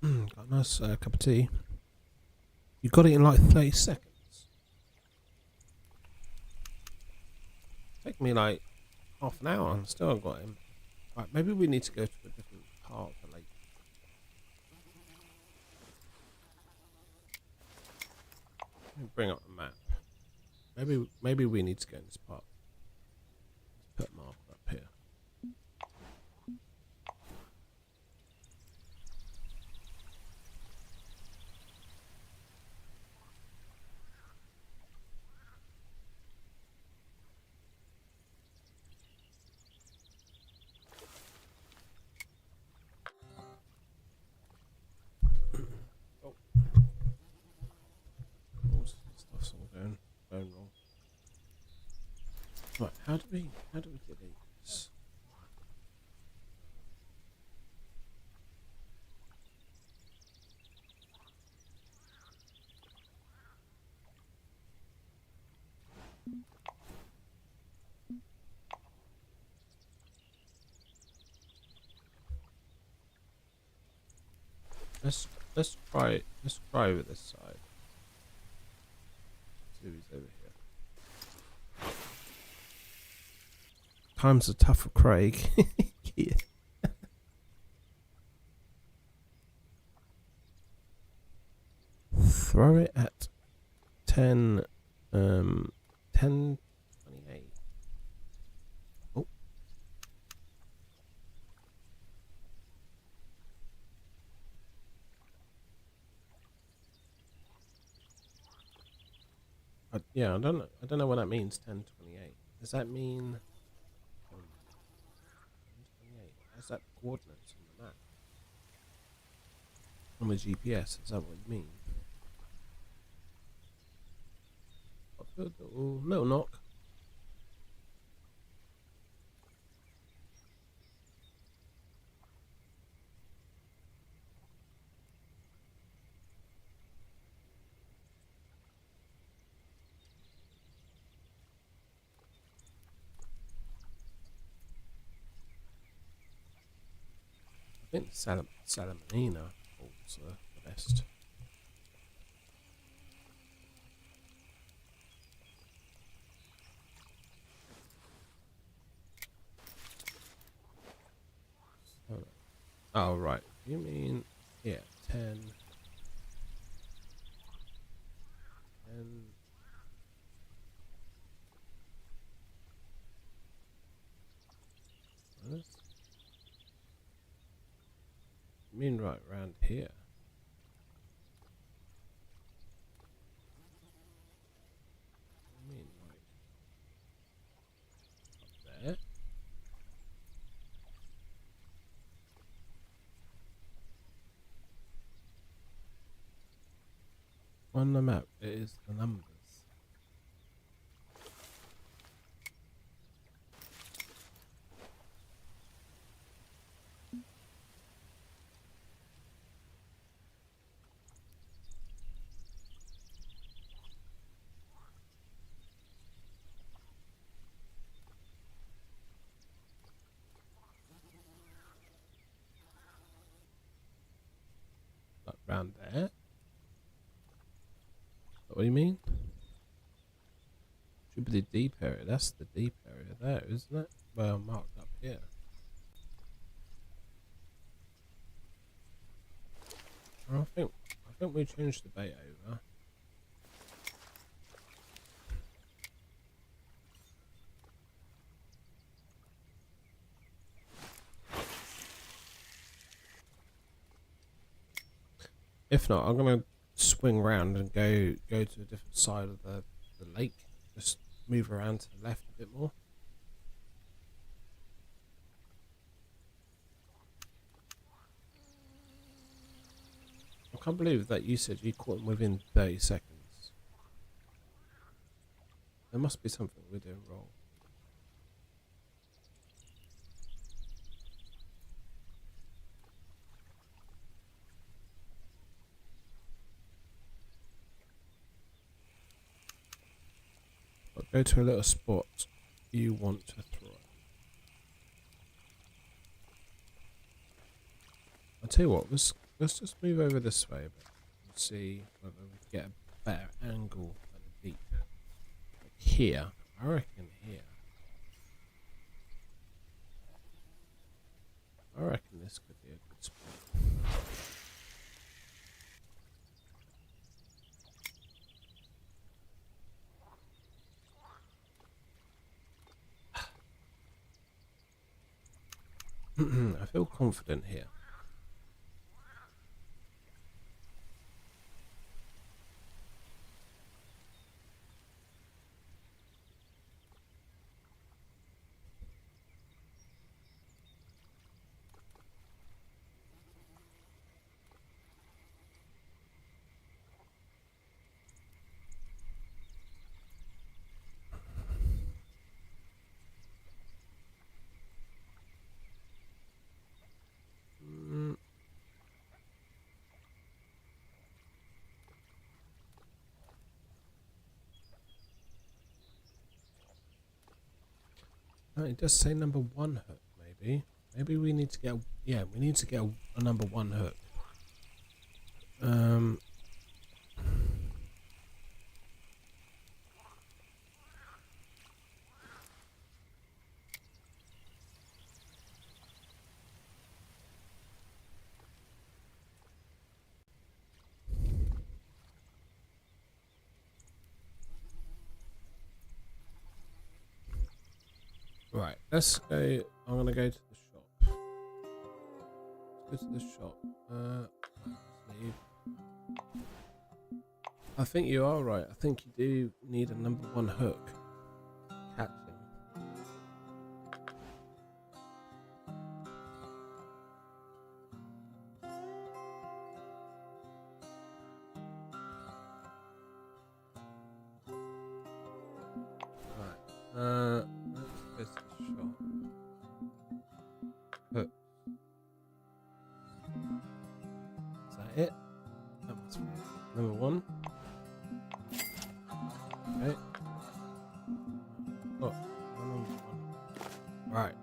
part. Got a nice cup of tea. You got it in like 30 seconds. Take me like half an hour and still haven't got him. Right, maybe we need to go to a different part of the lake. Let me bring up the map. Maybe we need to go in this part. Let's put a marker up here. Oh, all stuff's all going wrong. Right, how do we delete this? Let's try with this side. See who's over here. Times are tough for Craig. Yeah. Throw it at 10 10:28. Oh. Yeah, I don't know what that means. 10:28. Does that mean 10:28? Is that coordinates on the map? On the GPS? Is that what you mean? Little knock. I think Salamanina falls the best. Oh, right. You mean, yeah, 10. 10. What? You mean right around here? You mean like up there? On the map, it is the numbers. around there. What do you mean? Should be the deep area. That's the deep area there, isn't it? Well, marked up here. I think we changed the bait over. If not, I'm gonna swing round and go to a different side of the lake. Just move around to the left a bit more. I can't believe that you said you caught him within 30 seconds. There must be something we're doing wrong. But go to a little spot you want to throw. I'll tell you what, let's just move over this way a bit and see whether we can get a better angle at the deep. Like here, I reckon here. I reckon this could be a good spot. I feel confident here. No, it does say number 1 hook, maybe. Maybe we need to get we need to get a number 1 hook. Right, let's go. I'm gonna go to the shop. Let's go to the shop. Let's leave. I think you are right. I think you do need a number 1 hook. Catch him. Right. Let's go to the shop. Hook. Is that it? That must be it. Number 1. Okay. Oh, number 1. Right.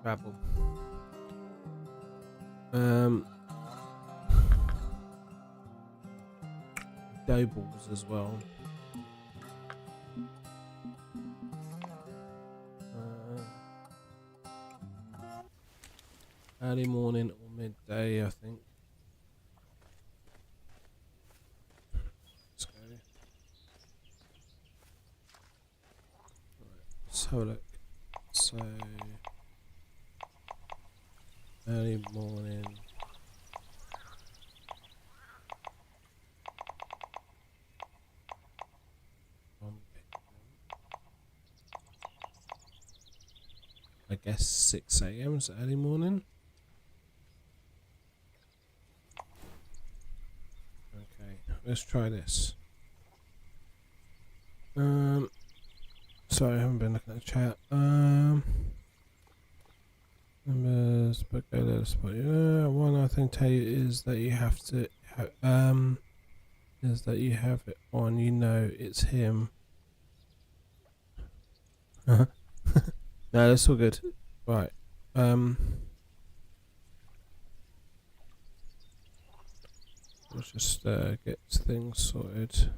Grapple. Dough balls as well. Early morning or midday, I think. Let's go. Right, let's have a look. So, early morning. I guess 6 AM is early morning. Let's try this. Sorry, I haven't been looking at the chat. Numbers, but go to the spot. One other thing to tell you is that you have to, is that you have it on. You know it's him. No, that's all good. Right. Let's just get things sorted.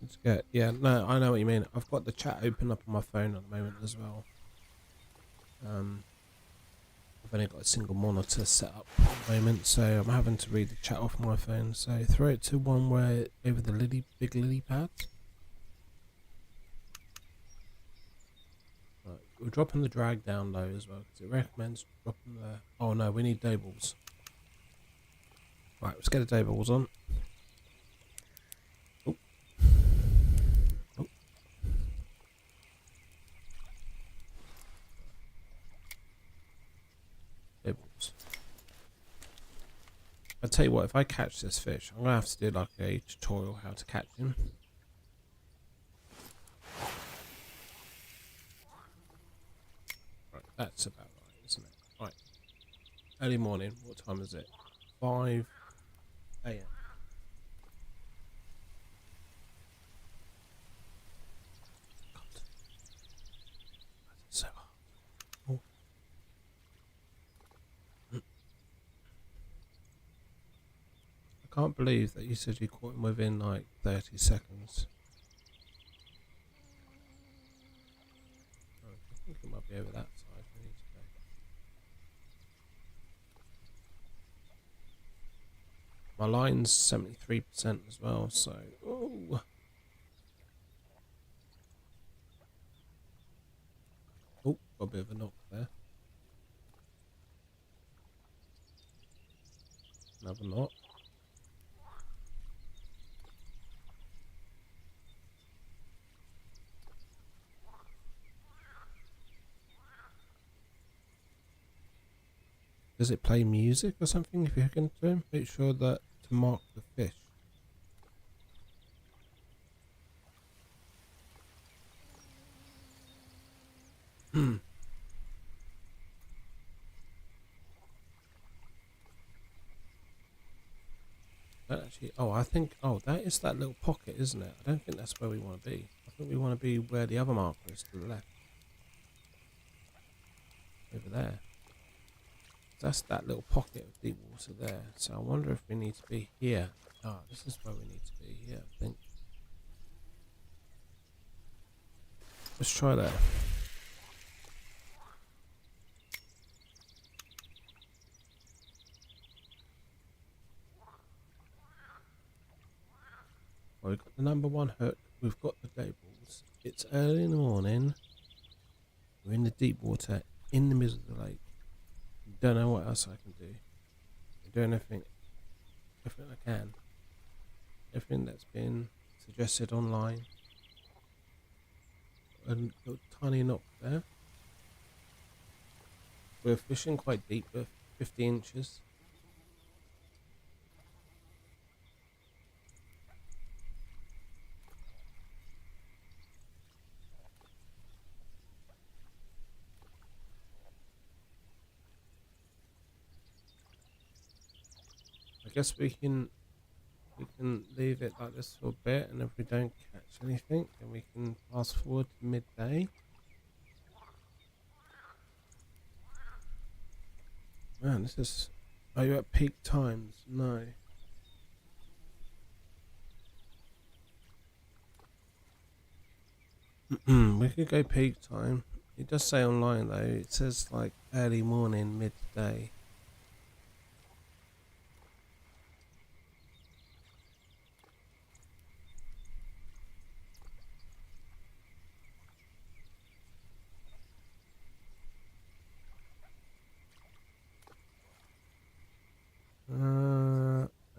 Let's get, yeah, no, I know what you mean. I've got the chat open up on my phone at the moment as well. I've only got a single monitor set up at the moment, so I'm having to read the chat off my phone. So throw it to one where over the big lily pads. Right, we're dropping the drag down low as well because it recommends dropping the. Oh no, we need day balls. Right, let's get the day balls on. Oh. Oh. Day balls. I'll tell you what, if I catch this fish, I'm gonna have to do like a tutorial how to catch him. Right, that's about right, isn't it? Right. Early morning, what time is it? 5 a.m. So oh. I can't believe that you said you caught him within like 30 seconds. Oh, I think it might be over that side. We need to go. My line's 73% as well, so oh. Oh, got a bit of a knock there. Another knock. Does it play music or something if you're hooking to him? Make sure that to mark the fish. That actually, oh, I think, oh, that is that little pocket, isn't it? I don't think that's where we want to be. I think we want to be where the other marker is to the left. Over there. That's that little pocket of deep water there. So I wonder if we need to be here. Ah, this is where we need to be here, I think. Let's try that. Well, we've got the number one hook. We've got the day balls. It's early in the morning. We're in the deep water, in the middle of the lake. Don't know what else I can do. I'm doing everything I can. Everything that's been suggested online. A little tiny knock there. We're fishing quite deep, we're 50 inches. I guess we can leave it like this for a bit, and if we don't catch anything, then we can fast forward to midday. Man, this is... Are you at peak times? No. We could go peak time. It does say online though, it says like early morning, midday.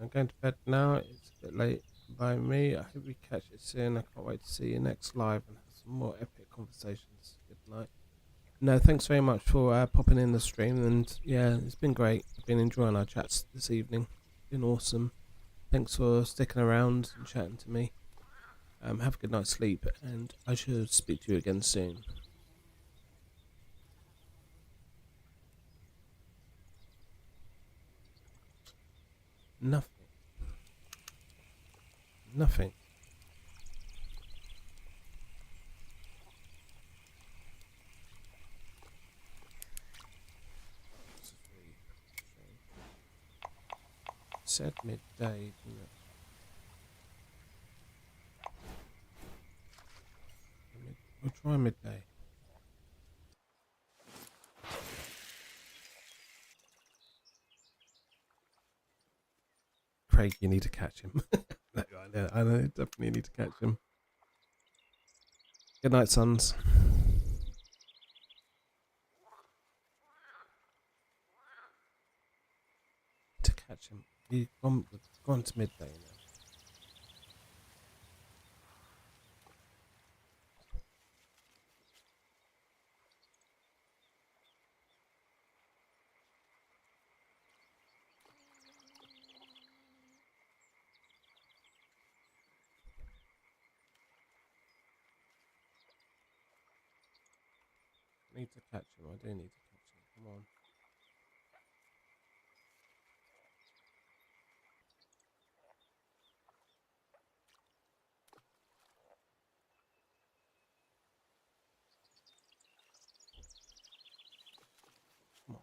I'm going to bed now. It's a bit late by me. I hope we catch it soon. I can't wait to see you next live and have some more epic conversations. Good night. No, thanks very much for popping in the stream, and yeah, it's been great. I've been enjoying our chats this evening. It's been awesome. Thanks for sticking around and chatting to me. Have a good night's sleep, and I shall speak to you again soon. Nothing. Nothing. said midday, didn't it? We'll try midday. Craig, you need to catch him. No, I know, definitely need to catch him. Good night, sons. To catch him. He's gone to midday now. I need to catch him. I do need to catch him. Come on. Come on.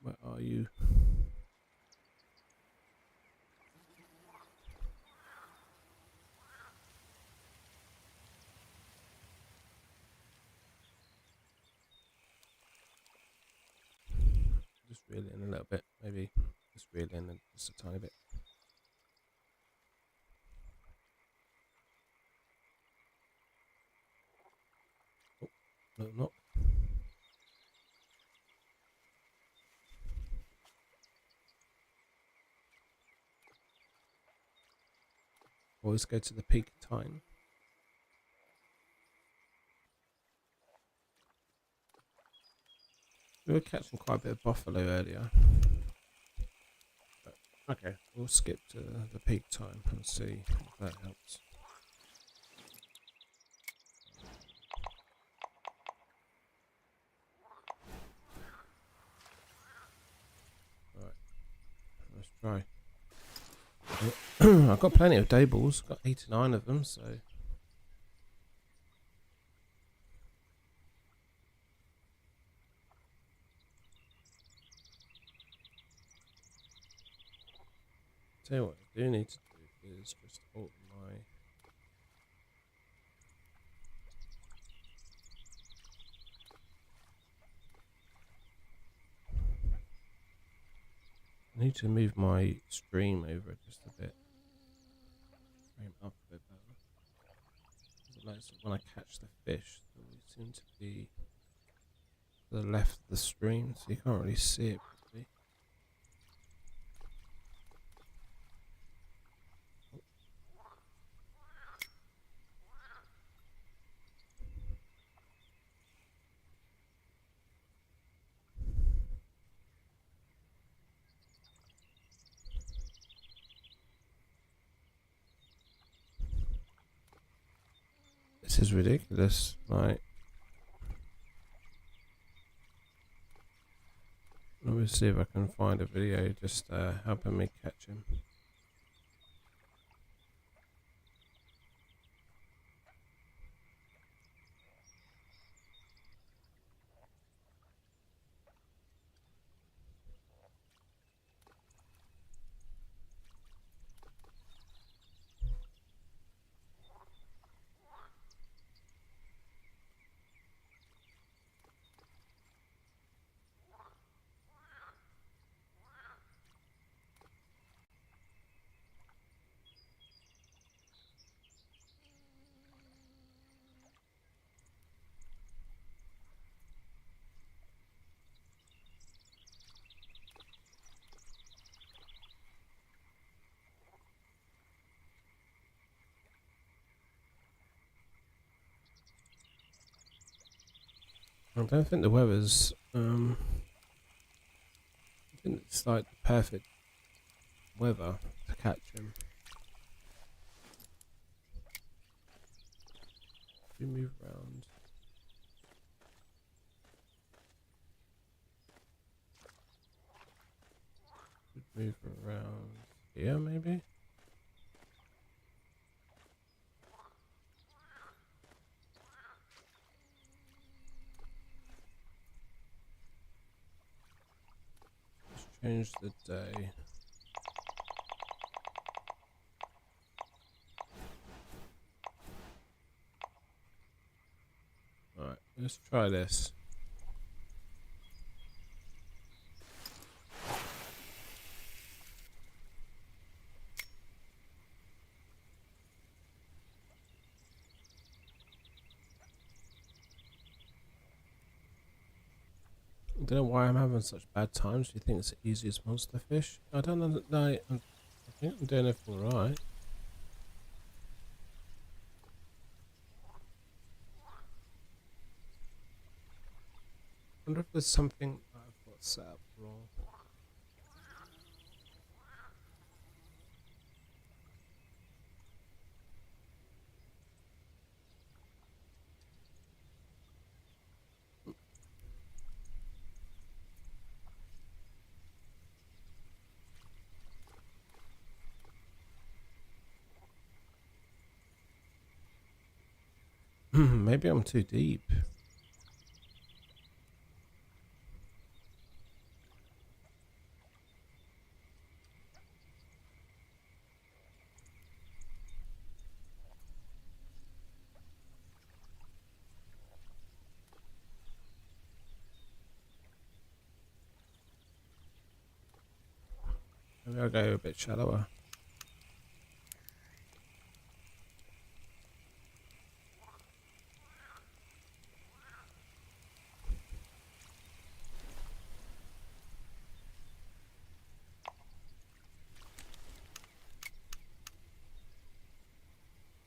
Where are you? Just reel in a little bit, maybe. Just reel in just a tiny bit. Oh, little knock. Always go to the peak time. We were catching quite a bit of buffalo earlier. But, okay, we'll skip to the peak time and see if that helps. Alright, let's try. I've got plenty of day balls, got 89 of them, so... Tell you what I do need to do is just alter my... I need to move my stream over just a bit. Frame up a bit better. Because I notice that when I catch the fish, they always seem to be to the left of the stream, so you can't really see it properly. This is ridiculous, like... Let me see if I can find a video just helping me catch him. I don't think the weather's, I think it's like the perfect weather to catch him. If you move around. Move around here maybe? change the day. Alright, let's try this. I don't know why I'm having such bad times. Do you think it's the easiest monster fish? I don't know. I think I'm doing everything right. I wonder if there's something I've got set up wrong. Maybe I'm too deep. Maybe I'll go a bit shallower.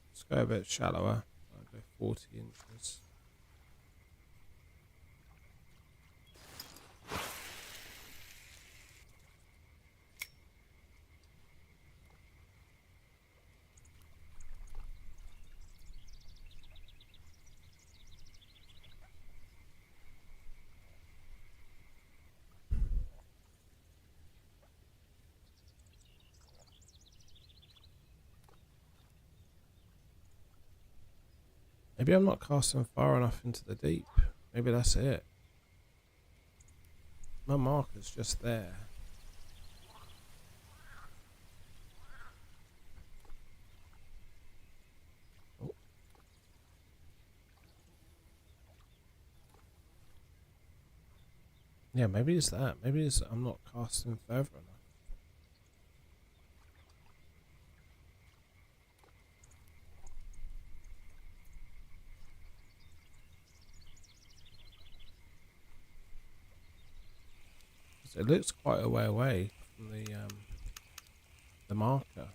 Let's go a bit shallower. I'll go 40 inches. Maybe I'm not casting far enough into the deep. Maybe that's it. My marker's just there. Oh. Yeah, maybe it's that. Maybe it's I'm not casting further enough. It looks quite a way away from the marker.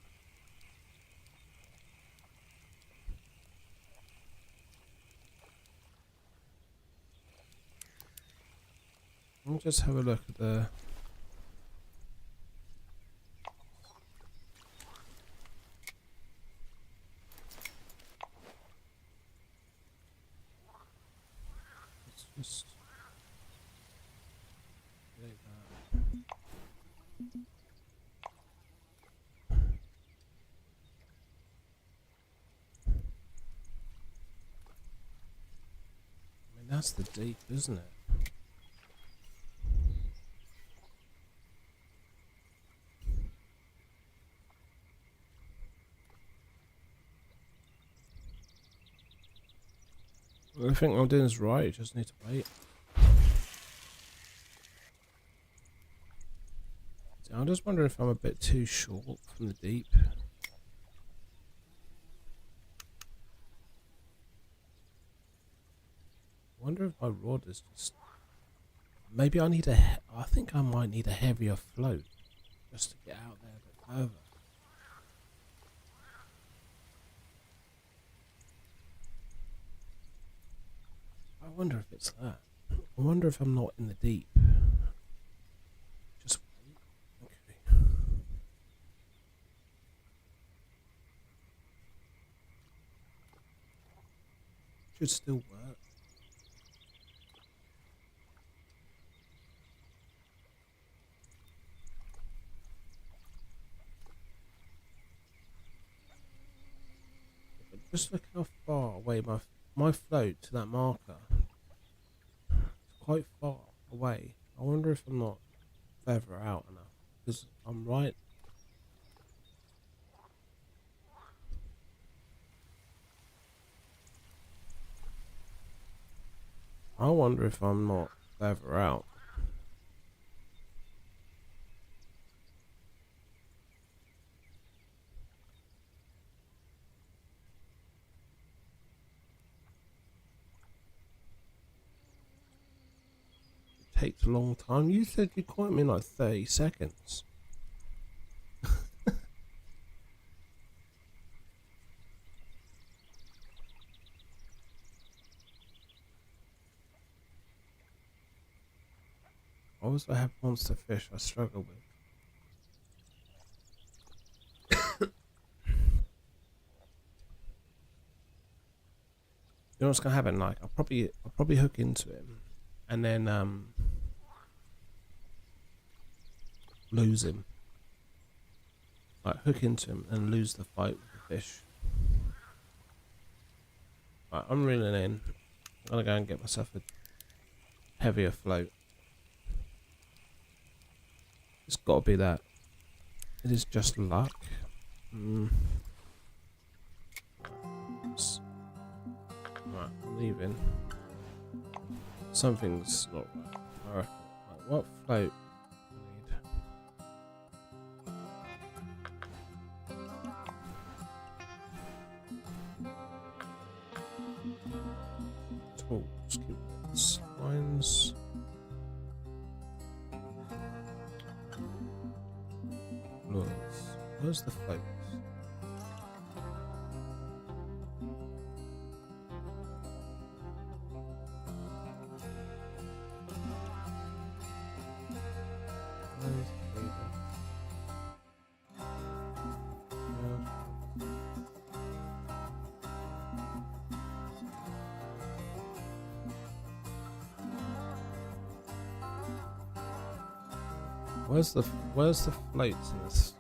Let me just have a look at the. Let's just. Delete that. I mean, that's the deep, isn't it? I think I'm doing is right. You just need to wait. I'm just wondering if I'm a bit too short from the deep. I wonder if my rod is just. Maybe I need I think I might need a heavier float just to get out there a bit further. I wonder if it's that. I wonder if I'm not in the deep. Just wait. Okay. Should still work. But just look how far away my float to that marker. It's quite far away. I wonder if I'm not feather out enough. Because I'm right. I wonder if I'm not feather out. It takes a long time. You said you caught me in like 30 seconds. I also have monster fish I struggle with. You know what's gonna happen? Like I'll probably hook into him, and then lose him. Like hook into him and lose the fight with the fish. Right, I'm reeling in. I'm gonna go and get myself a heavier float. It's got to be that. It is just luck. Right, I'm leaving. Something's not right. I reckon. Right, what float do I need? Tools, keywords, lines. Lures. Where's the floats? Where's the floats in this?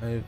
Oh.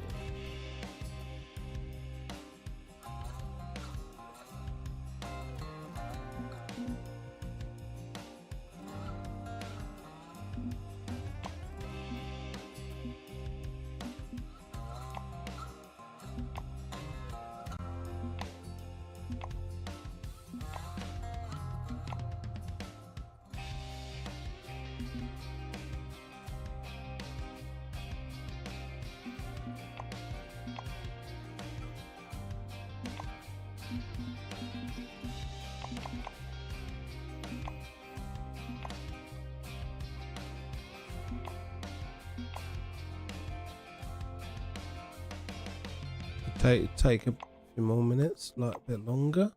Take a few more minutes, like a bit longer.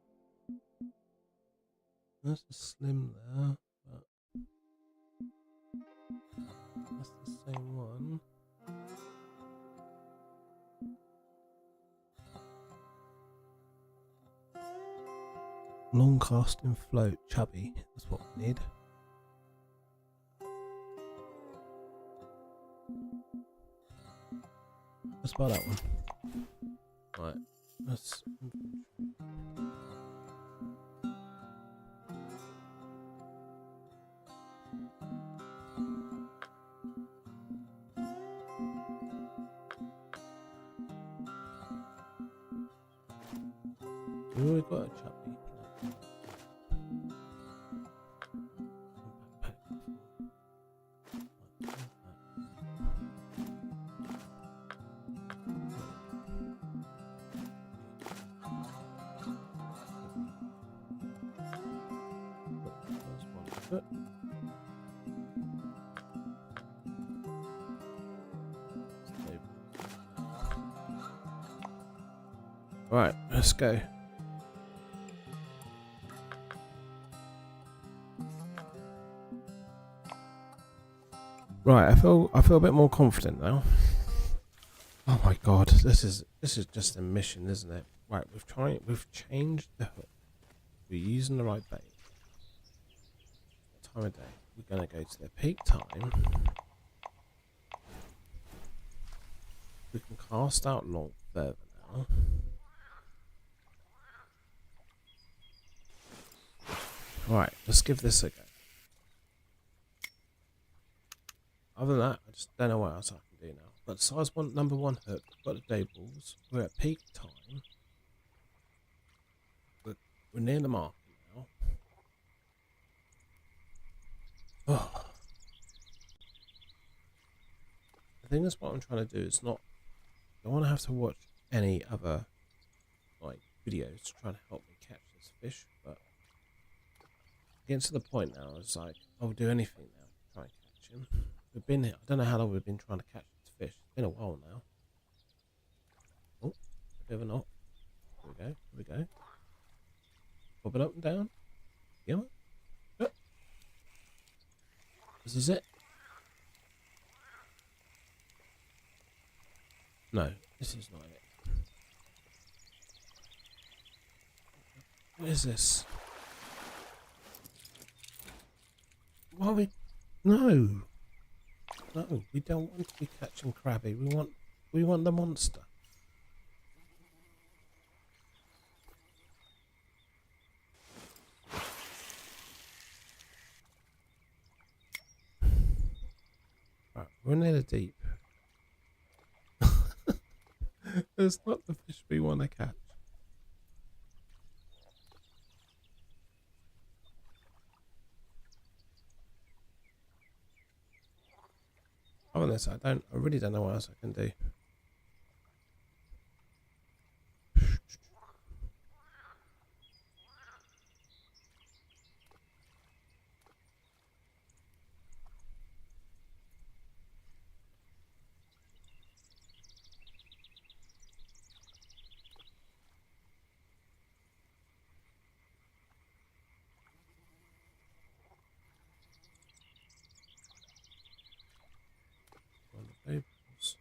That's a slim there, but that's the same one. Long casting float, chubby. That's what we need. Let's buy that one. Right, let's. We already got a chubby. Right, let's go. Right, I feel a bit more confident now. Oh my god, this is just a mission, isn't it? Right, we've changed the hook. We're using the right bait. What time of day? We're gonna go to the peak time. We can cast out long further now. Alright, let's give this a go. Other than that, I just don't know what else I can do now. But size one, number one hook, got the day balls. We're at peak time. We're near the mark now. Oh. The thing is, what I'm trying to do is not. I don't want to have to watch any other like videos to try to help me catch this fish, but getting to the point now, it's like I'll do anything now to try and catch him. We've been here. I don't know how long we've been trying to catch this fish. It's been a while now. Oh, a bit of a knot. Here we go. Here we go. Bobbing up and down. Yeah. Oh. This is it. No, this is not it. What is this? Why are we? No, no, we don't want to be catching crabby. We want the monster. Right, we're near the deep. It's not the fish we want to catch. On this, I really don't know what else I can do. On the tables.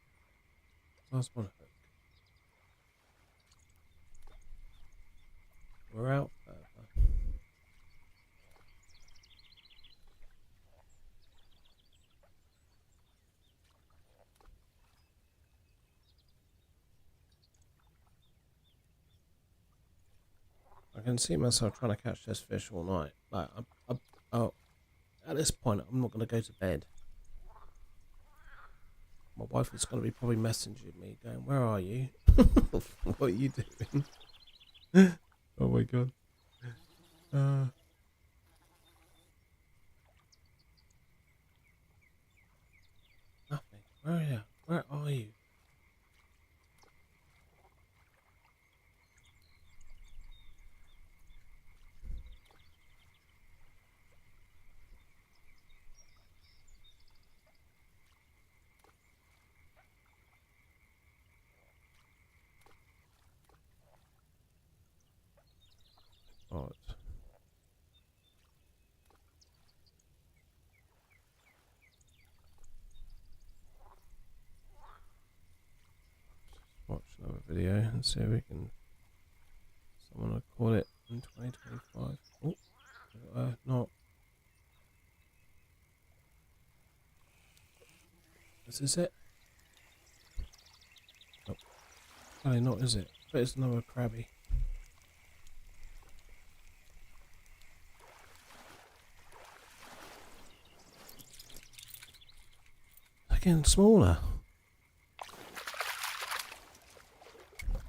Last one hook. We're out further. I can see myself trying to catch this fish all night. Like, oh, at this point, I'm not going to go to bed. My wife is going to be probably messaging me, going, "Where are you? What are you doing?" Oh my god. Nothing. Where are you? Where are you? Oh, it's... watch another video and see if we can. Someone will call it in 2025. Oh, not. This is it. Nope. Probably not, is it? But it's another crabby. They're getting smaller. Right,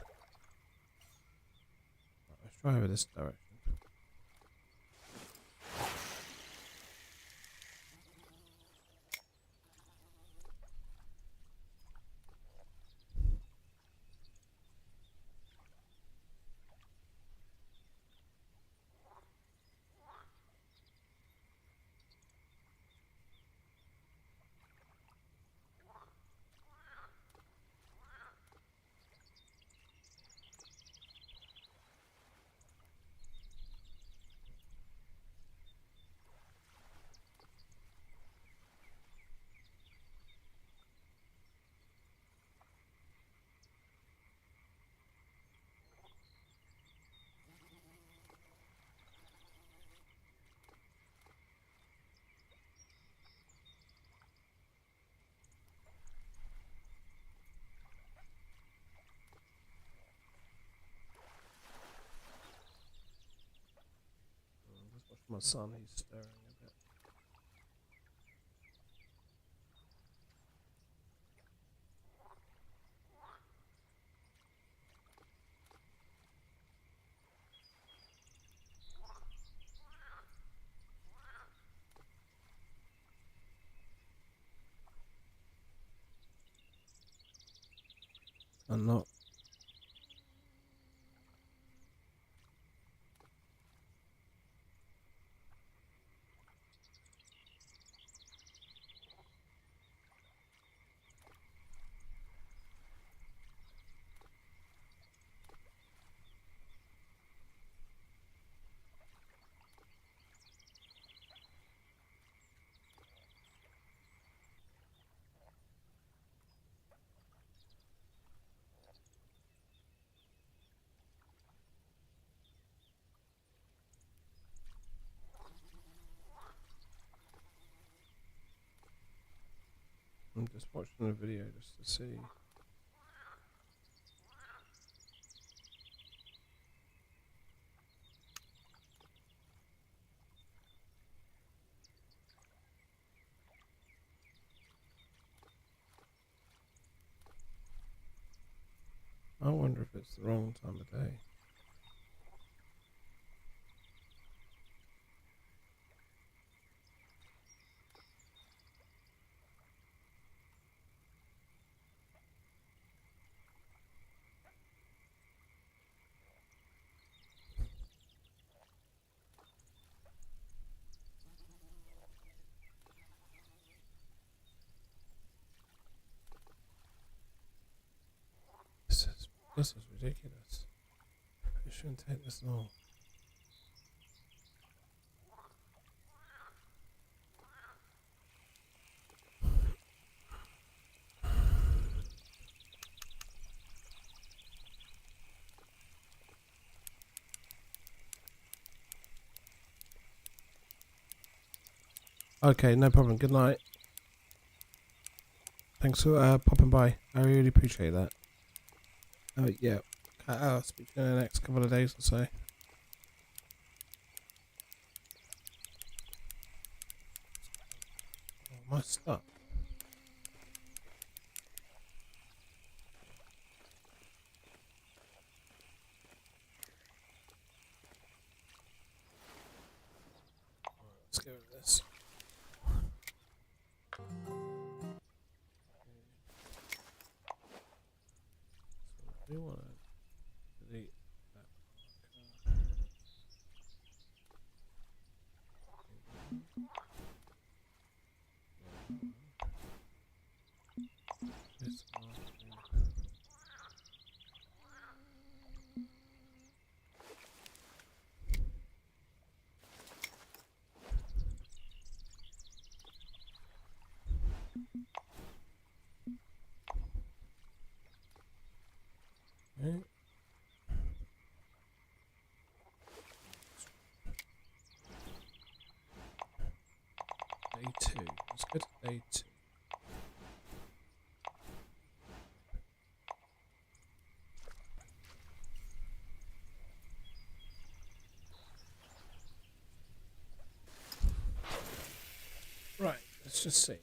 let's try over this direction. My son, he's stirring a bit. I'm not. I'm just watching the video just to see. I wonder if it's the wrong time of day. This is ridiculous. It shouldn't take this long. Okay, no problem. Good night. Thanks for popping by. I really appreciate that. Yeah. I'll speak to you in the next couple of days or so. Oh, my stuff. Let's go with this. So we want to delete that marker. This marker. Okay. Day 2. Let's go to day 2. Right, let's just see.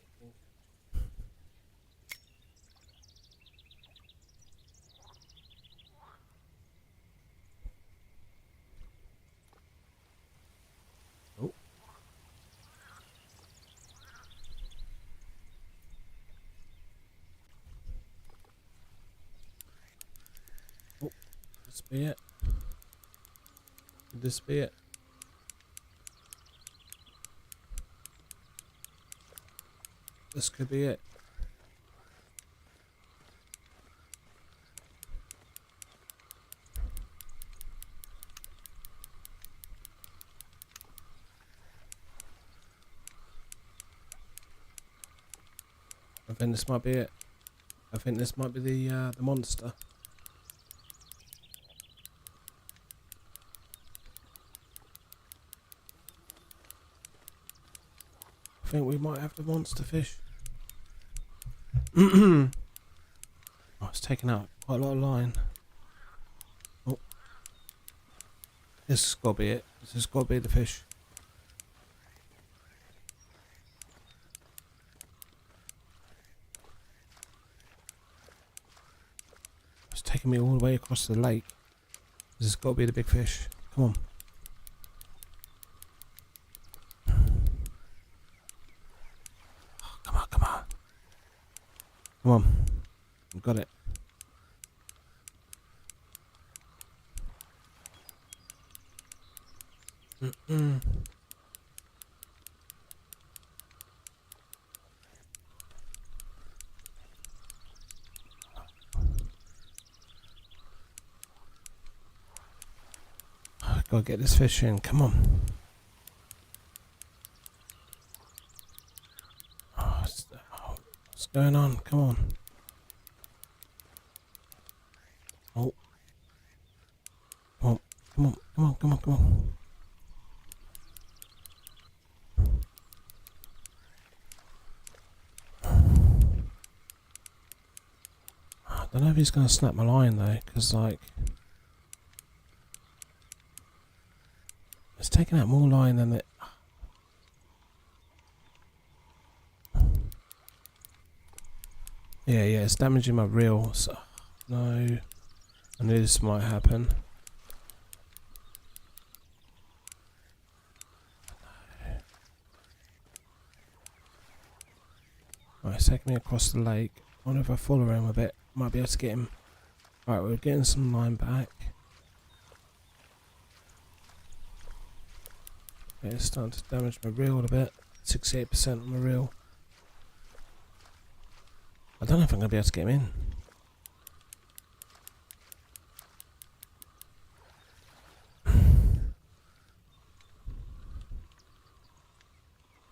Oh. Oh, this be it. Could this be it? This could be it. I think this might be it. I think this might be the monster. I think we might have the monster fish. Oh, it's taken out quite a lot of line. Oh, this has got to be it. This has got to be the fish. taking me all the way across the lake. This has got to be the big fish. Come on. Come on, come on. Come on. I've got it. Gotta get this fish in. Come on. What's going on? Come on. Oh. Come on. Come on. Come on. Come on. Come on. I don't know if he's going to snap my line though, because like it's taking out more line than it. Yeah, it's damaging my reel. So no, I knew this might happen. Right, it's taking me across the lake. I wonder if I follow him a bit, might be able to get him. Right, we're getting some line back. Yeah, it's starting to damage my reel a bit. 68% on my reel. I don't know if I'm going to be able to get him in.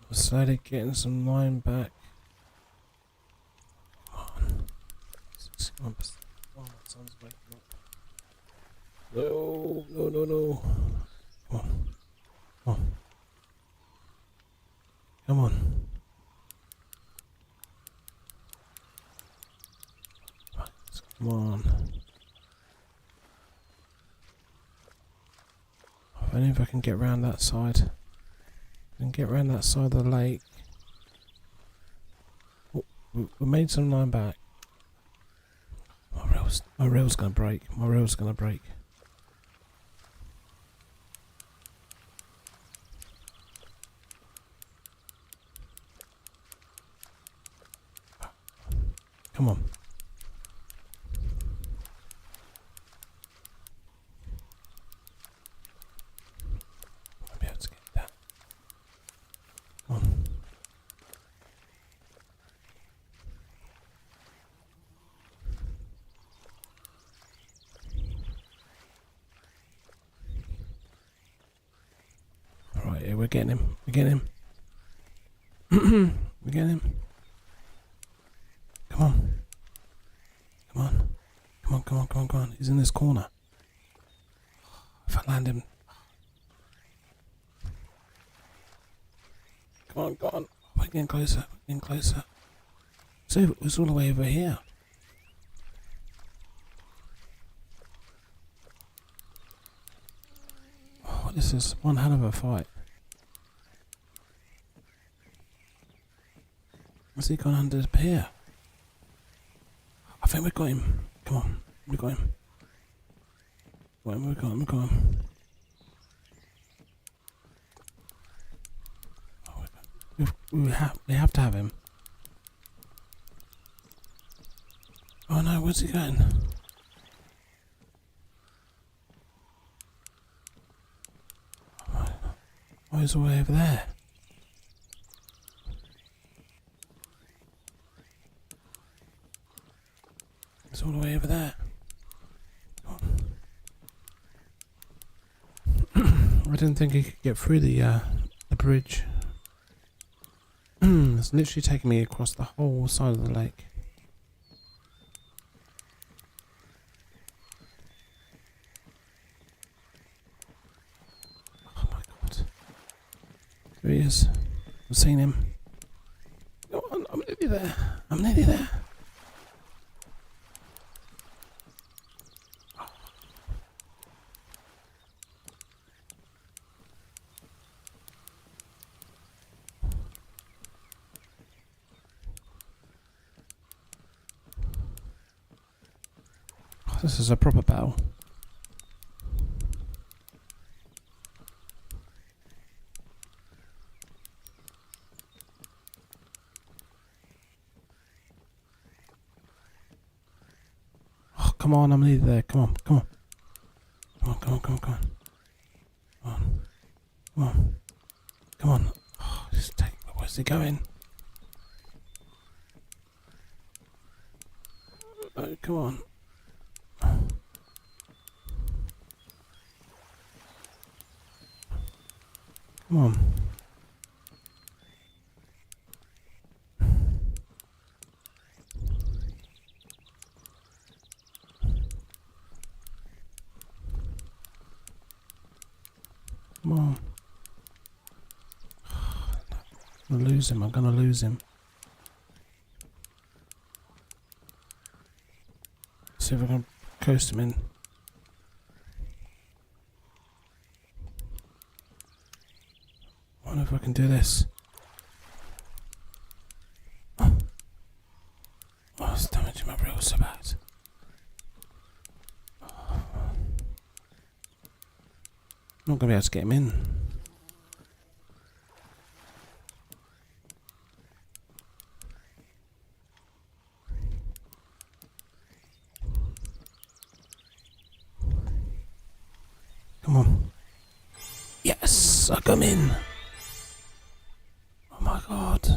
I'm slowly getting some line back. Come on. 61%. Oh, my son's waking up. No. Come on. Come on. Come on. Right, come on. I don't know if I can get around that side. I can get around that side of the lake. Oh, we made some line back. My reel's gonna break. My reel's gonna break. Come on. I'll be able to get that. Come on. Alright, yeah, we're getting him. We're getting him. We're getting him. Come on. Come on. Come on, come on, come on, come on. He's in this corner. If I land him. Come on, go on. We're getting closer. We're getting closer. So it's all the way over here. Oh, this is one hell of a fight. Has he gone under the pier? I think we got him. Come on, we got him. We got him. Oh, we have to have him. Oh no, where's he going? Oh, he's all the way over there. It's all the way over there. I didn't think he could get through the bridge. It's literally taking me across the whole side of the lake. Oh my god. There he is. I've seen him. Go on, I'm nearly there. I'm nearly there. This is a proper battle. Oh, come on, I'm nearly there. Come on, come on. Come on, come on, come on, come on. Come on. Come on. Come on. Oh, just take, where's he going? Oh, come on. Come on. Come on. I'm gonna lose him. I'm gonna lose him. See if I can coast him in. I wonder if I can do this. Oh, it's damaging my reel so bad. I'm not gonna be able to get him in. Come on. Yes, I come in. Oh my god.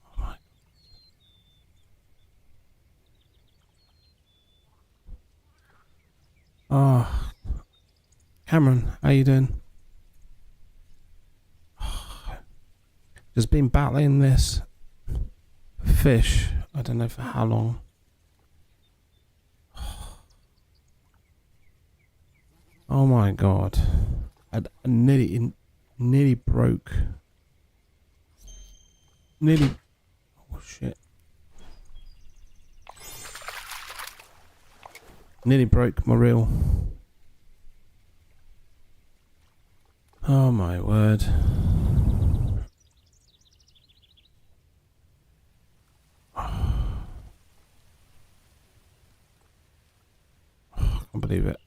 Oh my. Oh, Cameron, how you doing? Just been battling this fish. I don't know for how long. Oh my god. I nearly broke. Nearly. Oh shit. Nearly broke my reel. Oh my word. I can't believe it.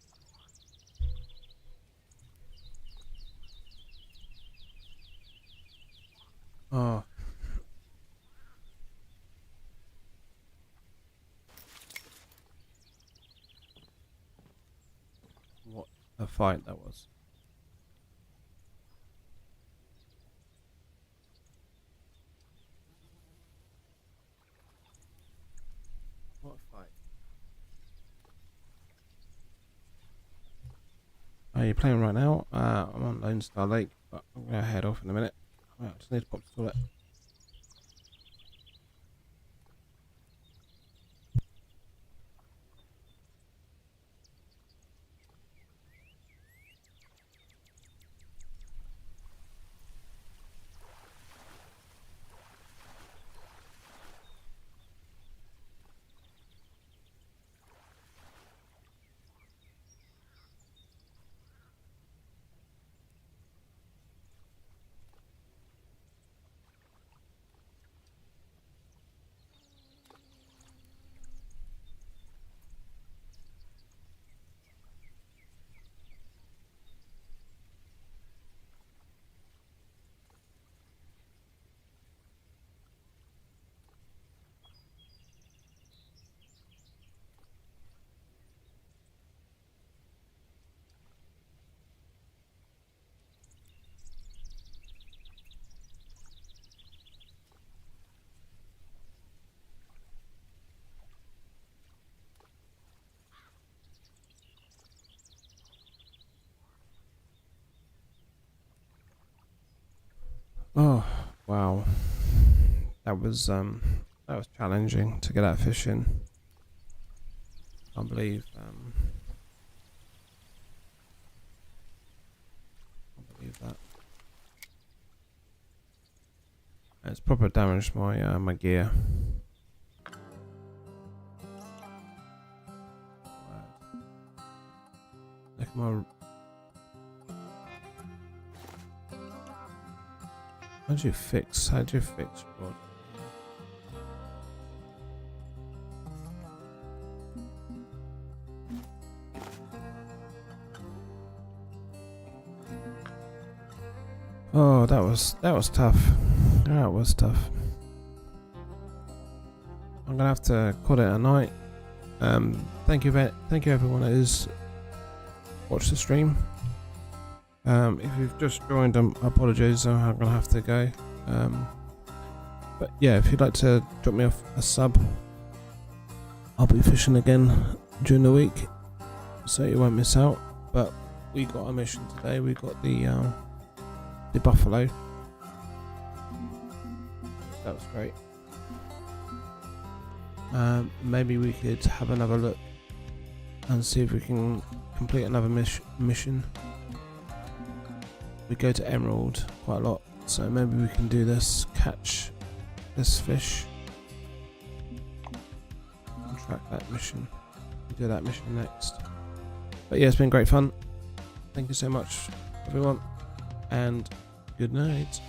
Oh. What a fight that was. What a fight. Are you playing right now? I'm on Lone Star Lake, but I'm going to head off in a minute. I just need to pop to the toilet. Oh, wow. That was challenging to get that fish in. I believe that. It's proper damaged my my gear. Look at my. How do you fix rod? Oh, that was tough. That was tough. I'm gonna have to call it a night. Thank you everyone that has watched the stream. If you've just joined, I apologise. I'm gonna have to go. But yeah, if you'd like to drop me off a sub, I'll be fishing again during the week, so you won't miss out. But we got a mission today. We got the buffalo. That was great. Maybe we could have another look and see if we can complete another mission. We go to Emerald quite a lot, so maybe we can do this, catch this fish and track that mission. We'll do that mission next. But yeah, it's been great fun. Thank you so much everyone, and good night.